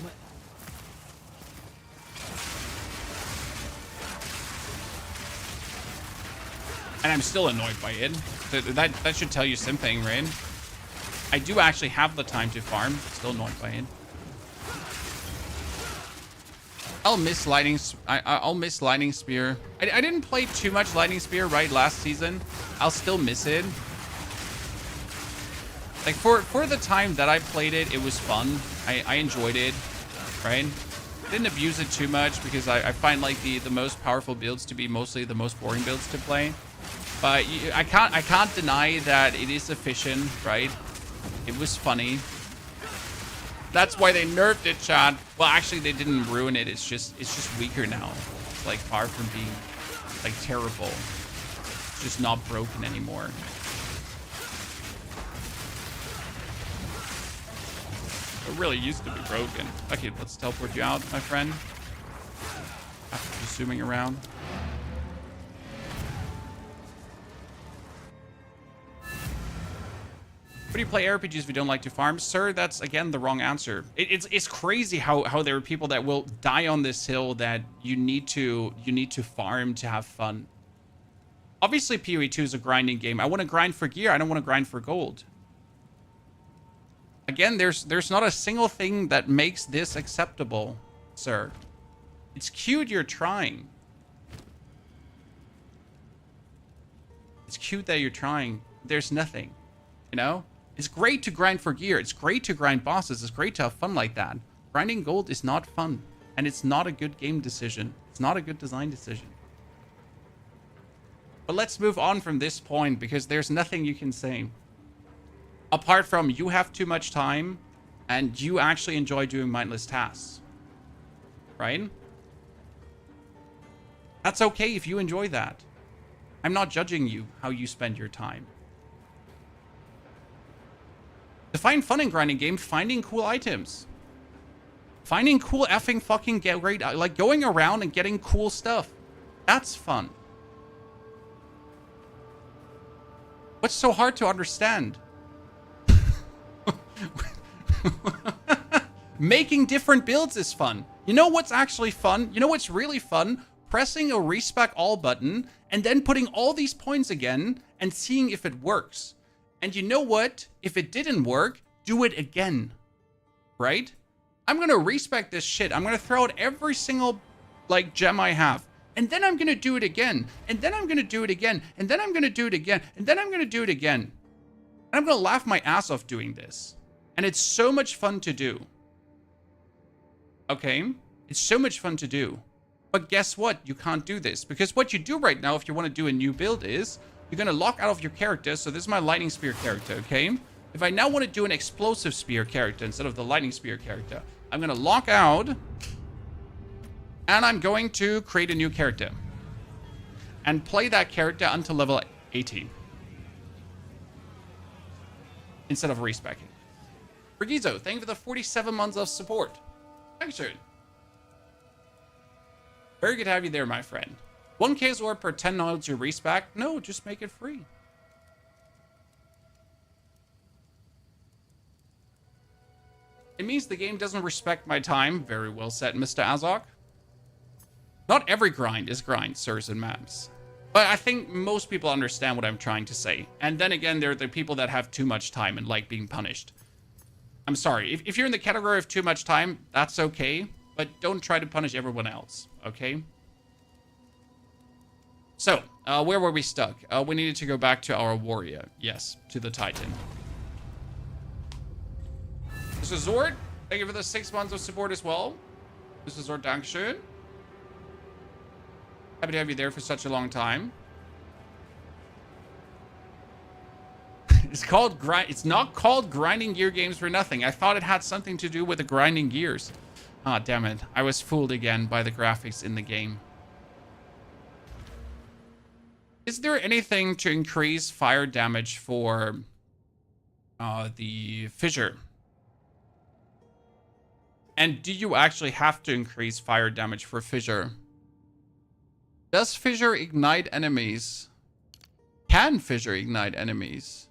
And I'm still annoyed by it. That should tell you something, right? I do actually have the time to farm. Still annoyed by it. I'll miss lightning. I'll miss lightning spear. I didn't play too much lightning spear right last season. I'll still miss it. Like for the time that I played it, it was fun. I enjoyed it, right? Didn't abuse it too much because I find like the most powerful builds to be mostly the most boring builds to play. But I can't deny that it is efficient, right? It was funny. That's why they nerfed it, chat. Well, actually, they didn't ruin it. It's just weaker now. It's like far from being like terrible. It's just not broken anymore. It really used to be broken. Okay, let's teleport you out, my friend. After just zooming around. What do you play RPGs if you don't like to farm? Sir, that's, again, the wrong answer. It's crazy how there are people that will die on this hill that you need to farm to have fun. Obviously, PoE 2 is a grinding game. I want to grind for gear. I don't want to grind for gold. Again, there's not a single thing that makes this acceptable, sir. It's cute you're trying. It's cute that you're trying. There's nothing, you know? It's great to grind for gear. It's great to grind bosses. It's great to have fun like that. Grinding gold is not fun. And it's not a good game decision. It's not a good design decision. But let's move on from this point because there's nothing you can say. Apart from you have too much time and you actually enjoy doing mindless tasks. Right? That's okay if you enjoy that. I'm not judging you how you spend your time. To find fun in grinding games, finding cool items. Finding cool effing fucking great, like going around and getting cool stuff. That's fun. What's so hard to understand? Making different builds is fun. You know what's actually fun? You know what's really fun? Pressing a respec all button and then putting all these points again and seeing if it works. And you know what? If it didn't work, do it again. Right? I'm going to respec this shit. I'm going to throw out every single, like, gem I have. And then I'm going to do it again. And then I'm going to do it again. And then I'm going to do it again. And then I'm going to do it again. And I'm going to laugh my ass off doing this. And it's so much fun to do. Okay? It's so much fun to do. But guess what? You can't do this. Because what you do right now, if you want to do a new build, is you're going to lock out of your character. So this is my lightning spear character, okay? If I now want to do an explosive spear character instead of the lightning spear character, I'm going to lock out. And I'm going to create a new character. And play that character until level 18. Instead of respecking. Brigizo, thank you for the 47 months of support. Thanks, sir. Very good to have you there, my friend. 1k or per 10 nodes you respec? No, just make it free. It means the game doesn't respect my time. Very well said, Mr. Azok. Not every grind is grind, sirs and ma'ams. But I think most people understand what I'm trying to say. And then again, there are the people that have too much time and like being punished. I'm sorry. If you're in the category of too much time, that's okay. But don't try to punish everyone else, okay? So, where were we stuck? We needed to go back to our warrior. Yes, to the Titan. Mr. Zord, thank you for the 6 months of support as well. Mr. Zord, Dankeschön. Happy to have you there for such a long time. It's called It's not called grinding gear games for nothing. I thought it had something to do with the grinding gears. Ah, damn it. I was fooled again by the graphics in the game. Is there anything to increase fire damage for the fissure? And do you actually have to increase fire damage for fissure? Does fissure ignite enemies? Can fissure ignite enemies?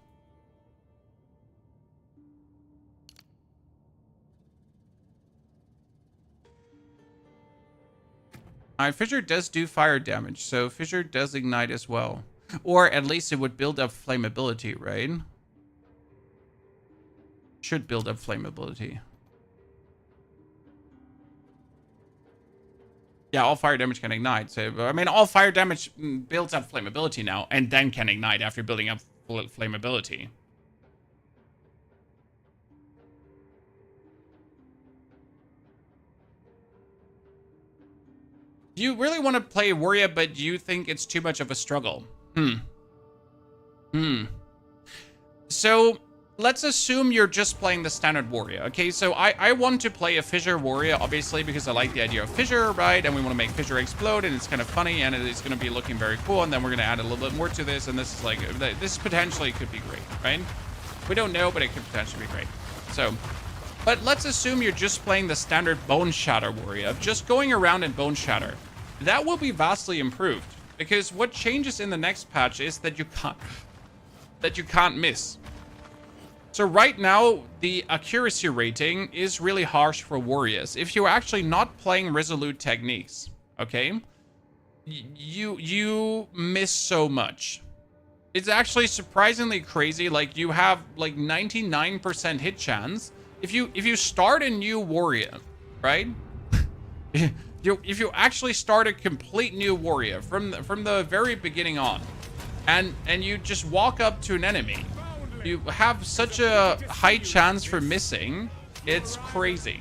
Fissure does do fire damage, so fissure does ignite as well. Or at least it would build up flammability, right? Should build up flammability. Yeah, all fire damage can ignite. So, I mean, all fire damage builds up flammability now, and then can ignite after building up flammability. You really want to play warrior, but you think it's too much of a struggle. So, let's assume you're just playing the standard warrior. Okay, so I want to play a fissure warrior, obviously, because I like the idea of fissure, right? And we want to make fissure explode, and it's kind of funny, and it's going to be looking very cool. And then we're going to add a little bit more to this, and this is like, this potentially could be great, right? We don't know, but it could potentially be great. So, but let's assume you're just playing the standard Bone Shatter warrior, just going around in Bone Shatter. That will be vastly improved, because what changes in the next patch is that you can't miss. So right now, the accuracy rating is really harsh for warriors. If you're actually not playing resolute techniques, okay, you miss so much. It's actually surprisingly crazy. Like, you have like 99% hit chance. If you start a new warrior, right? If you actually start a complete new warrior from the very beginning on, and you just walk up to an enemy, you have such a high chance for missing. It's crazy.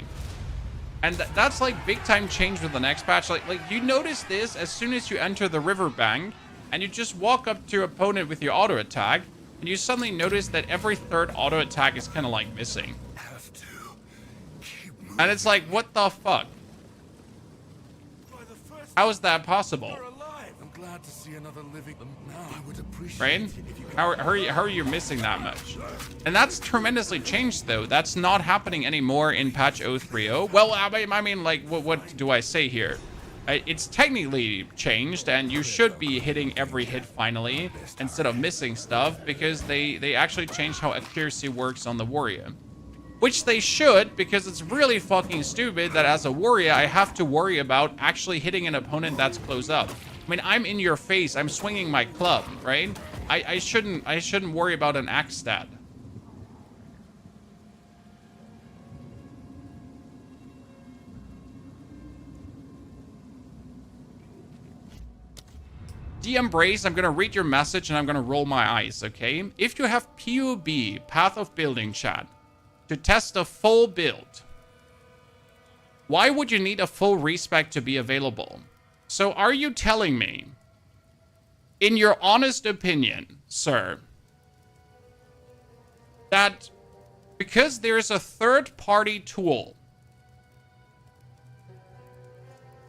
And that's like big time change with the next patch. Like you notice this as soon as you enter the riverbank and you just walk up to your opponent with your auto attack, and you suddenly notice that every third auto attack is kind of like missing. And it's like, what the fuck? How is that possible? I'm glad to see another living. Now I would appreciate right? How are you missing that much? And that's tremendously changed, though. That's not happening anymore in patch 0.3.0. Well, I mean, like, what do I say here? It's technically changed, and you should be hitting every hit finally instead of missing stuff, because they actually changed how accuracy works on the warrior. Which they should, because it's really fucking stupid that as a warrior, I have to worry about actually hitting an opponent that's close up. I mean, I'm in your face. I'm swinging my club, right? I shouldn't worry about an axe stat. De-embrace, I'm gonna read your message and I'm gonna roll my eyes, okay? If you have POB, Path of Building, chat, to test a full build, why would you need a full respec to be available? So are you telling me, in your honest opinion, sir, that because there's a third-party tool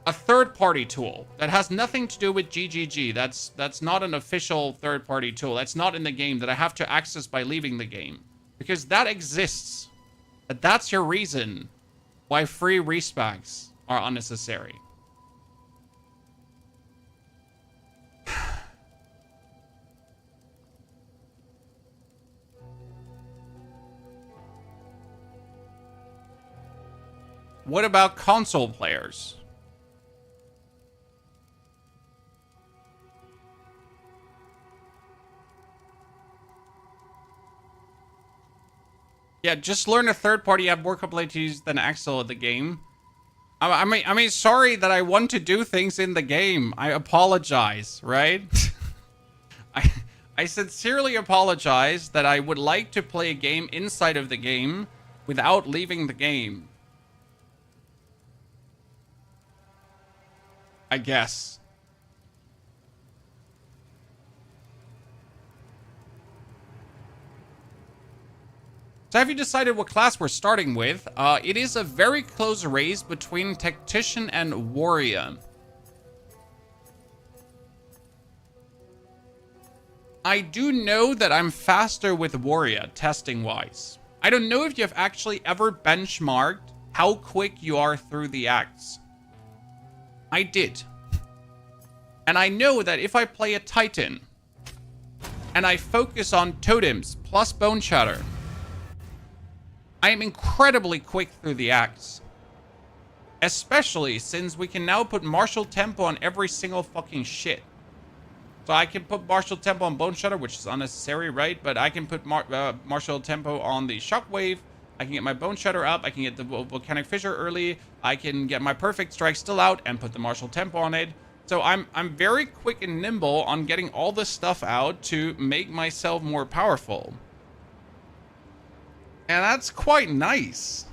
that has nothing to do with GGG, that's not an official third-party tool, that's not in the game, that I have to access by leaving the game, because that exists, that's your reason why free respecs are unnecessary? What about console players? Yeah, just learn a third party have more complexities than Exile in the game. I mean, sorry that I want to do things in the game. I apologize, right? I sincerely apologize that I would like to play a game inside of the game without leaving the game. I guess. So have you decided what class we're starting with? It is a very close race between Tactician and Warrior. I do know that I'm faster with Warrior, testing-wise. I don't know if you have actually ever benchmarked how quick you are through the acts. I did. And I know that if I play a Titan, and I focus on totems plus Bone Shatter, I am incredibly quick through the acts. Especially since we can now put martial tempo on every single fucking shit. So I can put martial tempo on Bone Shatter, which is unnecessary, right? But I can put martial tempo on the Shockwave. I can get my Bone Shatter up. I can get the Volcanic Fissure early. I can get my Perfect Strike still out and put the martial tempo on it. So I'm very quick and nimble on getting all this stuff out to make myself more powerful. And that's quite nice.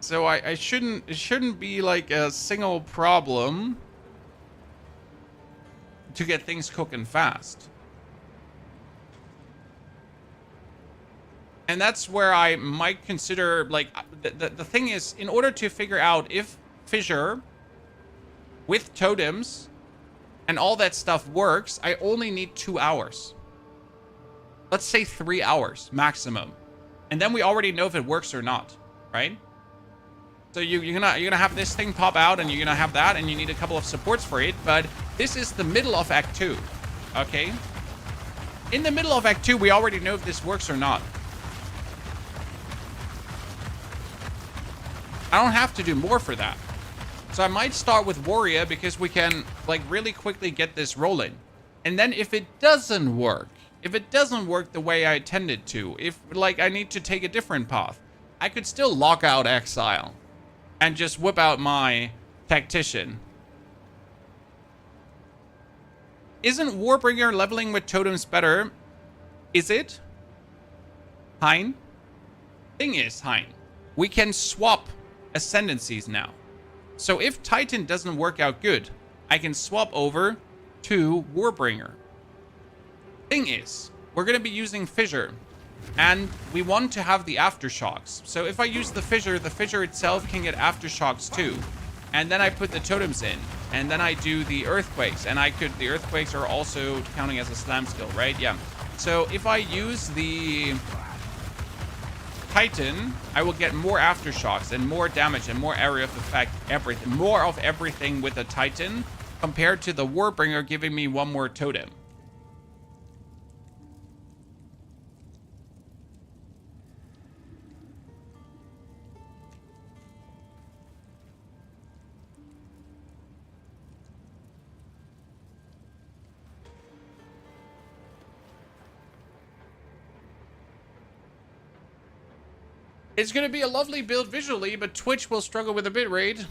So it shouldn't be like a single problem to get things cooking fast. And that's where I might consider, like, the thing is, in order to figure out if Fissure with totems and all that stuff works, I only need 2 hours. Let's say 3 hours maximum. And then we already know if it works or not, right? So you're gonna have this thing pop out, and you're gonna have that, and you need a couple of supports for it. But this is the middle of Act 2, okay? In the middle of Act 2, we already know if this works or not. I don't have to do more for that. So I might start with Warrior because we can, like, really quickly get this rolling. And then if it doesn't work the way I intended to, if, like, I need to take a different path, I could still lock out Exile and just whip out my Tactician. Isn't Warbringer leveling with totems better? Is it? Hein? Thing is, Hein, we can swap Ascendancies now. So if Titan doesn't work out good, I can swap over to Warbringer. Thing is, we're going to be using Fissure, and we want to have the Aftershocks. So if I use the Fissure itself can get Aftershocks too. And then I put the totems in, and then I do the Earthquakes, and the Earthquakes are also counting as a slam skill, right? Yeah. So if I use the Titan, I will get more Aftershocks and more damage and more area of effect, everything. More of everything with the Titan compared to the Warbringer giving me one more totem. It's going to be a lovely build visually, but Twitch will struggle with a bitrate.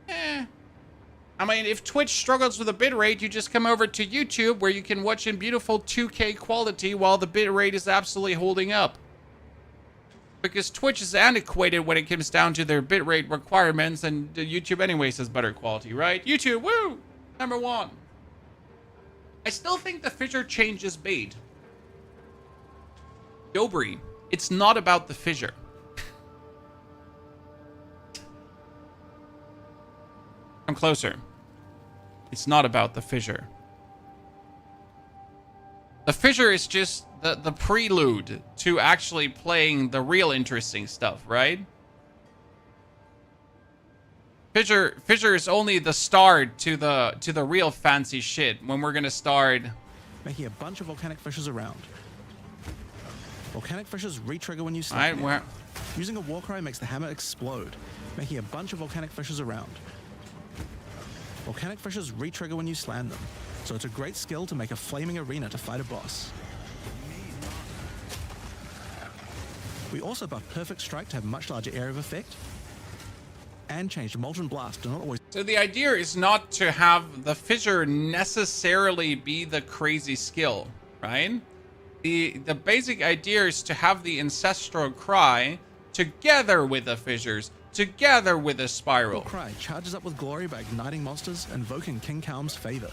I mean, if Twitch struggles with a bitrate, you just come over to YouTube where you can watch in beautiful 2K quality while the bitrate is absolutely holding up. Because Twitch is antiquated when it comes down to their bitrate requirements, and YouTube anyways has better quality, right? YouTube, woo! #1. I still think the Fissure change is bait. Dobry. It's not about the Fissure. I'm closer. It's not about the Fissure. The Fissure is just the prelude to actually playing the real interesting stuff, right? Fissure is only the start to the real fancy shit when we're gonna start making a bunch of volcanic fissures around. Volcanic fissures re-trigger when you slam them. Using a Warcry makes the hammer explode, making a bunch of volcanic fissures around. Volcanic fissures re-trigger when you slam them, so it's a great skill to make a flaming arena to fight a boss. We also buffed Perfect Strike to have much larger area of effect, and changed Molten Blast to not always... So the idea is not to have the fissure necessarily be the crazy skill, right? The basic idea is to have the Ancestral Cry together with the fissures, together with the spiral. Cry charges up with glory by igniting monsters, invoking King Kaum's favor.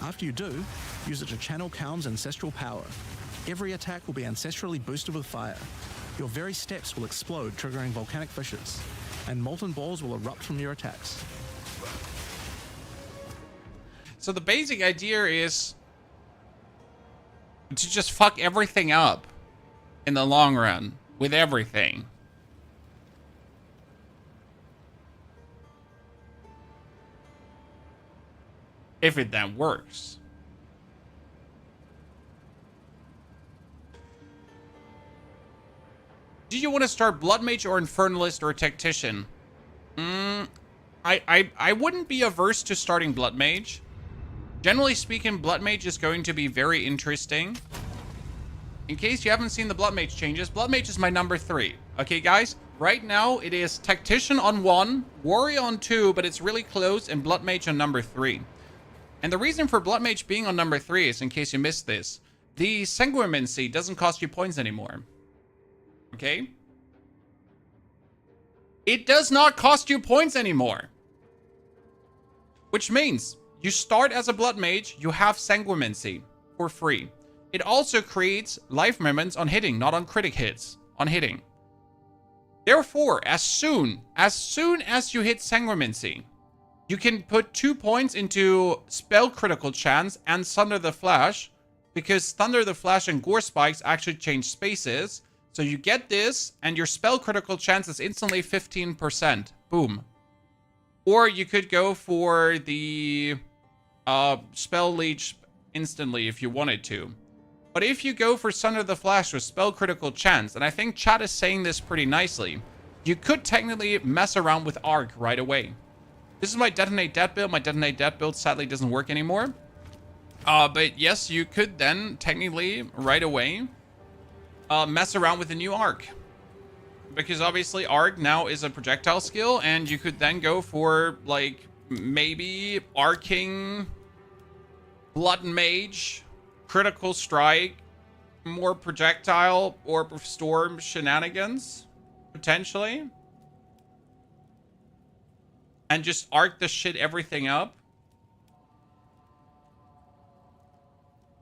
After you do, use it to channel Kaum's ancestral power. Every attack will be ancestrally boosted with fire. Your very steps will explode, triggering volcanic fissures, and molten balls will erupt from your attacks. So the basic idea is to just fuck everything up in the long run with everything. If it then works. Do you want to start Blood Mage or Infernalist or Tactician? I wouldn't be averse to starting Blood Mage. Generally speaking, Blood Mage is going to be very interesting. In case you haven't seen the Blood Mage changes, Blood Mage is my number 3. Okay, guys? Right now, it is Tactician on 1, Warrior on 2, but it's really close, and Blood Mage on number 3. And the reason for Blood Mage being on number 3 is, in case you missed this, the Sanguimancy doesn't cost you points anymore. Okay? It does not cost you points anymore. Which means you start as a Blood Mage, you have Sanguimancy for free. It also creates life moments on hitting, not on critic hits, on hitting. Therefore, as soon as you hit Sanguimancy, you can put 2 points into Spell Critical Chance and Thunder the Flash, because Thunder the Flash and Gore Spikes actually change spaces. So you get this, and your Spell Critical Chance is instantly 15%. Boom. Or you could go for the Spell Leech instantly if you wanted to. But if you go for Thunder the Flash with Spell Critical Chance, and I think chat is saying this pretty nicely, you could technically mess around with Arc right away. This is my Detonate Dead build. My Detonate Dead build sadly doesn't work anymore. But yes, you could then technically right away mess around with the new Arc. Because obviously Arc now is a projectile skill, and you could then go for, like, maybe Arcing Blood Mage, Critical Strike, more projectile or storm shenanigans, potentially. And just arc the shit everything up.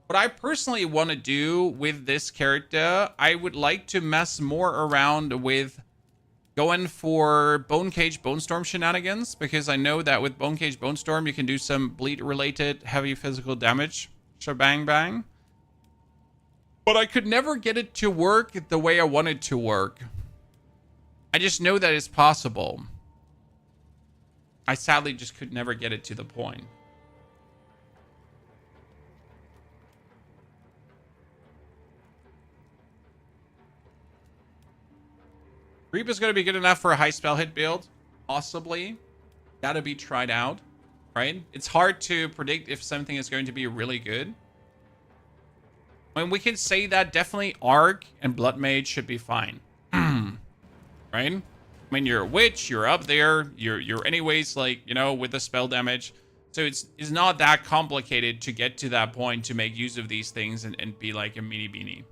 What I personally want to do with this character, I would like to mess more around with going for Bone Cage Bone Storm shenanigans, because I know that with Bone Cage Bone Storm you can do some bleed related heavy physical damage. Shabang bang. But I could never get it to work the way I want it to work. I just know that it's possible. I sadly just could never get it to the point. Reap is going to be good enough for a high spell hit build. Possibly. Gotta be tried out. Right? It's hard to predict if something is going to be really good. I mean, we can say that definitely Arc and Blood Mage should be fine. Right? I mean, you're a witch, you're up there, you're anyways, like, you know, with the spell damage. So it's not that complicated to get to that point to make use of these things and be like a meanie beanie.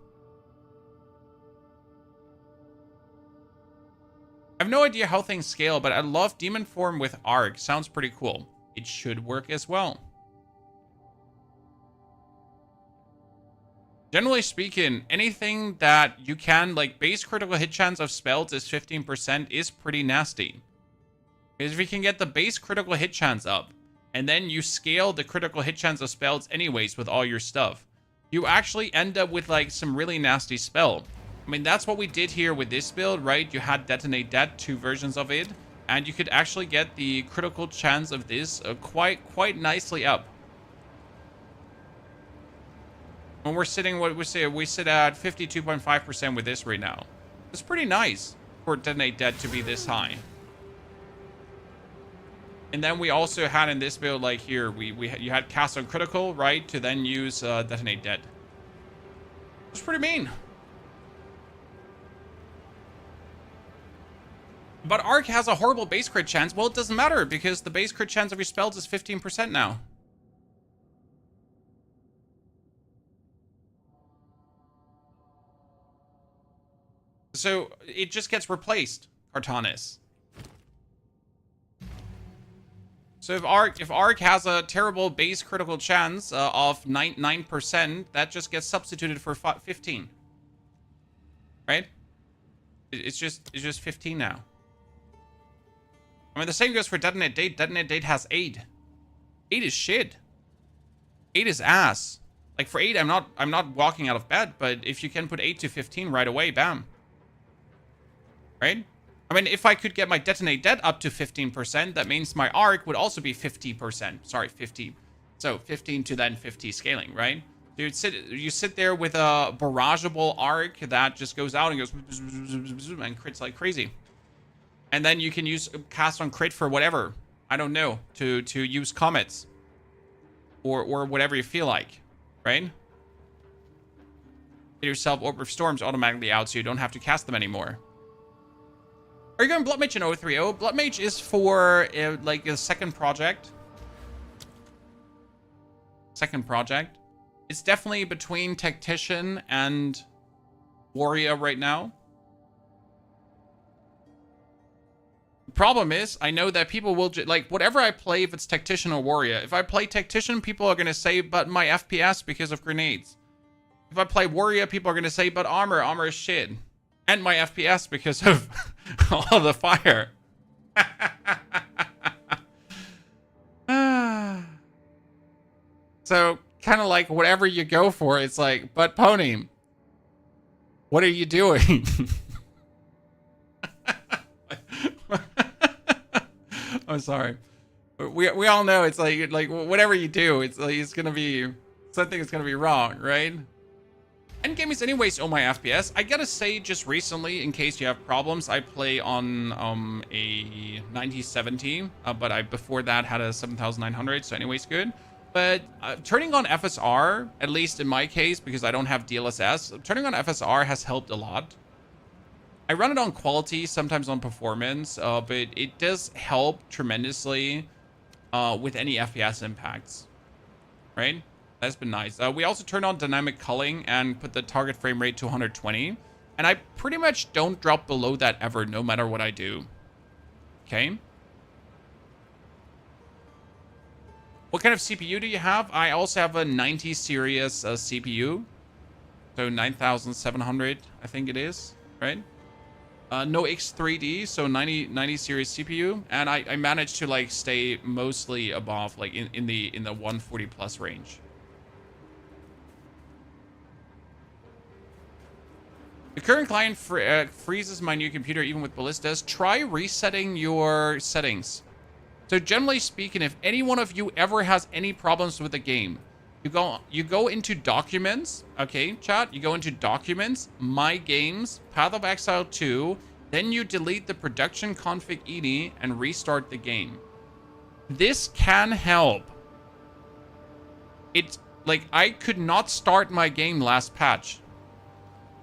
I have no idea how things scale, but I love Demon Form with Arc. Sounds pretty cool. It should work as well. Generally speaking, anything that you can, like, base critical hit chance of spells is 15% is pretty nasty. Because if you can get the base critical hit chance up, and then you scale the critical hit chance of spells anyways with all your stuff, you actually end up with, like, some really nasty spell. I mean, that's what we did here with this build, right? You had Detonate Dead, 2 versions of it, and you could actually get the critical chance of this quite nicely up. When we're sitting, what we say, we sit at 52.5% with this right now. It's pretty nice for Detonate Dead to be this high. And then we also had in this build, like here, you had cast on critical, right, to then use Detonate Dead. It's pretty mean. But Arc has a horrible base crit chance. Well, it doesn't matter because the base crit chance of your spells is 15% now. So it just gets replaced, Cartanis. So if Arc has a terrible base critical chance of 9%, that just gets substituted for 15. Right? It's just 15 now. I mean, the same goes for Detonate Date. Detonate Date has 8. 8 is shit. 8 is ass. Like for 8, I'm not walking out of bed, but if you can put 8 to 15 right away, bam. Right? I mean, if I could get my Detonate Dead up to 15%, that means my Arc would also be 50%. Sorry, 50. So 15 to then 50 scaling, right? You sit there with a barrageable Arc that just goes out and goes and crits like crazy. And then you can use cast on crit for whatever. I don't know. To use comets. Or whatever you feel like. Right? Get yourself Orb of Storms automatically out so you don't have to cast them anymore. Are you going Blood Mage in 0.3.0? Blood Mage is for like a second project. Second project. It's definitely between Tactician and Warrior right now. The problem is, I know that people will, like, whatever I play, if it's Tactician or Warrior, if I play Tactician, people are going to say, but my FPS because of grenades. If I play Warrior, people are going to say, but armor is shit. And my FPS because of all the fire. So, kind of like, whatever you go for, it's like, but Pony, what are you doing? I'm sorry. We all know it's like whatever you do, it's like it's gonna be something is gonna be wrong, right? Endgame is anyways on my FPS. I gotta say, just recently, in case you have problems, I play on a 9070, but I before that had a 7900, so anyways good. But turning on FSR, at least in my case, because I don't have DLSS, turning on FSR has helped a lot. I run it on quality, sometimes on performance, but it does help tremendously with any FPS impacts, right? That's been nice. We also turned on dynamic culling and put the target frame rate to 120, and I pretty much don't drop below that ever, no matter what I do. Okay. What kind of CPU do you have? I also have a 90 series CPU, so 9700, I think it is, right? No X3D, so 90 series CPU, and I managed to like stay mostly above, like in the 140 plus range. The current client freezes my new computer even with ballistas. Try resetting your settings. So generally speaking, if any one of you ever has any problems with the game, you go into documents, okay, chat, you go into documents, my games, Path of Exile 2, then you delete the production config ini and restart the game. This can help. It's like I could not start my game last patch.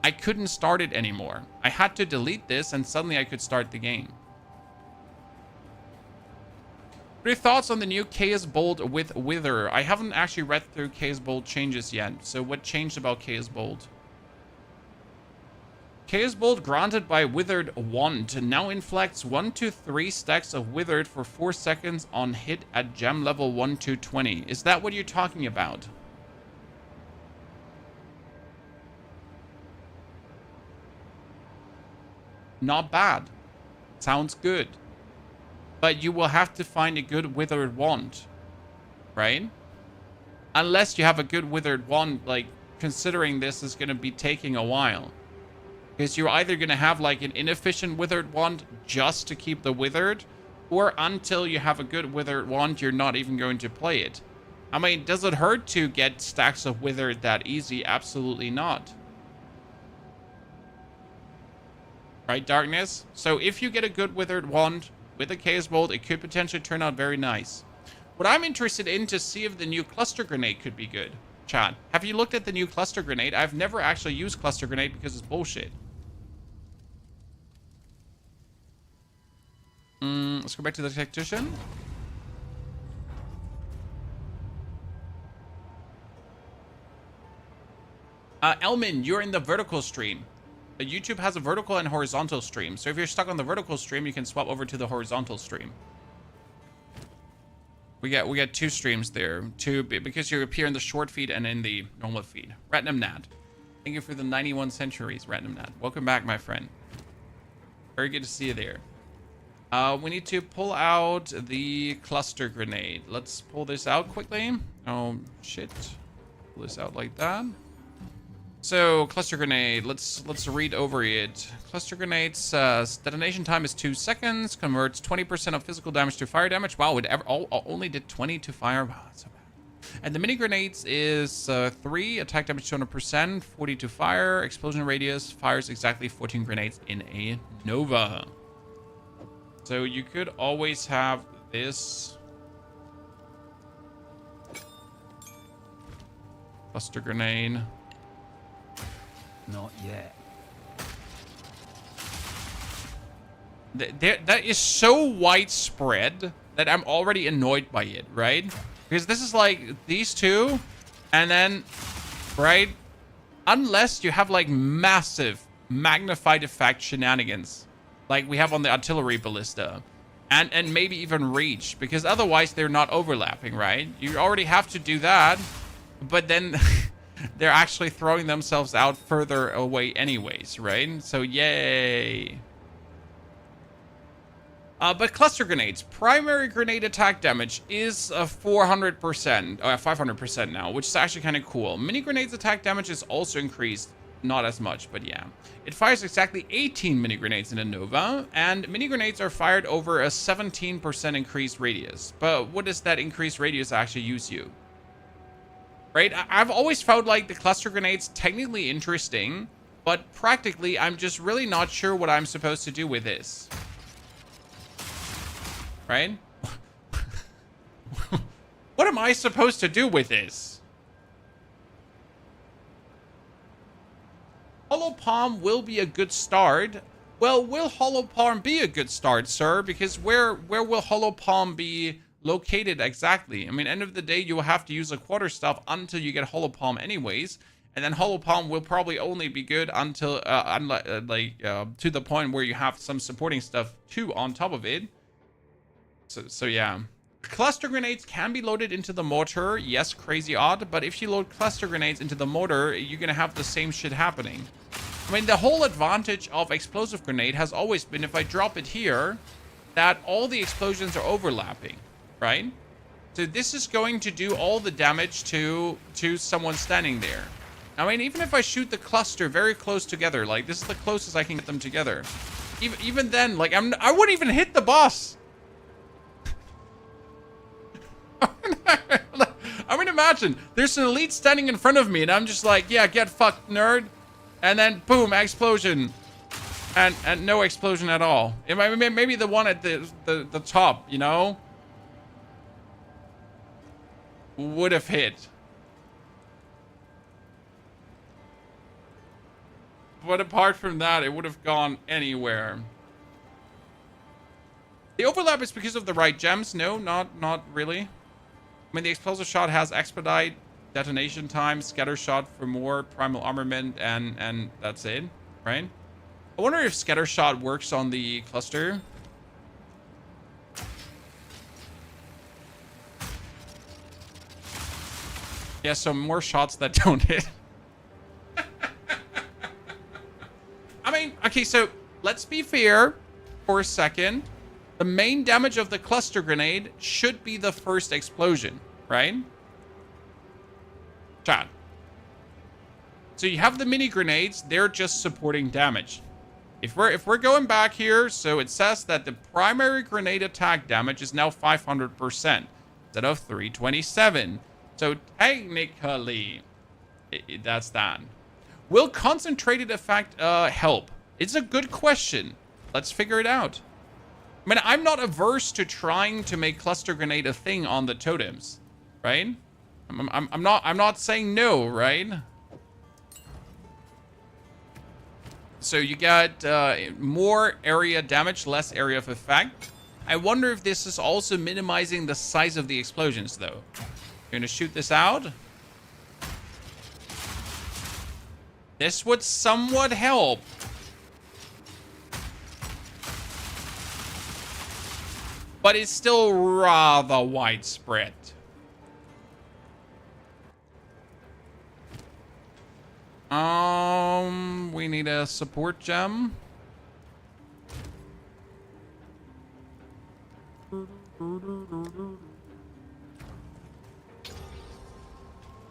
I couldn't start it anymore. I had to delete this and suddenly I could start the game. What are your thoughts on the new Chaos Bolt with Wither? I haven't actually read through Chaos Bolt changes yet. So what changed about Chaos Bolt? Chaos Bolt granted by Withered Wand now inflicts 1 to 3 stacks of Withered for 4 seconds on hit at gem level 1 to 20. Is that what you're talking about? Not bad. Sounds good. But you will have to find a good Withered Wand, right? Unless you have a good Withered Wand, like, considering this is going to be taking a while. Because you're either going to have, like, an inefficient Withered Wand just to keep the Withered, or until you have a good Withered Wand, you're not even going to play it. I mean, does it hurt to get stacks of Withered that easy? Absolutely not. Right, Darkness? So if you get a good Withered Wand with a Chaos Bolt, it could potentially turn out very nice. What I'm interested in to see if the new Cluster Grenade could be good. Chat, have you looked at the new Cluster Grenade? I've never actually used Cluster Grenade because it's bullshit. Let's go back to the tactician. Elmin, you're in the vertical stream. YouTube has a vertical and horizontal stream. So if you're stuck on the vertical stream, you can swap over to the horizontal stream. We got two streams there. Two, because you appear in the short feed and in the normal feed. Ratnam Nat. Thank you for the 91 centuries, Ratnam Nat. Welcome back, my friend. Very good to see you there. We need to pull out the cluster grenade. Let's pull this out quickly. Oh, shit. Pull this out like that. So, cluster grenade, let's read over it. Cluster grenade says detonation time is 2 seconds, converts 20% of physical damage to fire damage. Wow, it only did 20 to fire. Wow, that's so bad. And the mini grenades is 3, attack damage 200%, 40 to fire, explosion radius, fires exactly 14 grenades in a Nova. So you could always have this cluster grenade. Not yet. That is so widespread that I'm already annoyed by it, right? Because this is like these two, and then, right? Unless you have like massive magnified effect shenanigans, like we have on the artillery ballista, and maybe even reach, because otherwise they're not overlapping, right? You already have to do that, but then they're actually throwing themselves out further away anyways, right? So, yay. But cluster grenades, primary grenade attack damage is 400%, 500% now, which is actually kind of cool. Mini grenades attack damage is also increased, not as much, but yeah. It fires exactly 18 mini grenades in a Nova, and mini grenades are fired over a 17% increased radius. But what does that increased radius actually use you? Right? I've always found like the cluster grenades technically interesting, but practically I'm just really not sure what I'm supposed to do with this. Right? What am I supposed to do with this? Hollow Palm will be a good start. Well, will Hollow Palm be a good start, sir? Because where will Hollow Palm be located exactly? I mean, end of the day, you will have to use a quarterstaff until you get Hollow Palm anyways. And then Hollow Palm will probably only be good until, to the point where you have some supporting stuff too on top of it. So yeah. Cluster grenades can be loaded into the mortar. Yes, crazy odd. But if you load cluster grenades into the mortar, you're going to have the same shit happening. I mean, the whole advantage of explosive grenade has always been if I drop it here, that all the explosions are overlapping, right? So this is going to do all the damage to someone standing there. I mean, even if I shoot the cluster very close together, like this is the closest I can get them together. Even then, like I wouldn't even hit the boss. I mean, imagine there's an elite standing in front of me, and I'm just like, yeah, get fucked, nerd. And then boom, explosion, and no explosion at all. Maybe the one at the top, you know, would have hit. But apart from that, it would have gone anywhere. The overlap is because of the right gems. No, not really. I mean, the explosive shot has expedite, detonation time, scatter shot for more, primal armament, and that's it, right? I wonder if scatter shot works on the cluster. Yeah, so more shots that don't hit. I mean, okay, so let's be fair for a second. The main damage of the cluster grenade should be the first explosion, right? Chat. So you have the mini grenades, they're just supporting damage. If we're going back here, so it says that the primary grenade attack damage is now 500% instead of 327. So technically, that's that. Will concentrated effect help? It's a good question. Let's figure it out. I mean, I'm not averse to trying to make cluster grenade a thing on the totems, right? I'm not saying no, right? So you got more area damage, less area of effect. I wonder if this is also minimizing the size of the explosions, though. You're gonna shoot this out. This would somewhat help. But it's still rather widespread. We need a support gem.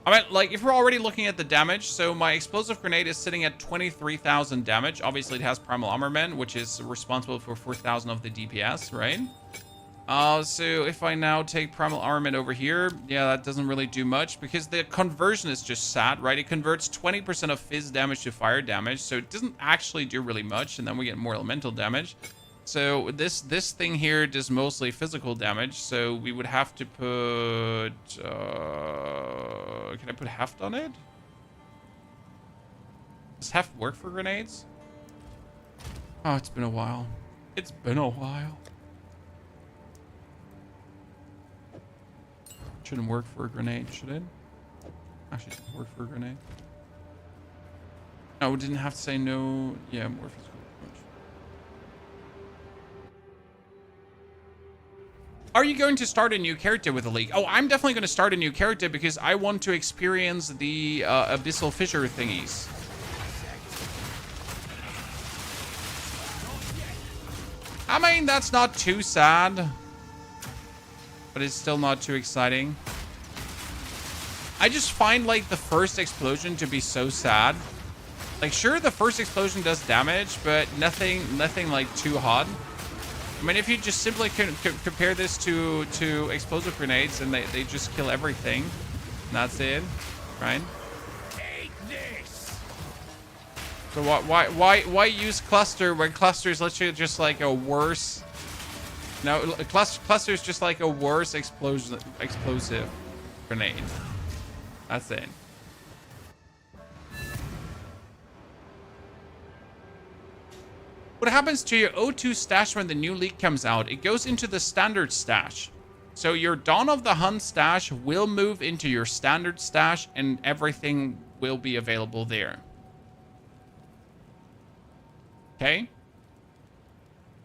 I mean, like, if we're already looking at the damage, so my explosive grenade is sitting at 23,000 damage. Obviously, it has primal armament, which is responsible for 4,000 of the DPS, right? So if I now take primal armament over here, yeah, that doesn't really do much because the conversion is just sad, right? It converts 20% of fizz damage to fire damage, so it doesn't actually do really much, and then we get more elemental damage. So this thing here does mostly physical damage, so we would have to put... can I put heft on it? Does heft work for grenades? Oh, it's been a while. It's been a while. Shouldn't work for a grenade, should it? Actually, it didn't work for a grenade. No, we didn't have to say no. Yeah, more physical approach. Are you going to start a new character with the League? Oh, I'm definitely going to start a new character because I want to experience the Abyssal Fissure thingies. I mean, that's not too sad. But it's still not too exciting. I just find, like, the first explosion to be so sad. Like, sure, the first explosion does damage, but nothing like, too hot. I mean, if you just simply compare this to explosive grenades, and they just kill everything. And that's it, right? Take this. So why use cluster when cluster is literally just like a worse... No, cluster is just like a worse explosive grenade. That's it. What happens to your O2 stash when the new league comes out? It goes into the standard stash. So your Dawn of the Hunt stash will move into your standard stash and everything will be available there. Okay?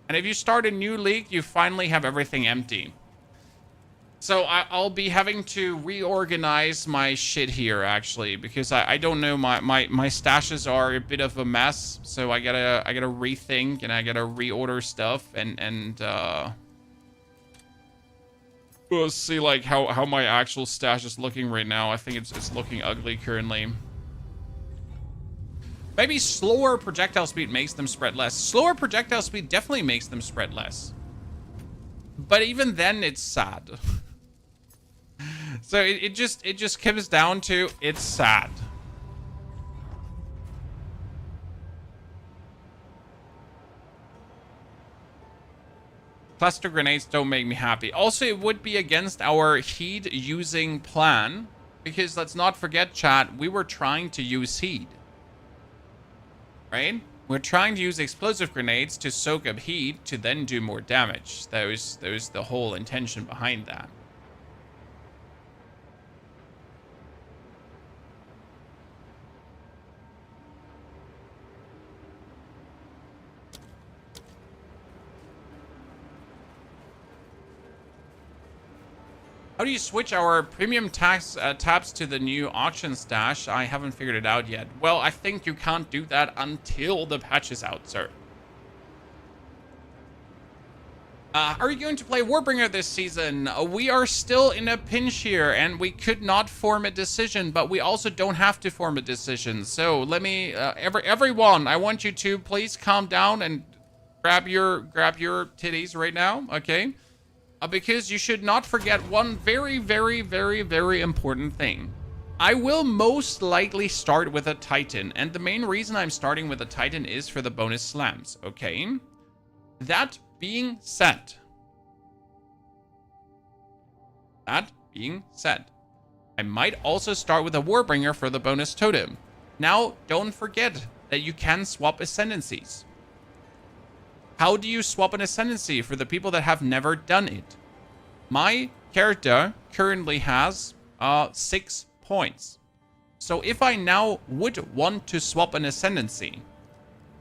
And if you start a new league, you finally have everything empty. So I'll be having to reorganize my shit here, actually, because I don't know, my stashes are a bit of a mess. So I gotta rethink and I gotta reorder stuff and we'll see like how my actual stash is looking right now. I think it's looking ugly currently. Maybe slower projectile speed makes them spread less. Slower projectile speed definitely makes them spread less. But even then, it's sad. So it just comes down to, it's sad. Cluster grenades don't make me happy. Also, it would be against our heat using plan. Because let's not forget, chat, we were trying to use heat. Right? We're trying to use explosive grenades to soak up heat to then do more damage. That was the whole intention behind that. How do you switch our premium tabs to the new auction stash? I haven't figured it out yet. Well, I think you can't do that until the patch is out, sir. Are you going to play Warbringer this season? We are still in a pinch here, and we could not form a decision, but we also don't have to form a decision. So let me, everyone, I want you to please calm down and grab your titties right now, okay? Because you should not forget one very, very, very, very important thing. I will most likely start with a Titan, and the main reason I'm starting with a Titan is for the bonus slams, okay? That being said, I might also start with a Warbringer for the bonus totem. Now, don't forget that you can swap Ascendancies. How do you swap an Ascendancy for the people that have never done it? My character currently has 6 points. So if I now would want to swap an Ascendancy,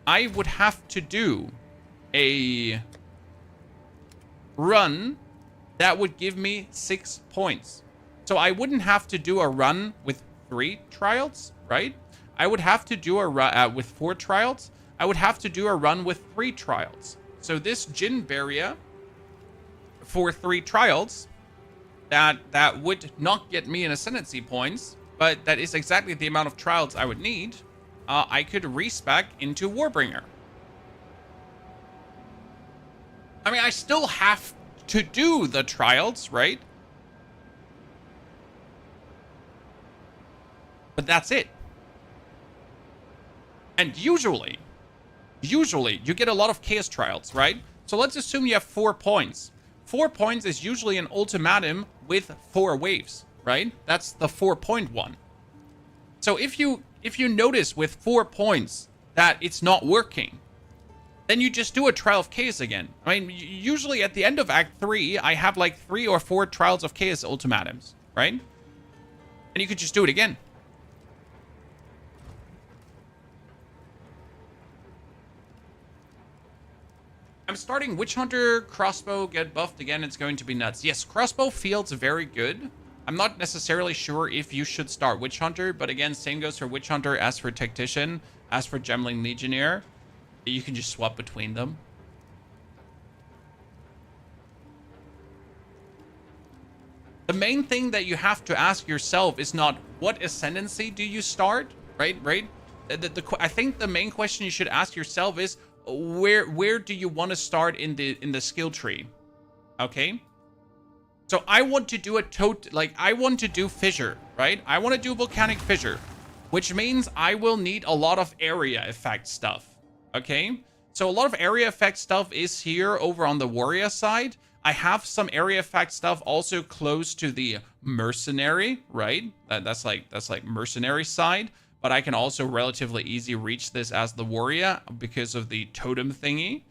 I would have to do a run that would give me 6 points. So I wouldn't have to do a run with 3 trials, right? I would have to do a run with 4 trials. I would have to do a run with 3 trials. So this Jin barrier for 3 trials, that would not get me an Ascendancy points, but that is exactly the amount of trials I would need. I could respec into Warbringer. I mean, I still have to do the trials, right? But that's it. And usually you get a lot of chaos trials, right? So let's assume you have 4 points. 4 points is usually an ultimatum with 4 waves, right? That's the 4-point one. So if you notice with 4 points that it's not working, then you just do a trial of chaos again. I mean, usually at the end of Act 3, I have like 3 or 4 trials of chaos ultimatums, right? And you could just do it again. I'm starting Witch Hunter. Crossbow get buffed again. It's going to be nuts. Yes, crossbow feels very good. I'm not necessarily sure if you should start Witch Hunter, but again, same goes for Witch Hunter as for Tactician, as for Gemling Legionnaire. You can just swap between them. The main thing that you have to ask yourself is not what Ascendancy do you start, right? I think the main question you should ask yourself is where do you want to start in the skill tree? Okay? So I want to do I want to do Fissure, right? I want to do Volcanic Fissure, which means I will need a lot of area effect stuff. Okay? So a lot of area effect stuff is here over on the warrior side. I have some area effect stuff also close to the mercenary, right? That's like mercenary side, but I can also relatively easy reach this as the warrior because of the totem thingy.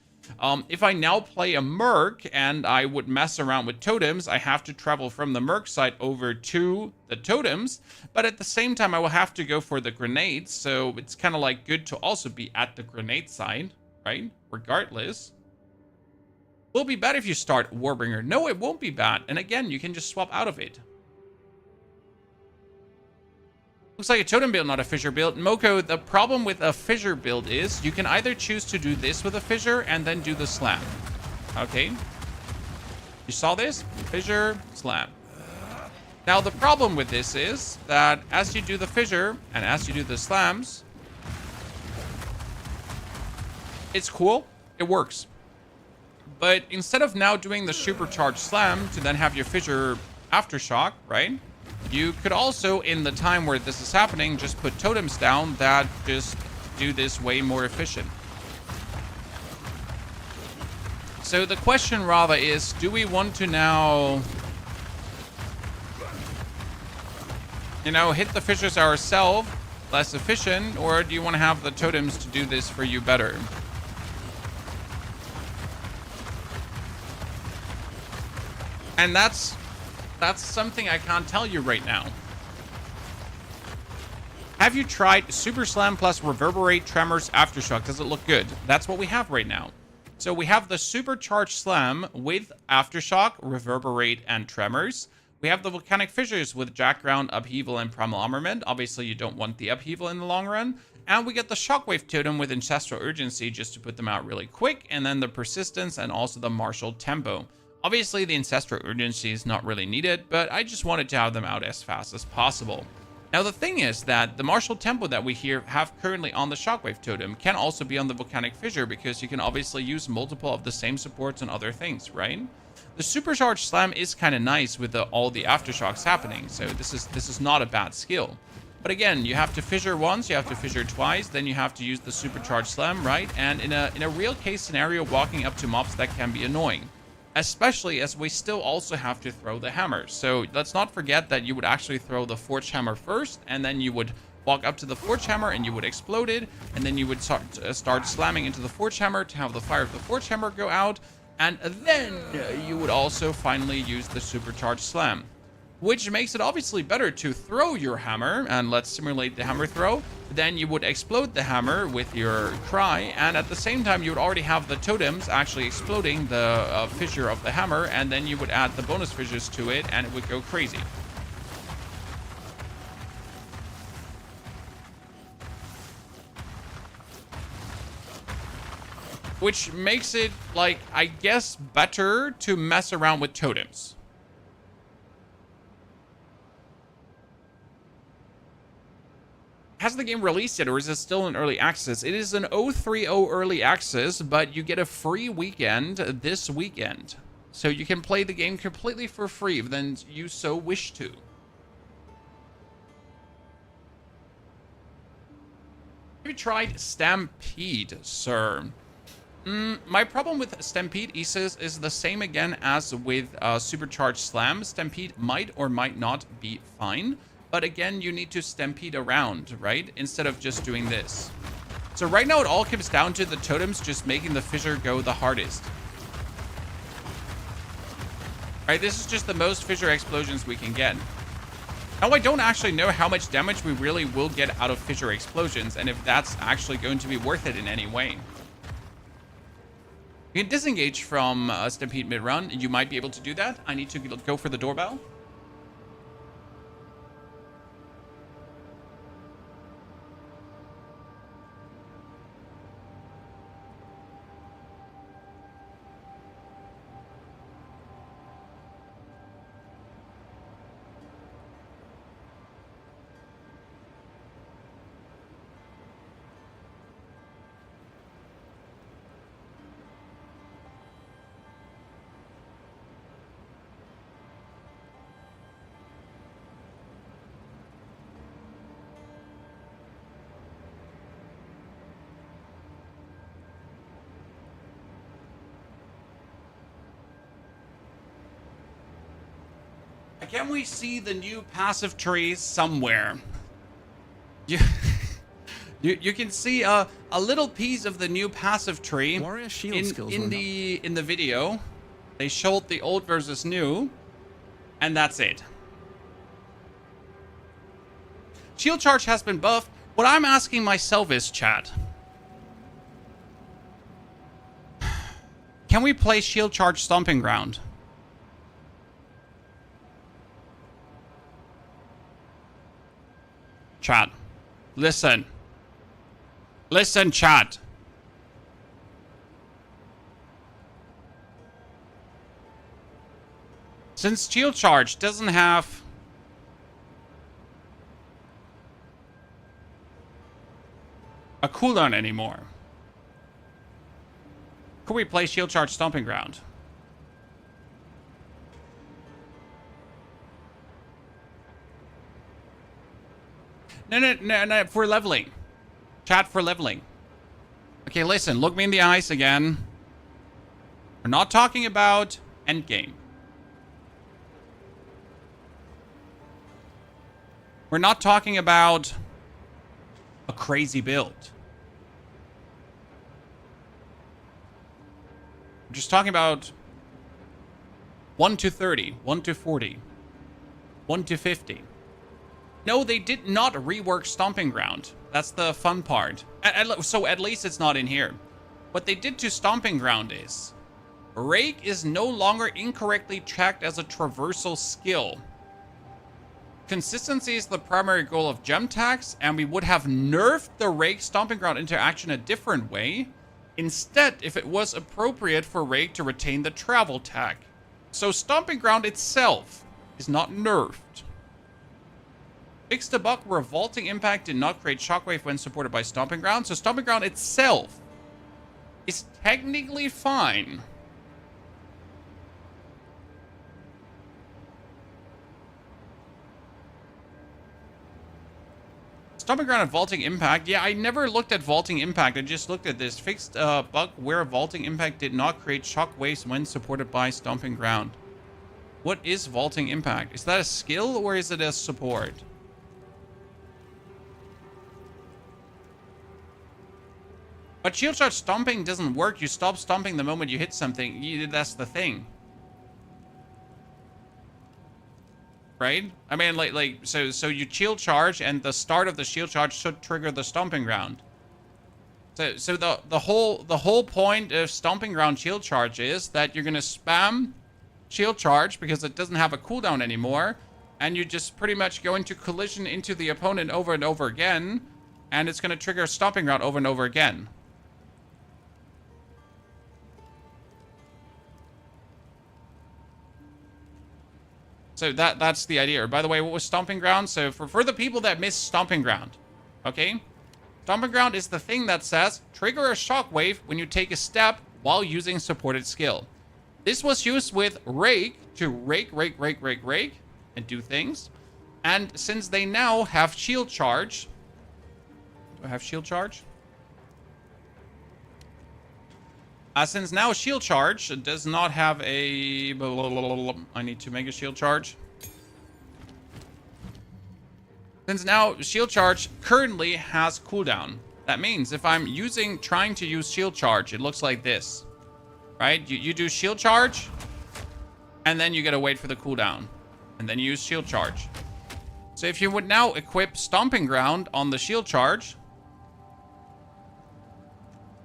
If I now play a merc and I would mess around with totems, I have to travel from the merc side over to the totems, but at the same time I will have to go for the grenades, so it's kind of like good to also be at the grenade side, right? Regardless. Will be bad if you start Warbringer. No, it won't be bad. And again, you can just swap out of it. Looks like a totem build, not a fissure build. Moko, the problem with a fissure build is you can either choose to do this with a fissure and then do the slam. Okay. You saw this? Fissure, slam. Now, the problem with this is that as you do the fissure and as you do the slams, it's cool. It works. But instead of now doing the supercharged slam to then have your fissure aftershock, right? You could also, in the time where this is happening, just put totems down that just do this way more efficient. So the question rather is, do we want to now, hit the fissures ourselves, less efficient, or do you want to have the totems to do this for you better? And that's something I can't tell you right now. Have you tried Super Slam plus Reverberate, Tremors, Aftershock? Does it look good? That's what we have right now. So we have the Supercharged Slam with Aftershock, Reverberate, and Tremors. We have the Volcanic Fissures with Jackground, Upheaval, and Primal Armament. Obviously, you don't want the Upheaval in the long run. And we get the Shockwave Totem with Ancestral Urgency just to put them out really quick. And then the Persistence and also the Martial Tempo. Obviously, the Ancestral Urgency is not really needed, but I just wanted to have them out as fast as possible. Now, the thing is that the Martial Tempo that we have currently on the Shockwave Totem can also be on the Volcanic Fissure, because you can obviously use multiple of the same supports and other things, right? The Supercharged Slam is kind of nice with all the Aftershocks happening, so this is not a bad skill. But again, you have to fissure once, you have to fissure twice, then you have to use the Supercharged Slam, right? And in a real case scenario, walking up to mobs, that can be annoying. Especially as we still also have to throw the hammer. So let's not forget that you would actually throw the Forge Hammer first, and then you would walk up to the Forge Hammer and you would explode it, and then you would start slamming into the Forge Hammer to have the fire of the Forge Hammer go out, and then you would also finally use the Supercharged Slam, which makes it obviously better to throw your hammer, and let's simulate the hammer throw. Then you would explode the hammer with your cry, and at the same time you would already have the totems actually exploding the fissure of the hammer, and then you would add the bonus fissures to it, and it would go crazy. Which makes it, like, I guess, better to mess around with totems. Has the game released yet, or is it still in early access? It is an 0.3.0 early access, but you get a free weekend this weekend. So you can play the game completely for free if then you so wish to. Have you tried Stampede, sir? My problem with Stampede, he says, is the same again as with Supercharged Slam. Stampede might or might not be fine. But again, you need to stampede around, right? Instead of just doing this. So right now, it all comes down to the totems just making the fissure go the hardest. Right, this is just the most fissure explosions we can get. Now, I don't actually know how much damage we really will get out of fissure explosions, and if that's actually going to be worth it in any way. You can disengage from Stampede mid-run. You might be able to do that. I need to go for the doorbell. Can we see the new passive tree somewhere? You can see a little piece of the new passive tree Warrior shield skills in the video. They showed the old versus new, and that's it. Shield charge has been buffed. What I'm asking myself is, chat, can we play shield charge Stomping Ground? Chat, listen. Listen, chat. Since shield charge doesn't have a cooldown anymore, could we play shield charge Stomping Ground? No, for leveling. Chat, for leveling. Okay, listen, look me in the eyes again. We're not talking about endgame. We're not talking about a crazy build. We're just talking about 1 to 30, 1 to 40, 1 to 50. No, they did not rework Stomping Ground. That's the fun part. So at least it's not in here. What they did to Stomping Ground is Rake is no longer incorrectly tracked as a traversal skill. Consistency is the primary goal of gem tags, and we would have nerfed the Rake Stomping Ground into action a different way. Instead, if it was appropriate for Rake to retain the travel tag. So Stomping Ground itself is not nerfed. Fixed a bug where Vaulting Impact did not create Shockwave when supported by Stomping Ground. So Stomping Ground itself is technically fine. Stomping Ground and Vaulting Impact. Yeah, I never looked at Vaulting Impact. I just looked at this. Fixed bug where Vaulting Impact did not create Shockwaves when supported by Stomping Ground. What is Vaulting Impact? Is that a skill or is it a support? But shield charge stomping doesn't work. You stop stomping the moment you hit something. That's the thing. Right? I mean, so you shield charge, and the start of the shield charge should trigger the stomping ground. So the whole point of stomping ground shield charge is that you're gonna spam shield charge because it doesn't have a cooldown anymore, and you just pretty much go into collision into the opponent over and over again, and it's gonna trigger stomping ground over and over again. So that's the idea. By the way, what was Stomping Ground? So for the people that miss Stomping Ground, okay? Stomping Ground is the thing that says, trigger a shockwave when you take a step while using supported skill. This was used with Rake to rake, and do things. And since they now have Shield Charge... Do I have Shield Charge? Since now Shield Charge does not have a... I need to make a Shield Charge. Since now Shield Charge currently has cooldown. That means if I'm trying to use Shield Charge, it looks like this. Right? You do Shield Charge, and then you gotta wait for the cooldown. And then you use Shield Charge. So if you would now equip Stomping Ground on the Shield Charge...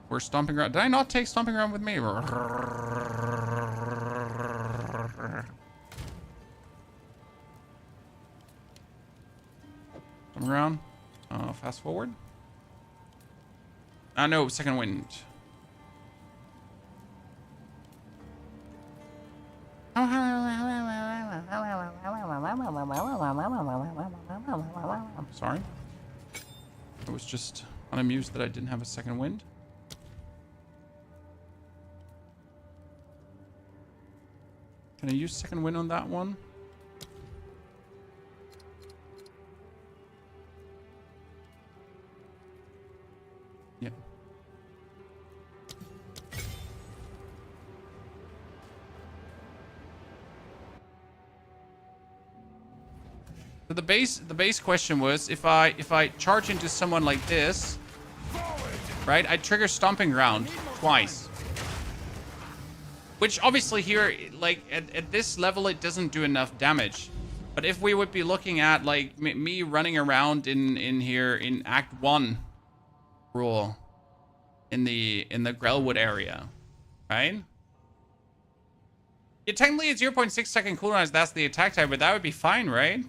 Where's Stomping Ground? Did I not take Stomping Ground with me? Stomping Ground. Fast forward. No, second wind. Sorry. I was just unamused that I didn't have a second wind. Can I use second wind on that one? Yep. So the base question was if I charge into someone like this, right? I trigger Stomping Ground twice. Which obviously here, like, at this level, it doesn't do enough damage. But if we would be looking at, like, me running around in here in Act 1 rule in the Grellwood area, right? Yeah, technically it's 0.6 second cooldown as that's the attack type, but that would be fine, right?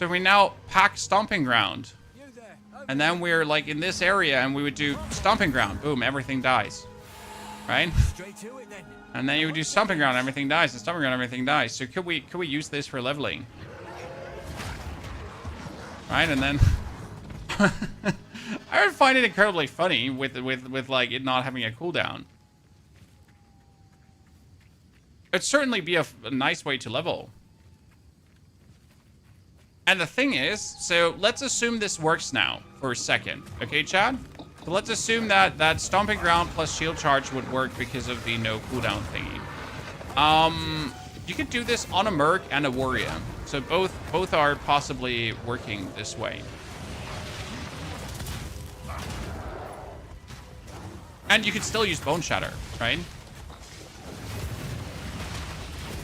So we now pack Stomping Ground. And then we're, like, in this area, and we would do Stomping Ground. Boom, everything dies. Right? And then you would do Stomping Ground, everything dies, and Stomping Ground, everything dies. So could we use this for leveling? Right, and then I would find it incredibly funny with like it not having a cooldown. It'd certainly be a nice way to level. And the thing is, so let's assume this works now for a second. Okay, Chad? So let's assume that Stomping Ground plus Shield Charge would work because of the no cooldown thingy. You could do this on a Merc and a Warrior. So both are possibly working this way. And you could still use Bone Shatter, right?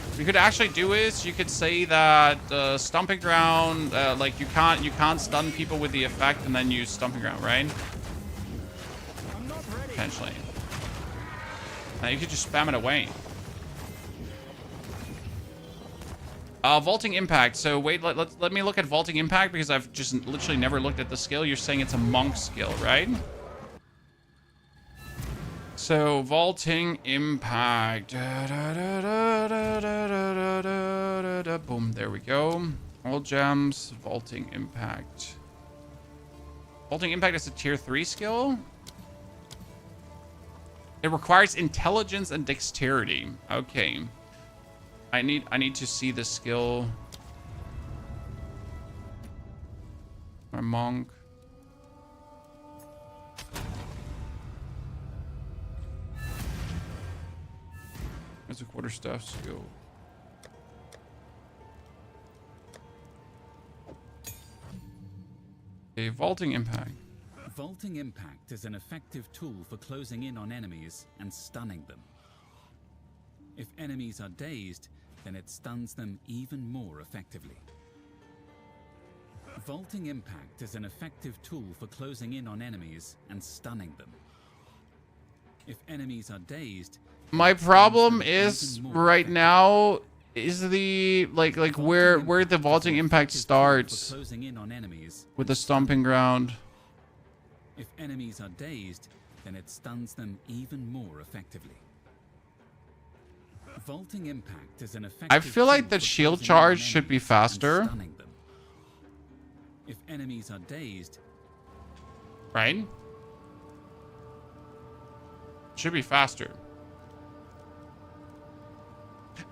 What you could actually do is you could say that Stomping Ground, like you can't stun people with the effect and then use Stomping Ground, right? Potentially. Now you could just spam it away. Vaulting Impact. So wait, let me look at Vaulting Impact because I've just literally never looked at the skill. You're saying it's a monk skill, right? So Vaulting Impact. Boom, there we go. All gems, Vaulting Impact. Vaulting Impact is a tier 3 skill. It requires intelligence and dexterity. Okay. I need to see the skill. My monk. There's a quarterstaff skill. Okay, Vaulting Impact. Vaulting Impact is an effective tool for closing in on enemies and stunning them. If enemies are dazed, then it stuns them even more effectively. Vaulting Impact is an effective tool for closing in on enemies and stunning them. If enemies are dazed, my problem is right now is the like where the vaulting impact starts closing in on enemies with the stomping ground. If enemies are dazed, then it stuns them even more effectively. Vaulting Impact is an effective I feel like tool the for shield closing in on charge should be enemies and faster. stunning them. If enemies are dazed, Right? Should be faster.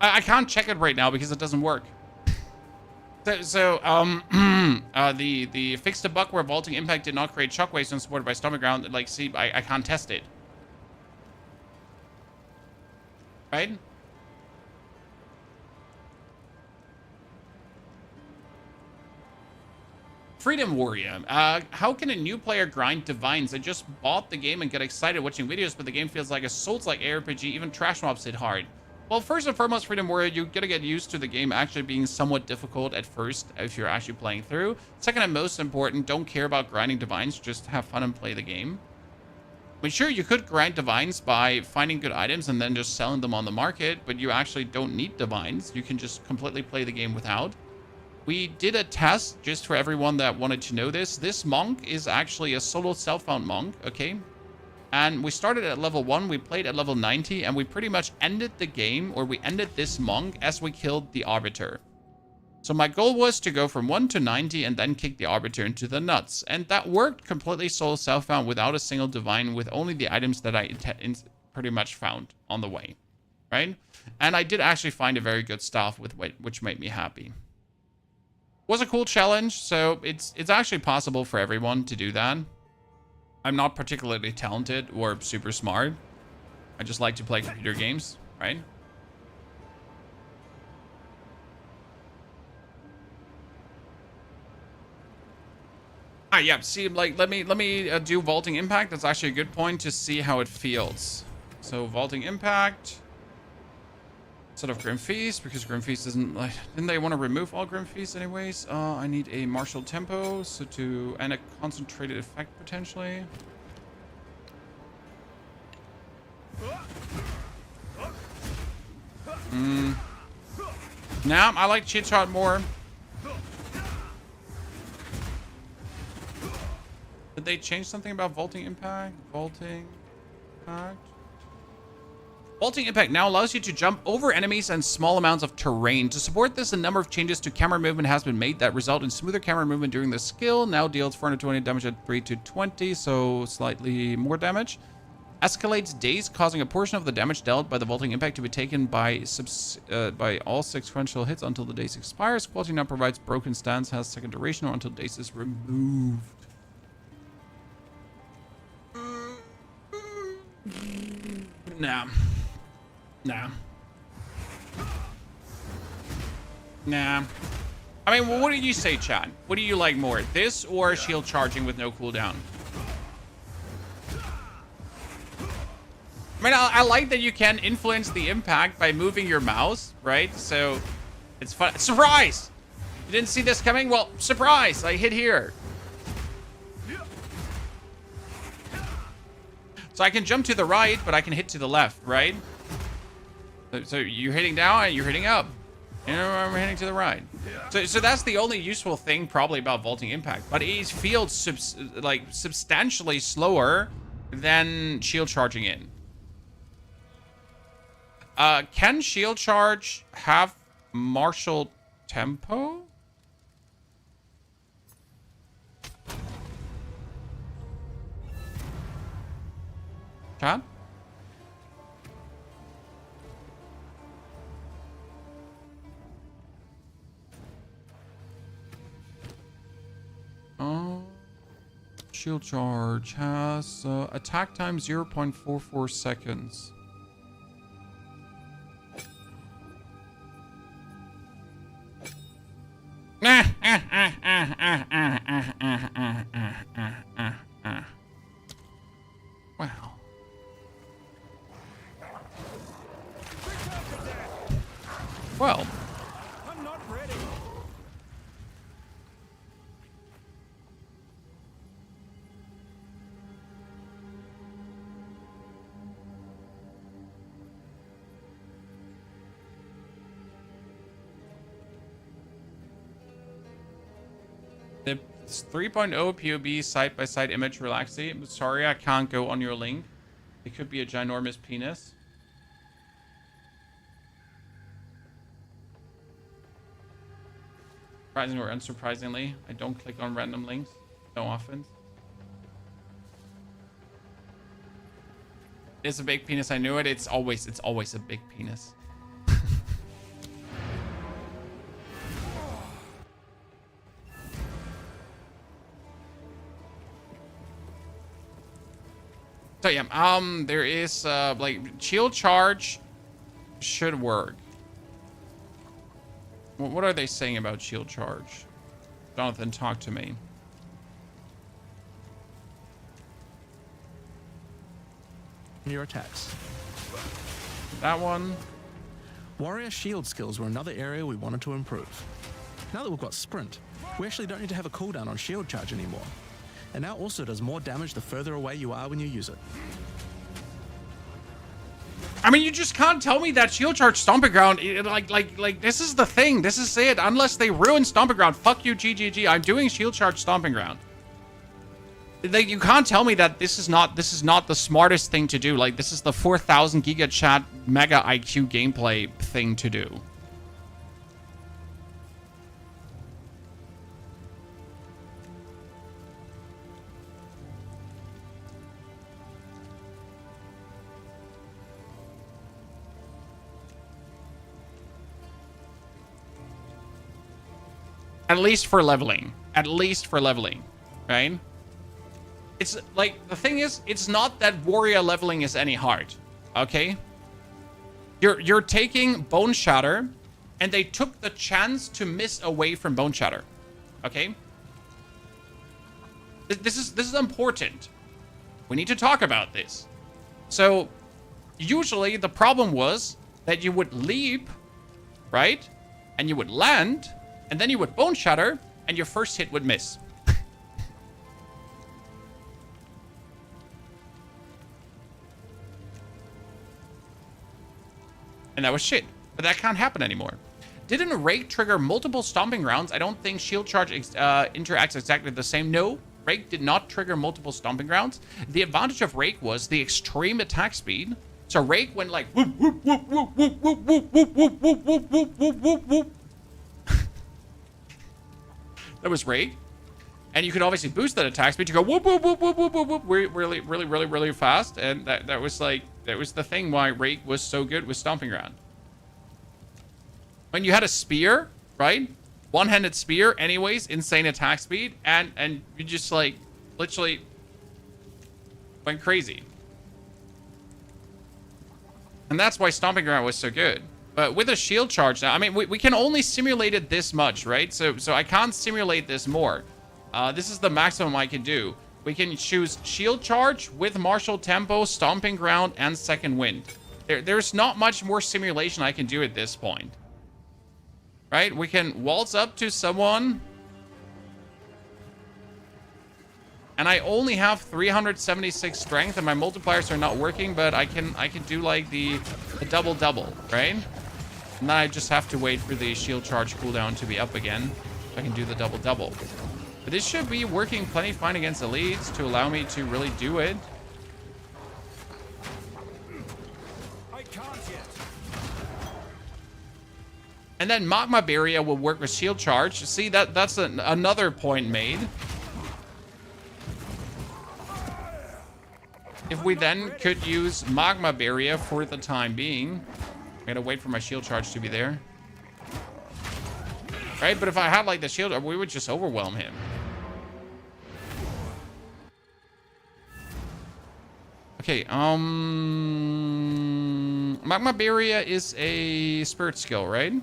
I can't check it right now because it doesn't work. The fixed the bug where vaulting impact did not create shockwaves when supported by stomping ground. Like, see, I can't test it. Right? Freedom Warrior. How can a new player grind divines? I just bought the game and get excited watching videos, but the game feels like a Souls-like ARPG. Even trash mobs hit hard. Well, first and foremost, Freedom Warrior, you gotta get used to the game actually being somewhat difficult at first if you're actually playing through. Second and most important, don't care about grinding divines, just have fun and play the game. I mean, sure, you could grind divines by finding good items and then just selling them on the market, but you actually don't need divines. You can just completely play the game without. We did a test, just for everyone that wanted to know this. This monk is actually a solo self-found monk, okay? And we started at level 1, we played at level 90, and we pretty much ended the game, or we ended this monk as we killed the Arbiter. So my goal was to go from 1 to 90 and then kick the Arbiter into the nuts. And that worked completely solo self-found without a single divine, with only the items that I pretty much found on the way, right? And I did actually find a very good staff, with which made me happy. Was a cool challenge, so it's actually possible for everyone to do that. I'm not particularly talented or super smart. I just like to play computer games, right? Ah, yeah. See, like, let me do vaulting impact. That's actually a good point to see how it feels. So vaulting impact. Instead of Grim Feast, because Grim Feast isn't like, didn't they want to remove all Grim Feast anyways? I need a martial tempo, so and a concentrated effect potentially. Nah, I like cheat shot more. Did they change something about vaulting impact? Vaulting impact. Vaulting Impact now allows you to jump over enemies and small amounts of terrain. To support this, a number of changes to camera movement has been made that result in smoother camera movement during the skill. Now deals 420 damage at 3 to 20, so slightly more damage. Escalates daze, causing a portion of the damage dealt by the Vaulting Impact to be taken by all sequential hits until the daze expires. Quality now provides broken stance, has second duration, or until daze is removed. Nah. Nah. Nah. I mean, what do you say, Chad? What do you like more? This or shield charging with no cooldown? I mean, I like that you can influence the impact by moving your mouse, right? So, it's fun. Surprise! You didn't see this coming? Well, surprise! I hit here. So I can jump to the right, but I can hit to the left, right? So you're hitting down and you're hitting up. And I'm hitting to the right. So that's the only useful thing probably about Vaulting Impact. But it feels substantially slower than shield charging in. Can shield charge have martial tempo? Chat? Shield charge has attack time 0.44 seconds. The 3.0 POE side-by-side image relaxing. Sorry, I can't go on your link. It could be a ginormous penis. Surprisingly or unsurprisingly, I don't click on random links. No offense. It's a big penis. I knew it. It's always a big penis. So yeah, there is like shield charge should work. What are they saying about shield charge? Jonathan, talk to me. Your attacks. That one. Warrior shield skills were another area we wanted to improve. Now that we've got sprint, we actually don't need to have a cooldown on shield charge anymore. And now also does more damage the further away you are when you use it. I mean, you just can't tell me that shield charge stomping ground, like this is the thing. This is it. Unless they ruin stomping ground, fuck you, GGG. I'm doing shield charge stomping ground. Like, you can't tell me that this is not the smartest thing to do. Like, this is the 4,000 giga chat mega IQ gameplay thing to do. At least for leveling. At least for leveling. Right? It's like, the thing is, it's not that warrior leveling is any hard. Okay? You're taking Bone Shatter, and they took the chance to miss away from Bone Shatter. Okay? This is important. We need to talk about this. So, usually the problem was that you would leap, right? And you would land, and then you would Bone Shatter, and your first hit would miss. And that was shit. But that can't happen anymore. Didn't Rake trigger multiple stomping grounds? I don't think shield charge interacts exactly the same. No, Rake did not trigger multiple stomping grounds. The advantage of Rake was the extreme attack speed. So Rake went like whoop whoop whoop whoop whoop whoop whoop whoop whoop whoop whoop whoop whoop whoop whoop. That was Rake. And you could obviously boost that attack speed to go whoop whoop whoop whoop whoop whoop whoop really fast. And that was like, that was the thing why Rake was so good with stomping ground. When you had a spear, right? One-handed spear, anyways, insane attack speed, and you just like literally went crazy. And that's why stomping ground was so good. But with a shield charge now, I mean, we can only simulate it this much, right? So I can't simulate this more. This is the maximum I can do. We can choose shield charge with martial tempo, stomping ground, and second wind. There's not much more simulation I can do at this point. Right? We can waltz up to someone. And I only have 376 strength, and my multipliers are not working, but I can do like the double-double, right? And then I just have to wait for the shield charge cooldown to be up again. So I can do the double-double. But this should be working plenty fine against elites to allow me to really do it. I can't yet. And then Magma Barrier will work with shield charge. See, that's another point made. If we then could use Magma Barrier for the time being. I gotta wait for my shield charge to be there. Right, but if I had like the shield, we would just overwhelm him. Okay, Magma Barrier is a spirit skill, right?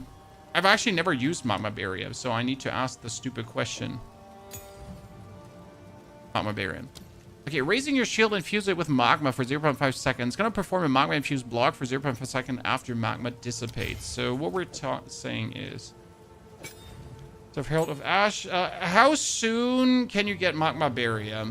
I've actually never used Magma Barrier, so I need to ask the stupid question. Magma Barrier. Okay, raising your shield, infuse it with magma for 0.5 seconds. Gonna perform a magma infused block for 0.5 seconds after magma dissipates. So what we're saying is, so Herald of Ash, how soon can you get Magma Barrier?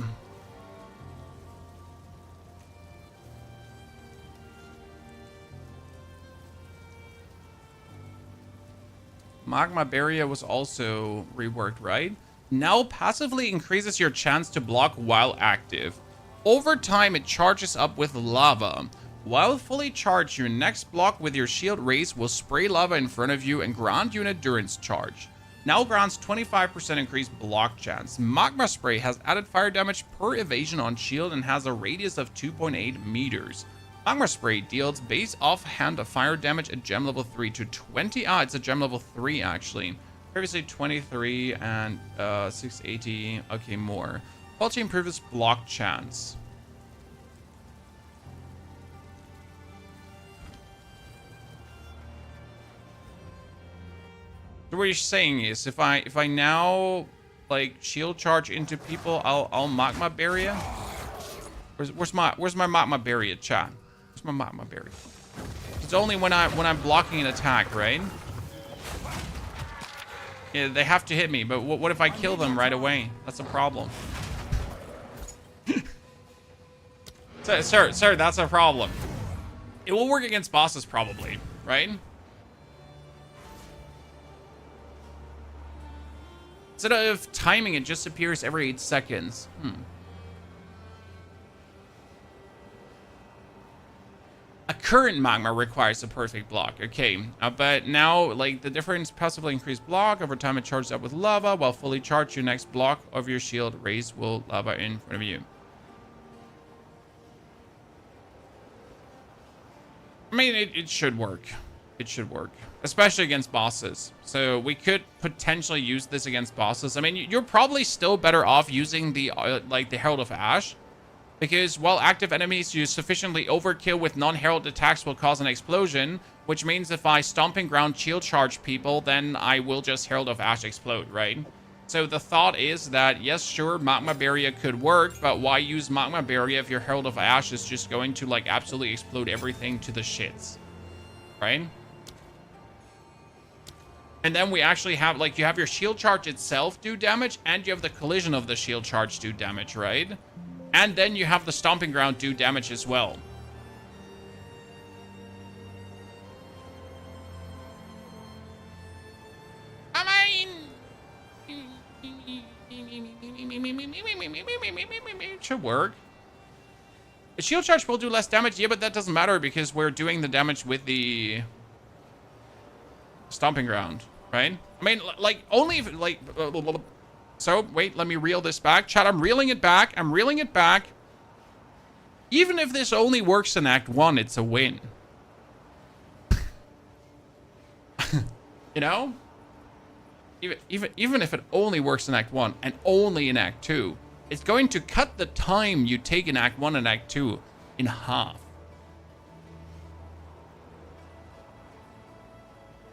Magma Barrier was also reworked, right? now passively increases your chance to block while active. Over time, it charges up with lava. While fully charged, your next block with your shield raise will spray lava in front of you and grant you an endurance charge. Now grants 25% increased block chance. Magma Spray has added fire damage per evasion on shield and has a radius of 2.8 meters. Magma Spray deals base offhand fire damage at gem level 3 to 20. It's a gem level 3 actually. Previously 23 and 680. Okay, more. Quality improves block chance. So what you're saying is, if I now like shield charge into people, I'll magma barrier. Where's my magma barrier, chat? Where's my magma barrier? It's only when I'm blocking an attack, right? Yeah, they have to hit me, but what if I kill them right away? That's a problem. Sir, that's a problem. It will work against bosses probably, right? Instead of timing, it just appears every 8 seconds. A current magma requires a perfect block. Okay, but now, like, the difference passively increased block. Over time, it charges up with lava. While fully charged, your next block of your shield raise will lava in front of you. I mean, it should work. It should work. Especially against bosses. So we could potentially use this against bosses. I mean, you're probably still better off using the, like, the Herald of Ash. Because while active enemies you sufficiently overkill with non-herald attacks will cause an explosion, which means if I Stomping Ground shield charge people, then I will just Herald of Ash explode, right? So the thought is that, yes, sure, Magma Barrier could work, but why use Magma Barrier if your Herald of Ash is just going to, like, absolutely explode everything to the shits, right? And then we actually have, like, you have your shield charge itself do damage, and you have the collision of the shield charge do damage, right? And then you have the Stomping Ground do damage as well. I mean, it should work. The shield charge will do less damage, yeah, but that doesn't matter because we're doing the damage with the Stomping Ground, right? I mean, like, only if, like, so, wait, let me reel this back. Chat, I'm reeling it back. I'm reeling it back. Even if this only works in Act 1, it's a win. You know? Even if it only works in Act 1 and only in Act 2, it's going to cut the time you take in Act 1 and Act 2 in half.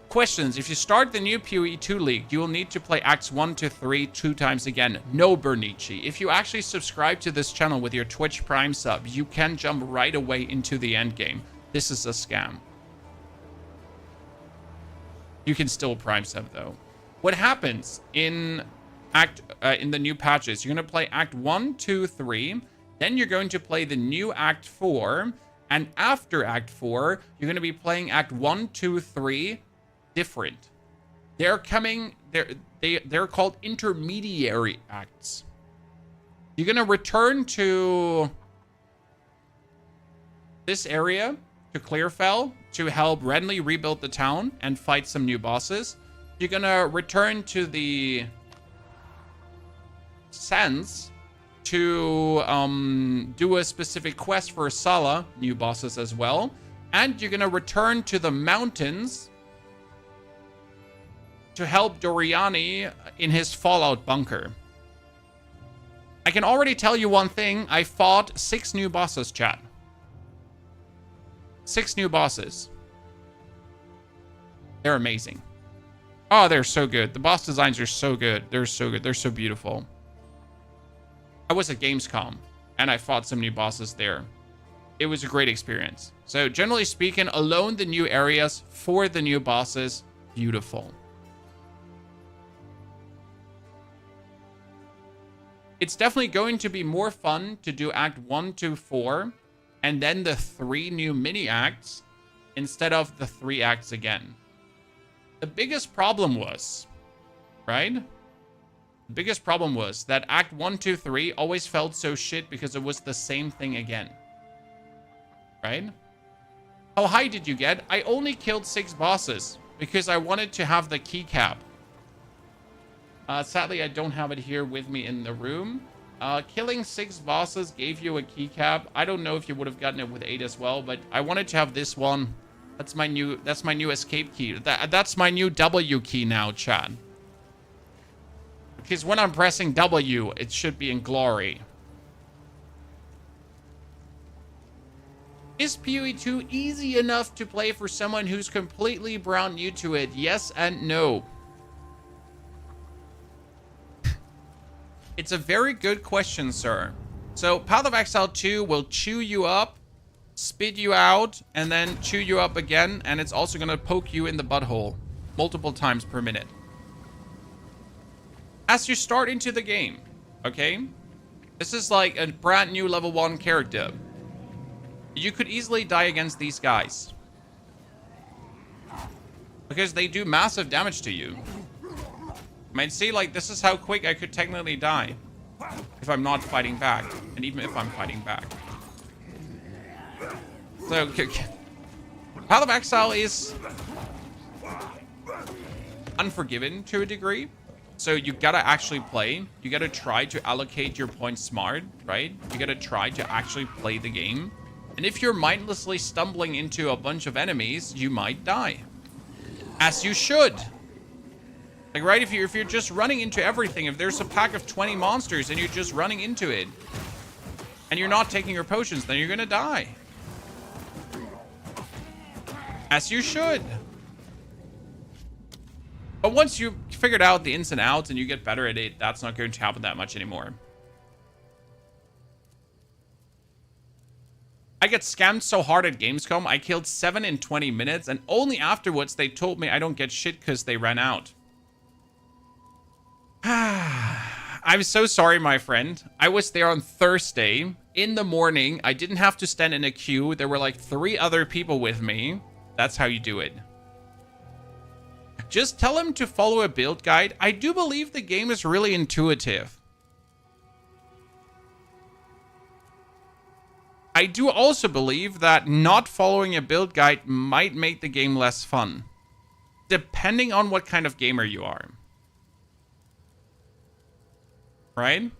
Questions. If you start the new PoE 2 League, you will need to play Acts 1 to 3 2 times again. No, Bernici. If you actually subscribe to this channel with your Twitch Prime sub, you can jump right away into the end game. This is a scam. You can still Prime sub, though. What happens in the new patches, you're going to play Act 1, 2, 3. Then you're going to play the new Act 4. And after Act 4, you're going to be playing Act 1, 2, 3 different. They're coming, they're called intermediary acts. You're going to return to this area, to Clearfell, to help Renly rebuild the town and fight some new bosses. You're going to return to the Sands to do a specific quest for Sala, new bosses as well. And you're going to return to the mountains to help Doriani in his Fallout bunker. I can already tell you one thing. I fought 6 new bosses, chat. 6 new bosses. They're amazing. Oh, they're so good. The boss designs are so good. They're so good. They're so beautiful. I was at Gamescom, and I fought some new bosses there. It was a great experience. So, generally speaking, alone the new areas for the new bosses, beautiful. It's definitely going to be more fun to do Act 1 to 4 and then the 3 new mini acts instead of the 3 acts again. The biggest problem was, right? The biggest problem was that Act 1, 2, 3 always felt so shit because it was the same thing again. Right? How high did you get? I only killed 6 bosses because I wanted to have the keycap. Sadly, I don't have it here with me in the room. Killing 6 bosses gave you a keycap. I don't know if you would have gotten it with 8 as well, but I wanted to have this one. That's my new escape key. That's my new W key now, chat. Because when I'm pressing W, it should be in glory. Is PoE 2 easy enough to play for someone who's completely brand new to it? Yes and no. It's a very good question, sir. So, Path of Exile 2 will chew you up, spit you out, and then chew you up again, and it's also going to poke you in the butthole multiple times per minute. As you start into the game, okay? This is like a brand new level 1 character. You could easily die against these guys. Because they do massive damage to you. I mean, see, like, this is how quick I could technically die. If I'm not fighting back. And even if I'm fighting back. So, Path of Exile is unforgiving to a degree. So you gotta actually play. You gotta try to allocate your points smart, right? You gotta try to actually play the game. And if you're mindlessly stumbling into a bunch of enemies, you might die. As you should. Like, right, if you're just running into everything, if there's a pack of 20 monsters and you're just running into it, and you're not taking your potions, then you're gonna die. As you should. But once you've figured out the ins and outs and you get better at it, that's not going to happen that much anymore. I get scammed so hard at Gamescom, I killed 7 in 20 minutes, and only afterwards they told me I don't get shit because they ran out. I'm so sorry, my friend. I was there on Thursday in the morning. I didn't have to stand in a queue. There were like 3 other people with me. That's how you do it. Just tell him to follow a build guide. I do believe the game is really intuitive. I do also believe that not following a build guide might make the game less fun. Depending on what kind of gamer you are. Right?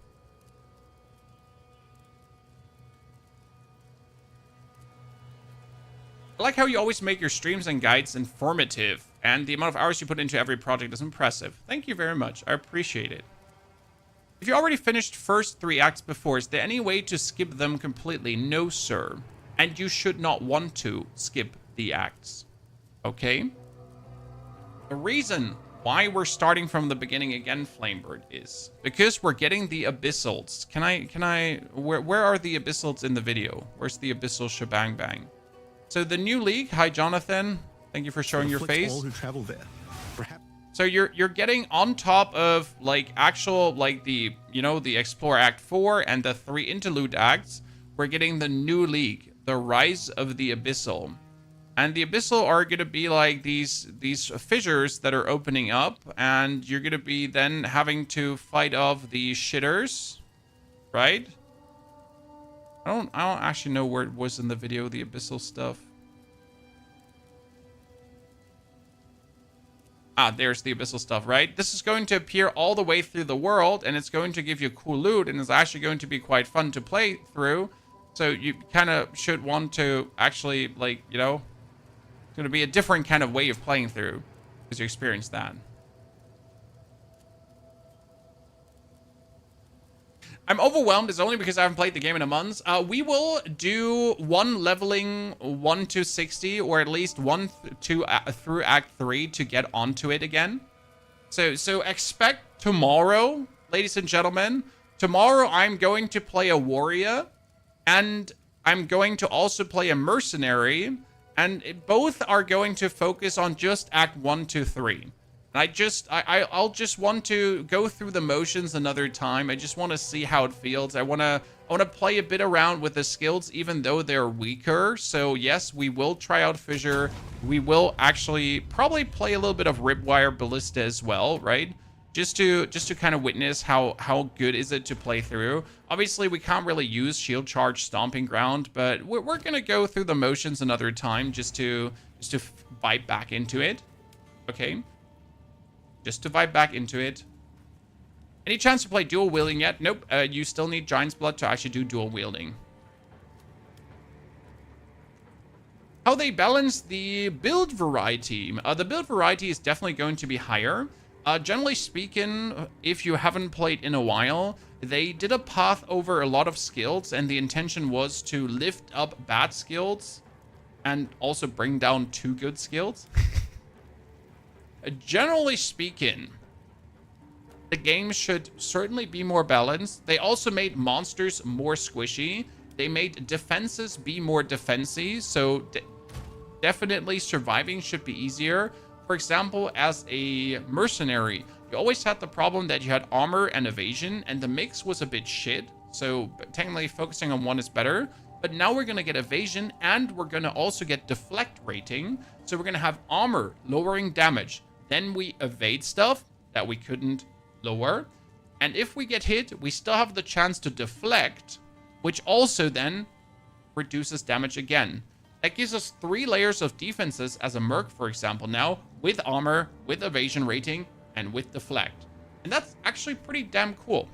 I like how you always make your streams and guides informative, and the amount of hours you put into every project is impressive. Thank you very much. I appreciate it. If you already finished first 3 acts before, is there any way to skip them completely? No, sir. And you should not want to skip the acts. Okay? The reason why we're starting from the beginning again, Flamebird, is because we're getting the Abyssals. Where are the Abyssals in the video? Where's the Abyssal shebang bang? So the new league, hi Jonathan. Thank you for showing your face. All who travel there. Perhaps so you're getting on top of like actual like the the Explore Act 4 and the 3 interlude acts. We're getting the new league, the Rise of the Abyssal. And the Abyssal are going to be like these fissures that are opening up, and you're going to be then having to fight off the shitters, right? I don't actually know where it was in the video, the Abyssal stuff. Ah, there's the Abyssal stuff, right? This is going to appear all the way through the world, and it's going to give you cool loot, and it's actually going to be quite fun to play through. So you kind of should want to actually, like, it's going to be a different kind of way of playing through because you experience that. I'm overwhelmed. It's only because I haven't played the game in a month. We will do one leveling 1 to 60, or at least 1 through Act 3 to get onto it again. So expect tomorrow, ladies and gentlemen. Tomorrow I'm going to play a warrior, and I'm going to also play a mercenary, and both are going to focus on just Act 1 to 3. I'll just want to go through the motions another time. I just want to see how it feels. I want to play a bit around with the skills, even though they're weaker. So yes, we will try out Fissure. We will actually probably play a little bit of Ripwire Ballista as well, right? just to kind of witness how good is it to play through. Obviously, we can't really use shield charge stomping ground, but we're gonna go through the motions another time just to vibe back into it. Okay, just to vibe back into it. Any chance to play dual wielding yet? Nope. You still need Giant's Blood to actually do dual wielding. How they balance the build variety. The build variety is definitely going to be higher. Generally speaking, if you haven't played in a while, they did a path over a lot of skills, and the intention was to lift up bad skills and also bring down 2 good skills. Generally speaking, the game should certainly be more balanced. They also made monsters more squishy. They made defenses be more defensy, so definitely surviving should be easier. For example, as a mercenary, you always had the problem that you had armor and evasion, and the mix was a bit shit. So technically focusing on one is better. But now we're going to get evasion, and we're going to also get deflect rating. So we're going to have armor lowering damage. Then we evade stuff that we couldn't lower. And if we get hit, we still have the chance to deflect, which also then reduces damage again. That gives us 3 layers of defenses as a merc, for example, now, with armor, with evasion rating, and with deflect. And that's actually pretty damn cool.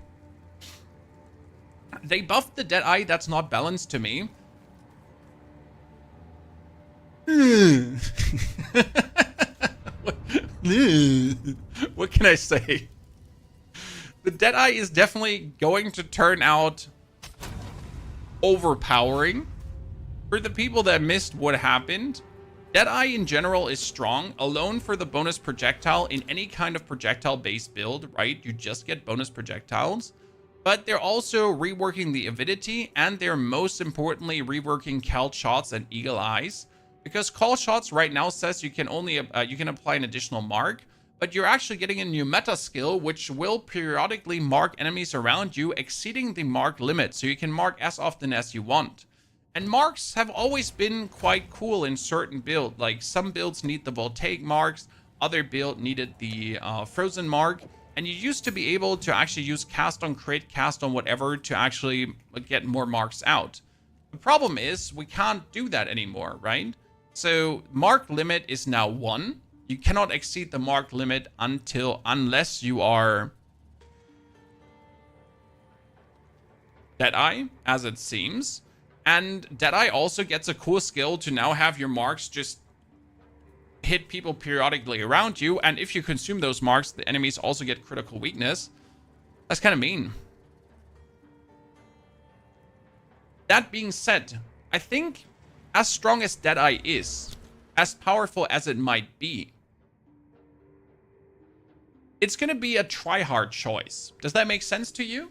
They buffed the Deadeye that's not balanced to me. What can I say? The Deadeye is definitely going to turn out overpowering. For the people that missed what happened, Deadeye in general is strong. Alone for the bonus projectile in any kind of projectile-based build, right? You just get bonus projectiles. But they're also reworking the avidity, and they're most importantly reworking called shots and eagle eyes. Because call shots right now says you can only you can apply an additional mark, but you're actually getting a new meta skill which will periodically mark enemies around you exceeding the mark limit, so you can mark as often as you want. And marks have always been quite cool in certain builds. Like some builds need the voltaic marks, other build needed the frozen mark, and you used to be able to actually use cast on crit, cast on whatever to actually get more marks out. The problem is we can't do that anymore, right? So mark limit is now 1. You cannot exceed the mark limit unless you are Deadeye, as it seems. And Deadeye also gets a cool skill to now have your marks just hit people periodically around you. And if you consume those marks, the enemies also get critical weakness. That's kind of mean. That being said, I think as strong as Deadeye is, as powerful as it might be, it's going to be a try-hard choice. Does that make sense to you?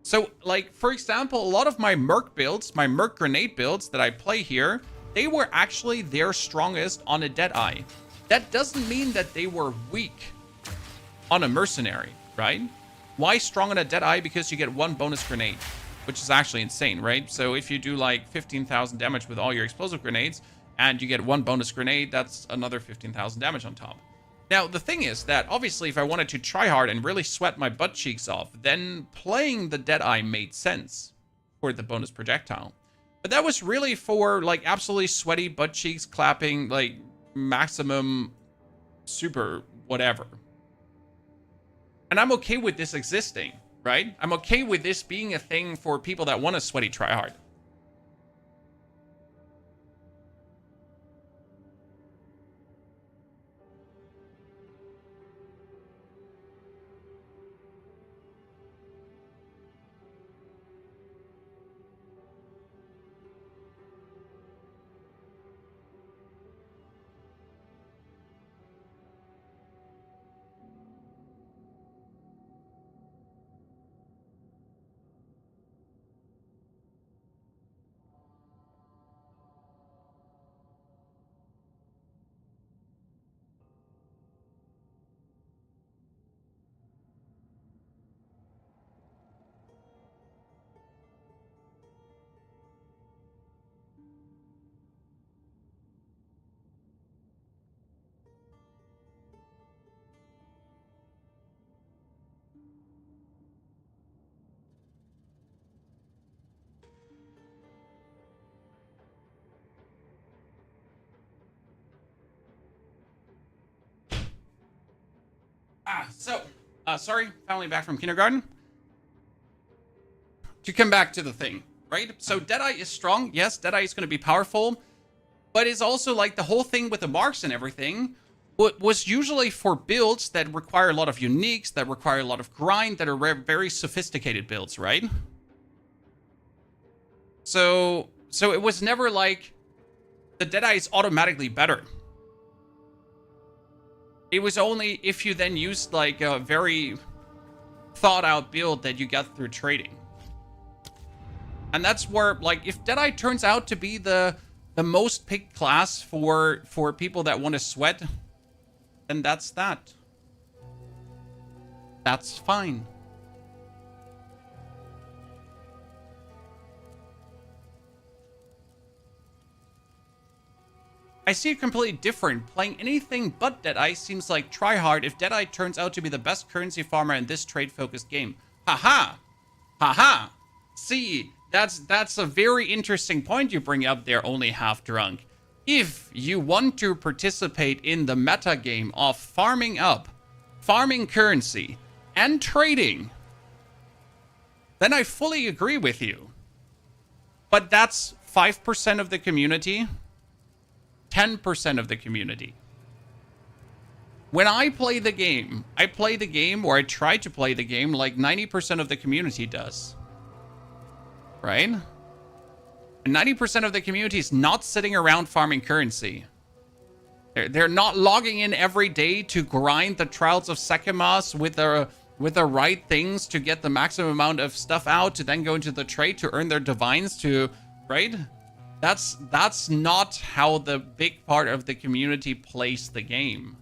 So, like, for example, a lot of my Merc builds, my Merc Grenade builds that I play here, they were actually their strongest on a Deadeye. That doesn't mean that they were weak on a Mercenary, right? Why strong on a Deadeye? Because you get 1 bonus grenade, which is actually insane, right? So if you do like 15,000 damage with all your explosive grenades, and you get 1 bonus grenade, that's another 15,000 damage on top. Now, the thing is that, obviously, if I wanted to try hard and really sweat my butt cheeks off, then playing the Deadeye made sense for the bonus projectile. But that was really for, like, absolutely sweaty butt cheeks clapping, like, maximum super whatever. And I'm okay with this existing, right? I'm okay with this being a thing for people that want to sweaty try hard. Sorry, finally back from kindergarten. To come back to the thing, right? So Deadeye is strong. Yes, Deadeye is going to be powerful. But it's also like the whole thing with the marks and everything was usually for builds that require a lot of uniques, that require a lot of grind, that are very sophisticated builds, right? So it was never like the Deadeye is automatically better. It was only if you then used like a very thought out build that you got through trading. And that's where, like, if Deadeye turns out to be the most picked class for people that want to sweat, then that's that. That's fine. I see it completely different. Playing anything but Deadeye seems like tryhard if Deadeye turns out to be the best currency farmer in this trade-focused game. Haha! Haha! See, that's a very interesting point you bring up there, Only Half Drunk. If you want to participate in the meta game of farming up, farming currency, and trading, then I fully agree with you. But that's 5% of the community, 10% of the community. When I play the game, or I try to play the game like 90% of the community does. Right? And 90% of the community is not sitting around farming currency. They're not logging in every day to grind the Trials of Sekimas with the right things to get the maximum amount of stuff out, to then go into the trade to earn their divines to, right? That's not how the big part of the community plays the game.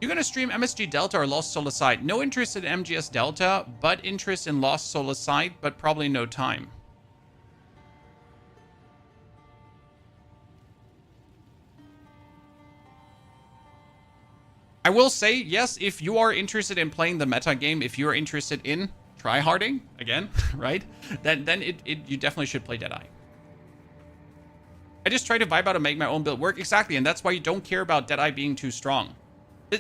You gonna stream MSG Delta or Lost Soul Aside? No interest in MGS Delta, but interest in Lost Soul Aside, but probably no time. I will say, yes, if you are interested in playing the meta game, if you're interested in tryharding, again, right? Then you definitely should play Deadeye. I just try to vibe out and make my own build work. Exactly, and that's why you don't care about Deadeye being too strong.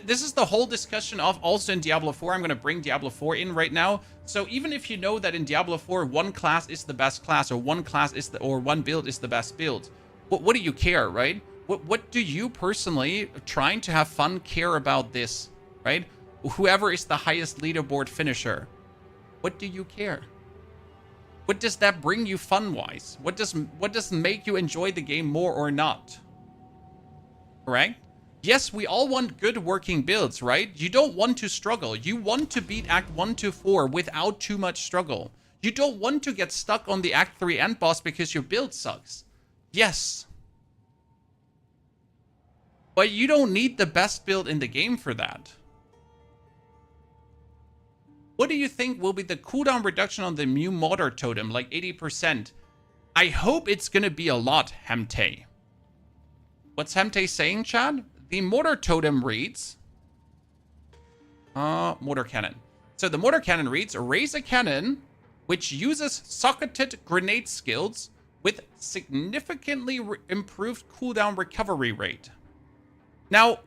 This is the whole discussion of also in Diablo 4. I'm going to bring Diablo 4 in right now. So even if you know that in Diablo 4, one class is the best class, or one class is or one build is the best build, what do you care, right? What do you personally, trying to have fun, care about this, right? Whoever is the highest leaderboard finisher, what do you care? What does that bring you fun-wise? What does make you enjoy the game more or not? Correct? Yes, we all want good working builds, right? You don't want to struggle. You want to beat Act 1 to 4 without too much struggle. You don't want to get stuck on the Act 3 end boss because your build sucks. Yes. But you don't need the best build in the game for that. What do you think will be the cooldown reduction on the new Mortar Totem, like 80%? I hope it's going to be a lot, Hemte. What's Hemte saying, Chad? The Mortar Totem reads... Mortar Cannon. So the Mortar Cannon reads, raise a cannon which uses socketed grenade skills with significantly improved cooldown recovery rate. Now...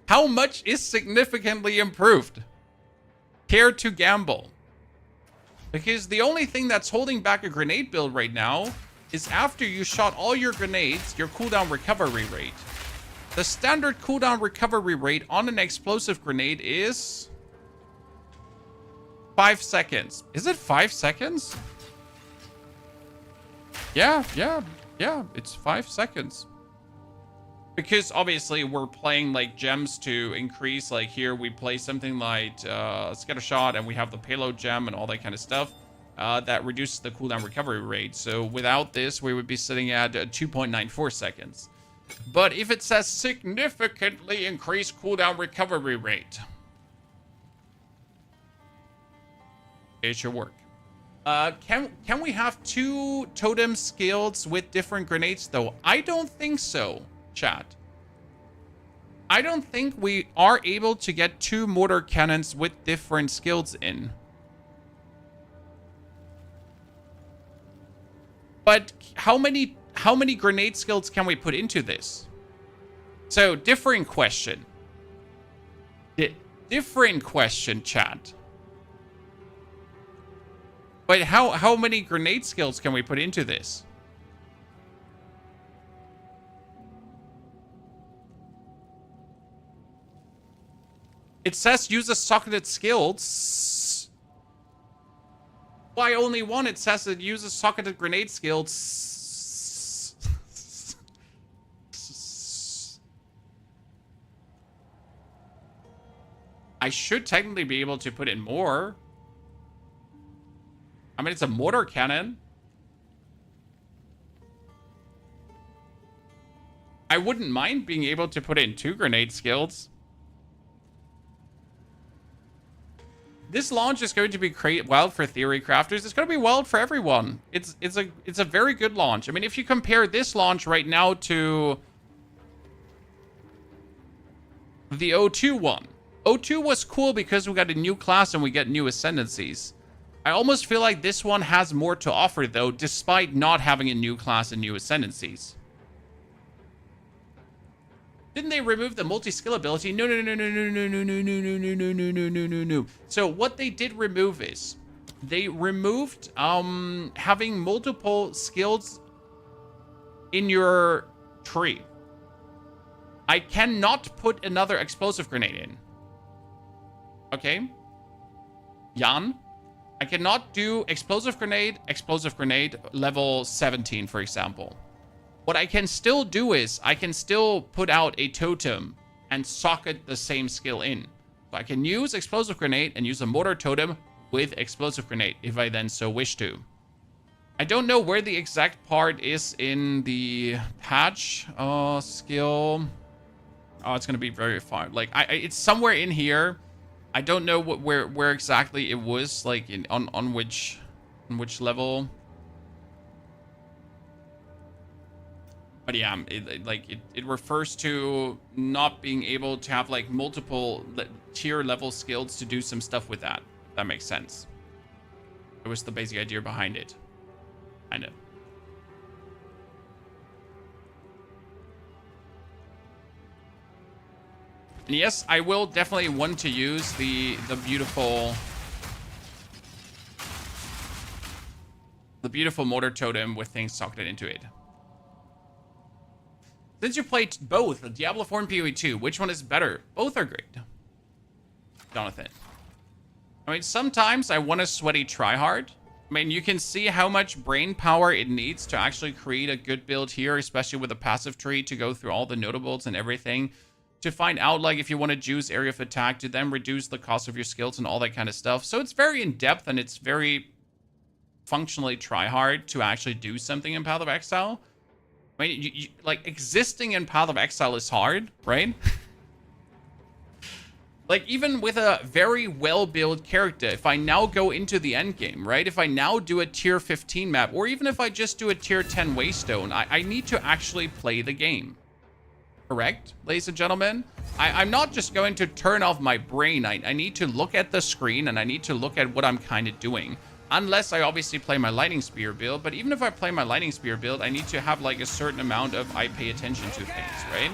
How much is significantly improved? Care to gamble? Because the only thing that's holding back a grenade build right now is after you shot all your grenades, your cooldown recovery rate. The standard cooldown recovery rate on an explosive grenade is 5 seconds. Is it 5 seconds? Yeah, it's 5 seconds. Because obviously we're playing like gems to increase, like here we play something like Scatter Shot, and we have the payload gem and all that kind of stuff that reduces the cooldown recovery rate. So without this, we would be sitting at 2.94 seconds. But if it says significantly increased cooldown recovery rate, it should work. Can we have 2 totem skills with different grenades though? I don't think so. Chat. I don't think we are able to get 2 mortar cannons with different skills in. But how many how many grenade skills can we put into this? So, different question. Different question, chat. But how many grenade skills can we put into this? It says use a socketed skills. Why only one? It says it uses socketed grenade skills. I should technically be able to put in more. I mean, it's a mortar cannon. I wouldn't mind being able to put in 2 grenade skills. This launch is going to be wild for theory crafters. It's going to be wild for everyone. It's a very good launch. I mean, if you compare this launch right now to the O2 one. O2 was cool because we got a new class and we get new Ascendancies. I almost feel like this one has more to offer, though, despite not having a new class and new Ascendancies. Didn't they remove the multi-skill ability? No. So what they did remove is they removed having multiple skills in your tree. I cannot put another explosive grenade in. Okay? Jan? I cannot do explosive grenade, level 17, for example. What I can still do is, I can still put out a totem and socket the same skill in. So I can use explosive grenade and use a mortar totem with explosive grenade, if I then so wish to. I don't know where the exact part is in the patch skill. Oh, it's going to be very far. Like, it's somewhere in here. I don't know where exactly it was, like on which level. But yeah, it refers to not being able to have like multiple tier level skills to do some stuff with that. If that makes sense. It was the basic idea behind it. Kind of. And yes, I will definitely want to use the beautiful mortar totem with things socketed into it. Since you played both, Diablo 4 and PoE 2, which one is better? Both are great. Jonathan. I mean, sometimes I want to sweaty tryhard. I mean, you can see how much brain power it needs to actually create a good build here, especially with a passive tree to go through all the notables and everything. To find out, like, if you want to juice area of attack, to then reduce the cost of your skills and all that kind of stuff. So it's very in-depth and it's very functionally tryhard to actually do something in Path of Exile. I mean, like, existing in Path of Exile is hard, right? Like, even with a very well-built character, if I now go into the endgame, right? If I now do a tier 15 map, or even if I just do a tier 10 Waystone, I need to actually play the game. Correct, ladies and gentlemen? I'm not just going to turn off my brain. I need to look at the screen, and I need to look at what I'm kind of doing. Unless I obviously play my Lightning Spear build, but even if I play my Lightning Spear build, I need to have like a certain amount of I pay attention to things, right?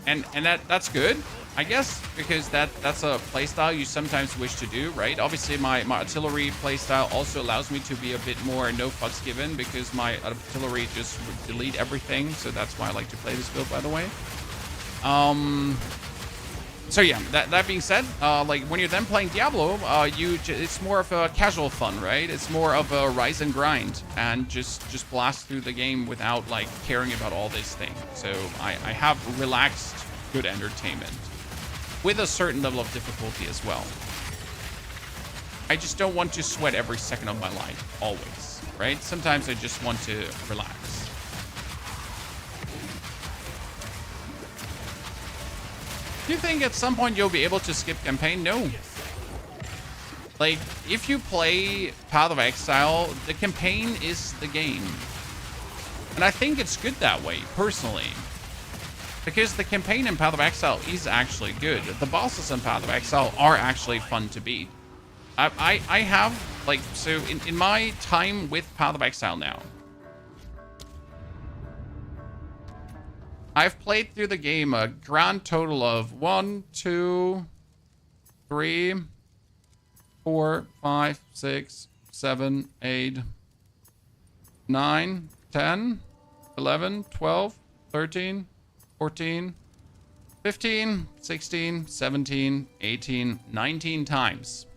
And that's good, I guess, because that's a playstyle you sometimes wish to do, right? Obviously, my artillery playstyle also allows me to be a bit more no fucks given, because my artillery just delete everything, so that's why I like to play this build, by the way. So yeah, that being said, like when you're then playing Diablo, it's more of a casual fun, right? It's more of a rise and grind and just blast through the game without like caring about all this thing. So I have relaxed, good entertainment with a certain level of difficulty as well. I just don't want to sweat every second of my life, always, right? Sometimes I just want to relax. Do you think at some point you'll be able to skip campaign? No. Like, if you play Path of Exile, the campaign is the game. And I think it's good that way, personally. Because the campaign in Path of Exile is actually good. The bosses in Path of Exile are actually fun to beat. I have, like, so in my time with Path of Exile now, I've played through the game a grand total of 1, 2, 3, 4, 5, 6, 7, 8, 9, 10, 11, 12, 13, 14, 15, 16, 17, 18, 19 times.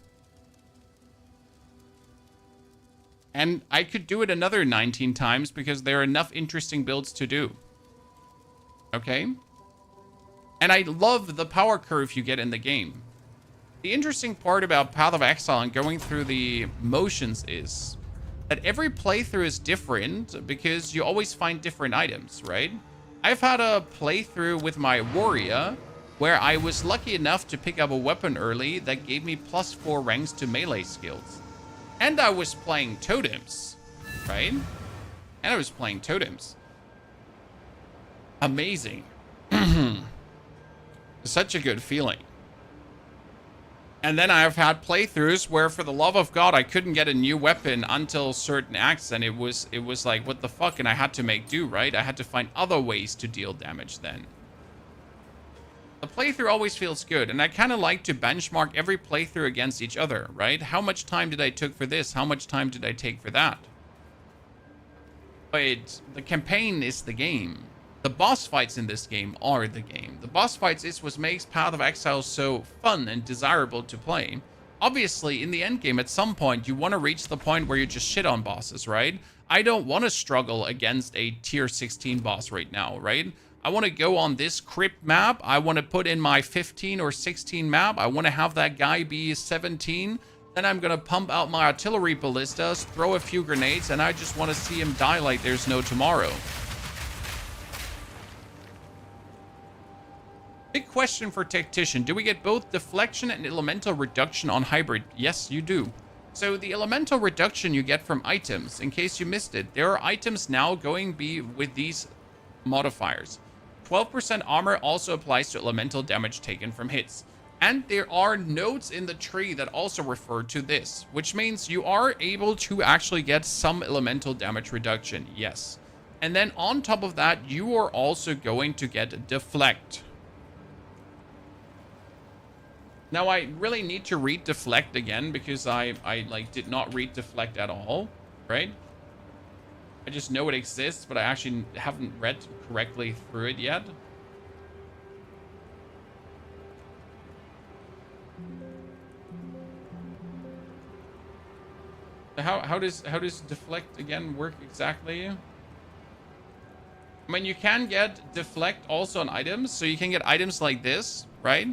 And I could do it another 19 times because there are enough interesting builds to do. Okay? And I love the power curve you get in the game. The interesting part about Path of Exile and going through the motions is that every playthrough is different because you always find different items, right? I've had a playthrough with my warrior where I was lucky enough to pick up a weapon early that gave me +4 ranks to melee skills. And I was playing totems, right? And I was playing totems. Amazing. Such a good feeling. And then I've had playthroughs where, for the love of God, I couldn't get a new weapon until certain acts, and it was like, what the fuck? And I had to make do, right? I had to find other ways to deal damage then. The playthrough always feels good, and I kind of like to benchmark every playthrough against each other, right? How much time did I take for this? How much time did I take for that? But the campaign is the game. The boss fights in this game are the game. The boss fights is what makes Path of Exile so fun and desirable to play. Obviously, in the end game, at some point, you want to reach the point where you just shit on bosses, right? I don't want to struggle against a tier 16 boss right now, right? I want to go on this crypt map. I want to put in my 15 or 16 map. I want to have that guy be 17. Then I'm going to pump out my artillery ballistas, throw a few grenades, and I just want to see him die like there's no tomorrow. Big question for Tactician. Do we get both deflection and elemental reduction on hybrid? Yes, you do. So the elemental reduction you get from items, in case you missed it, there are items now going be with these modifiers. 12% armor also applies to elemental damage taken from hits. And there are nodes in the tree that also refer to this, which means you are able to actually get some elemental damage reduction, yes. And then on top of that, you are also going to get deflect. Now, I really need to read deflect again because I like did not read deflect at all, right? I just know it exists, but I actually haven't read correctly through it yet. How does deflect again work exactly? I mean, you can get deflect also on items, so you can get items like this, right?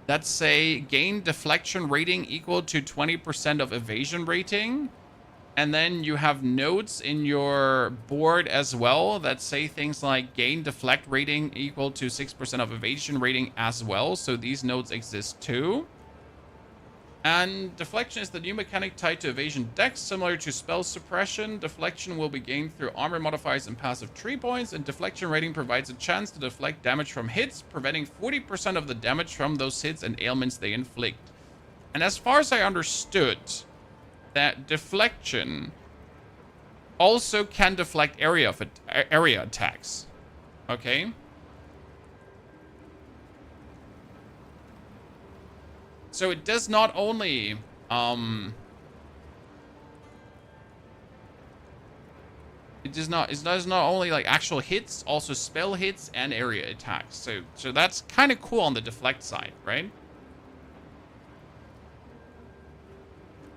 That say gain deflection rating equal to 20% of evasion rating. And then you have nodes in your board as well that say things like gain deflect rating equal to 6% of evasion rating as well. So these nodes exist too. And deflection is the new mechanic tied to evasion dex, similar to spell suppression. Deflection will be gained through armor modifiers and passive tree points, and deflection rating provides a chance to deflect damage from hits, preventing 40% of the damage from those hits and ailments they inflict. And as far as I understood, that deflection also can deflect area attacks. Okay? So it does not only it does not only like actual hits, also spell hits and area attacks. So that's kind of cool on the deflect side, right?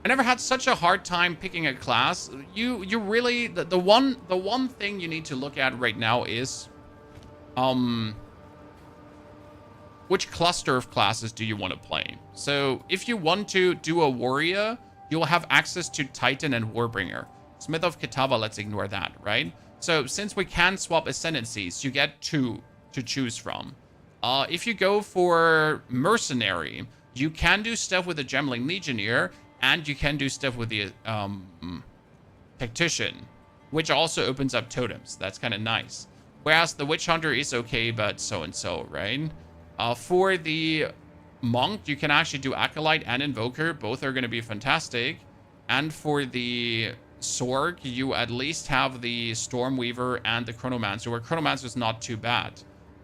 I never had such a hard time picking a class. You really the one thing you need to look at right now is which cluster of classes do you want to play? So if you want to do a warrior, you'll have access to Titan and Warbringer. Smith of Kitava, let's ignore that, right? So since we can swap Ascendancies, you get 2 to choose from. If you go for Mercenary, you can do stuff with the Gemling Legionnaire, and you can do stuff with the Tactician, which also opens up totems. That's kind of nice. Whereas the Witch Hunter is okay, but so-and-so, right? For the Monk, you can actually do Acolyte and Invoker. Both are going to be fantastic. And for the Sorg, you at least have the Stormweaver and the Chronomancer, where Chronomancer is not too bad.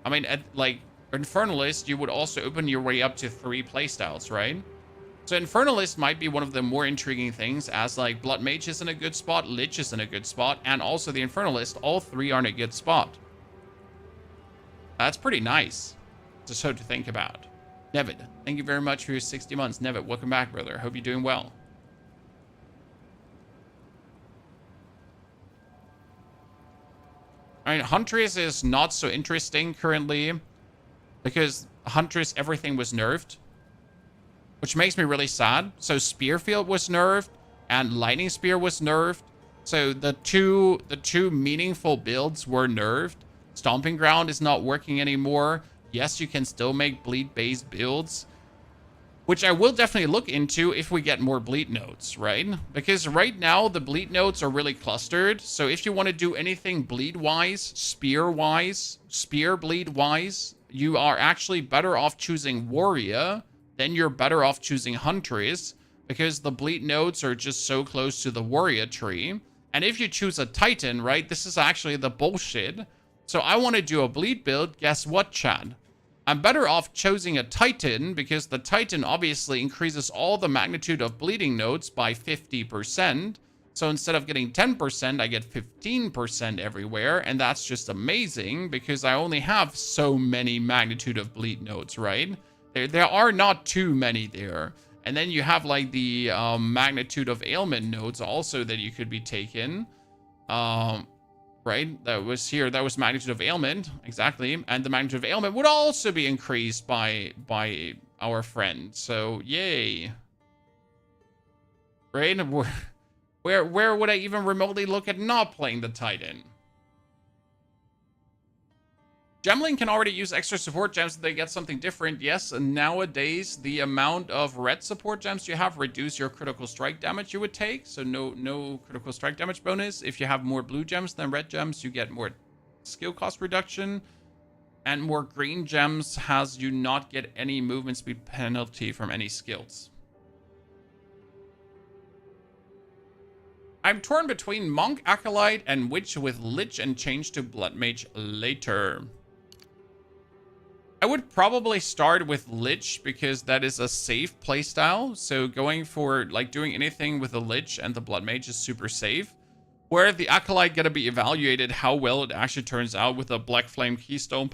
I mean, at, like, Infernalist, you would also open your way up to 3 playstyles, right? So Infernalist might be one of the more intriguing things, as like Blood Mage is in a good spot, Lich is in a good spot, and also the Infernalist. All 3 are in a good spot. That's pretty nice, just so to think about. Nevid, thank you very much for your 60 months. Nevid, welcome back, brother. Hope you're doing well. I mean, Huntress is not so interesting currently, because Huntress, everything was nerfed, which makes me really sad. So Spearfield was nerfed and Lightning Spear was nerfed. So the two meaningful builds were nerfed. Stomping Ground is not working anymore. Yes, you can still make bleed-based builds, which I will definitely look into if we get more bleed nodes, right? Because right now the bleed nodes are really clustered. So if you want to do anything bleed-wise, spear-wise, spear bleed-wise, you are actually better off choosing Warrior. Then you're better off choosing Huntress, because the bleed nodes are just so close to the Warrior tree. And if you choose a Titan, right, this is actually the bullshit. So I want to do a bleed build. Guess what, Chad? I'm better off choosing a Titan, because the Titan obviously increases all the magnitude of bleeding nodes by 50%. So instead of getting 10%, I get 15% everywhere. And that's just amazing, because I only have so many magnitude of bleed nodes, right? There are not too many there. And then you have like the magnitude of ailment nodes also that you could be taken. Right? That was here. That was magnitude of ailment. Exactly. And the magnitude of ailment would also be increased by our friend. So, yay. Right? Where would I even remotely look at not playing the Titan? Gemling can already use extra support gems if they get something different. Yes, and nowadays, the amount of red support gems you have reduce your critical strike damage you would take. So no critical strike damage bonus. If you have more blue gems than red gems, you get more skill cost reduction. And more green gems has you not get any movement speed penalty from any skills. I'm torn between Monk, Acolyte, and Witch with Lich and change to Blood Mage later. I would probably start with Lich because that is a safe playstyle. So going for like doing anything with the Lich and the Blood Mage is super safe. Where the Acolyte gotta be evaluated how well it actually turns out with a Black Flame Keystone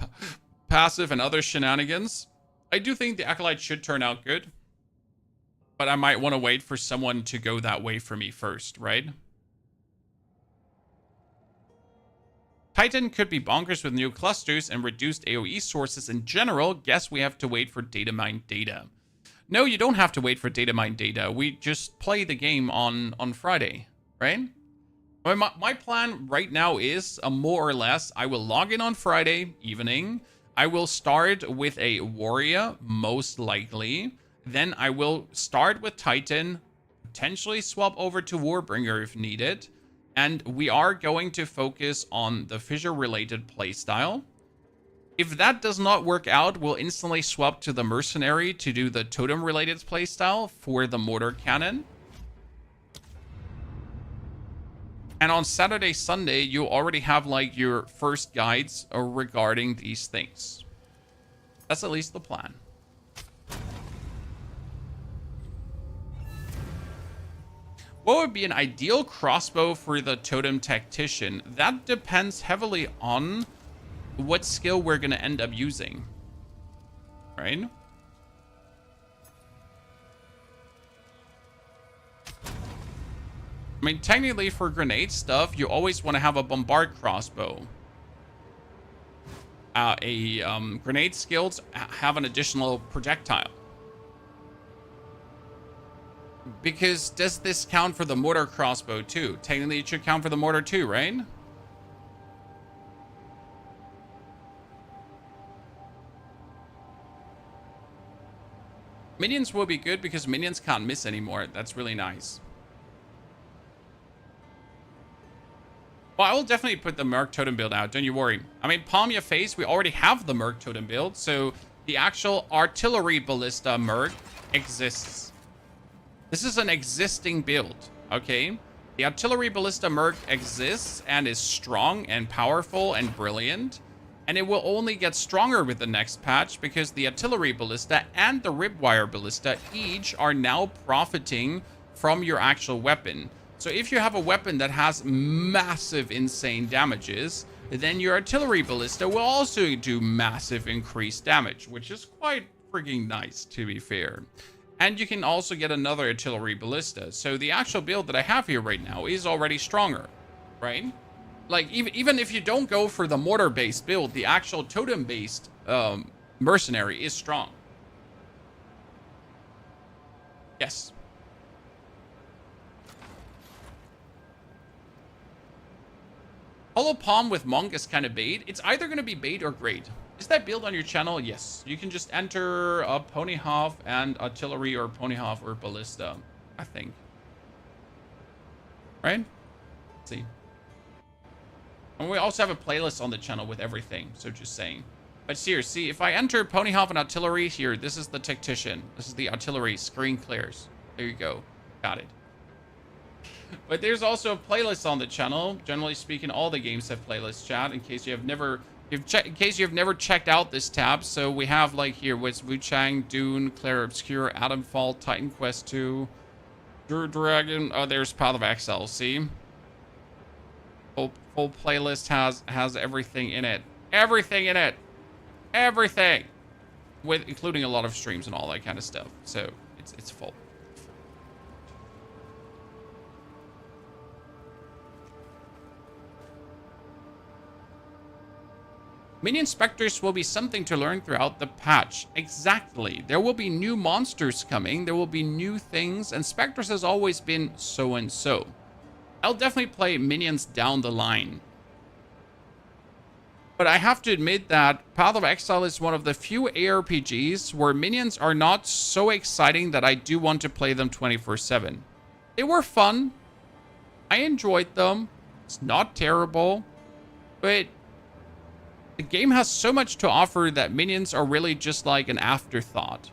passive and other shenanigans. I do think the Acolyte should turn out good, but I might want to wait for someone to go that way for me first, right? Titan could be bonkers with new clusters and reduced AoE sources in general. Guess we have to wait for data mine data. No, you don't have to wait for data mine data. We just play the game on Friday, right? My plan right now is more or less, I will log in on Friday evening. I will start with a Warrior, most likely. Then I will start with Titan, potentially swap over to Warbringer if needed. And we are going to focus on the fissure-related playstyle. If that does not work out, we'll instantly swap to the Mercenary to do the totem-related playstyle for the Mortar Cannon. And on Saturday, Sunday, you already have like your first guides regarding these things. That's at least the plan. What would be an ideal crossbow for the Totem Tactician? That depends heavily on what skill we're going to end up using. Right? I mean, technically for grenade stuff, you always want to have a Bombard crossbow. Grenade skills have an additional projectile. Because does this count for the mortar crossbow too? Technically it should count for the mortar too, right? Minions will be good because minions can't miss anymore. That's really nice. Well, I will definitely put the Merc Totem build out, don't you worry. I mean, palm your face, we already have the Merc Totem build, so the actual Artillery Ballista Merc exists. This is an existing build, okay? The Artillery Ballista Merc exists and is strong and powerful and brilliant. And it will only get stronger with the next patch because the artillery ballista and the ribwire ballista each are now profiting from your actual weapon. So if you have a weapon that has massive, insane damages, then your artillery ballista will also do massive increased damage, which is quite freaking nice, to be fair. And you can also get another artillery ballista. So the actual build that I have here right now is already stronger, right? Like, even if you don't go for the mortar-based build, the actual totem-based mercenary is strong. Yes. Hollow Palm with Monk is kind of bait. It's either going to be bait or great. Is that build on your channel? Yes. You can just enter a Ponyhof and artillery or Ponyhof or ballista, I think. Right? Let's see. And we also have a playlist on the channel with everything, so just saying. But seriously, if I enter Ponyhof and artillery here, this is the tactician. This is the artillery. Screen clears. There you go. Got it. But there's also a playlist on the channel. Generally speaking, all the games have playlists, chat, in case you have never checked out this tab. So we have, like, here was Wu Chang, Dune, Claire Obscure, Atomfall, Titan Quest 2, Dragon. Oh, there's Path of Exile. See, full playlist has everything in it. Everything in it. Everything, with including a lot of streams and all that kind of stuff. So it's full. Minion Spectres will be something to learn throughout the patch. Exactly. There will be new monsters coming. There will be new things. And Spectres has always been so and so. I'll definitely play Minions down the line. But I have to admit that Path of Exile is one of the few ARPGs where Minions are not so exciting that I do want to play them 24/7. They were fun. I enjoyed them. It's not terrible. But the game has so much to offer that Minions are really just like an afterthought,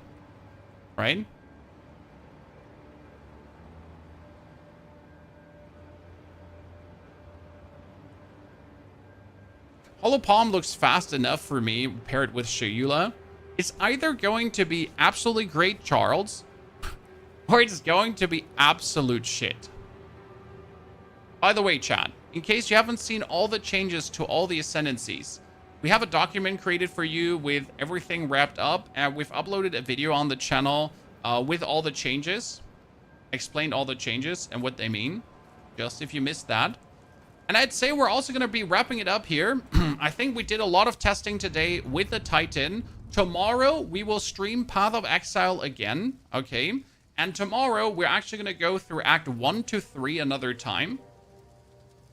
right? Hollow Palm looks fast enough for me paired with Shayula. It's either going to be absolutely great Charles, or it's going to be absolute shit. By the way, chat, in case you haven't seen all the changes to all the Ascendancies, we have a document created for you with everything wrapped up, and we've uploaded a video on the channel with all the changes, explained all the changes and what they mean, just if you missed that. And I'd say we're also going to be wrapping it up here. I think we did a lot of testing today with the Titan. Tomorrow, we will stream Path of Exile again, okay? And tomorrow, we're actually going to go through Act 1 to 3 another time,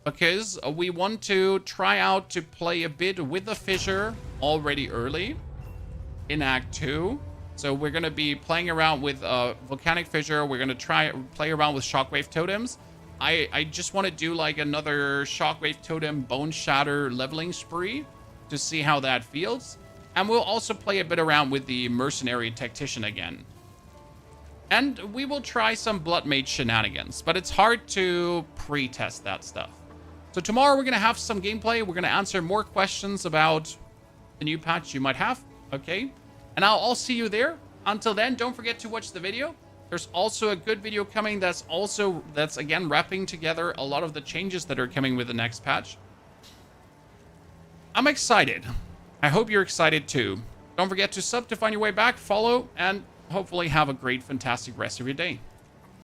because we want to try out to play a bit with the Fissure already early in Act 2. So we're going to be playing around with Volcanic Fissure. We're going to play around with Shockwave Totems. I just want to do like another Shockwave Totem Bone Shatter leveling spree to see how that feels. And we'll also play a bit around with the Mercenary Tactician again. And we will try some Blood Mage shenanigans, but it's hard to pre-test that stuff. So tomorrow we're going to have some gameplay. We're going to answer more questions about the new patch you might have, okay? And I'll see you there. Until then, don't forget to watch the video. There's also a good video coming that's again wrapping together a lot of the changes that are coming with the next patch. I'm excited. I hope you're excited too. Don't forget to sub to find your way back, follow, and hopefully have a great, fantastic rest of your day.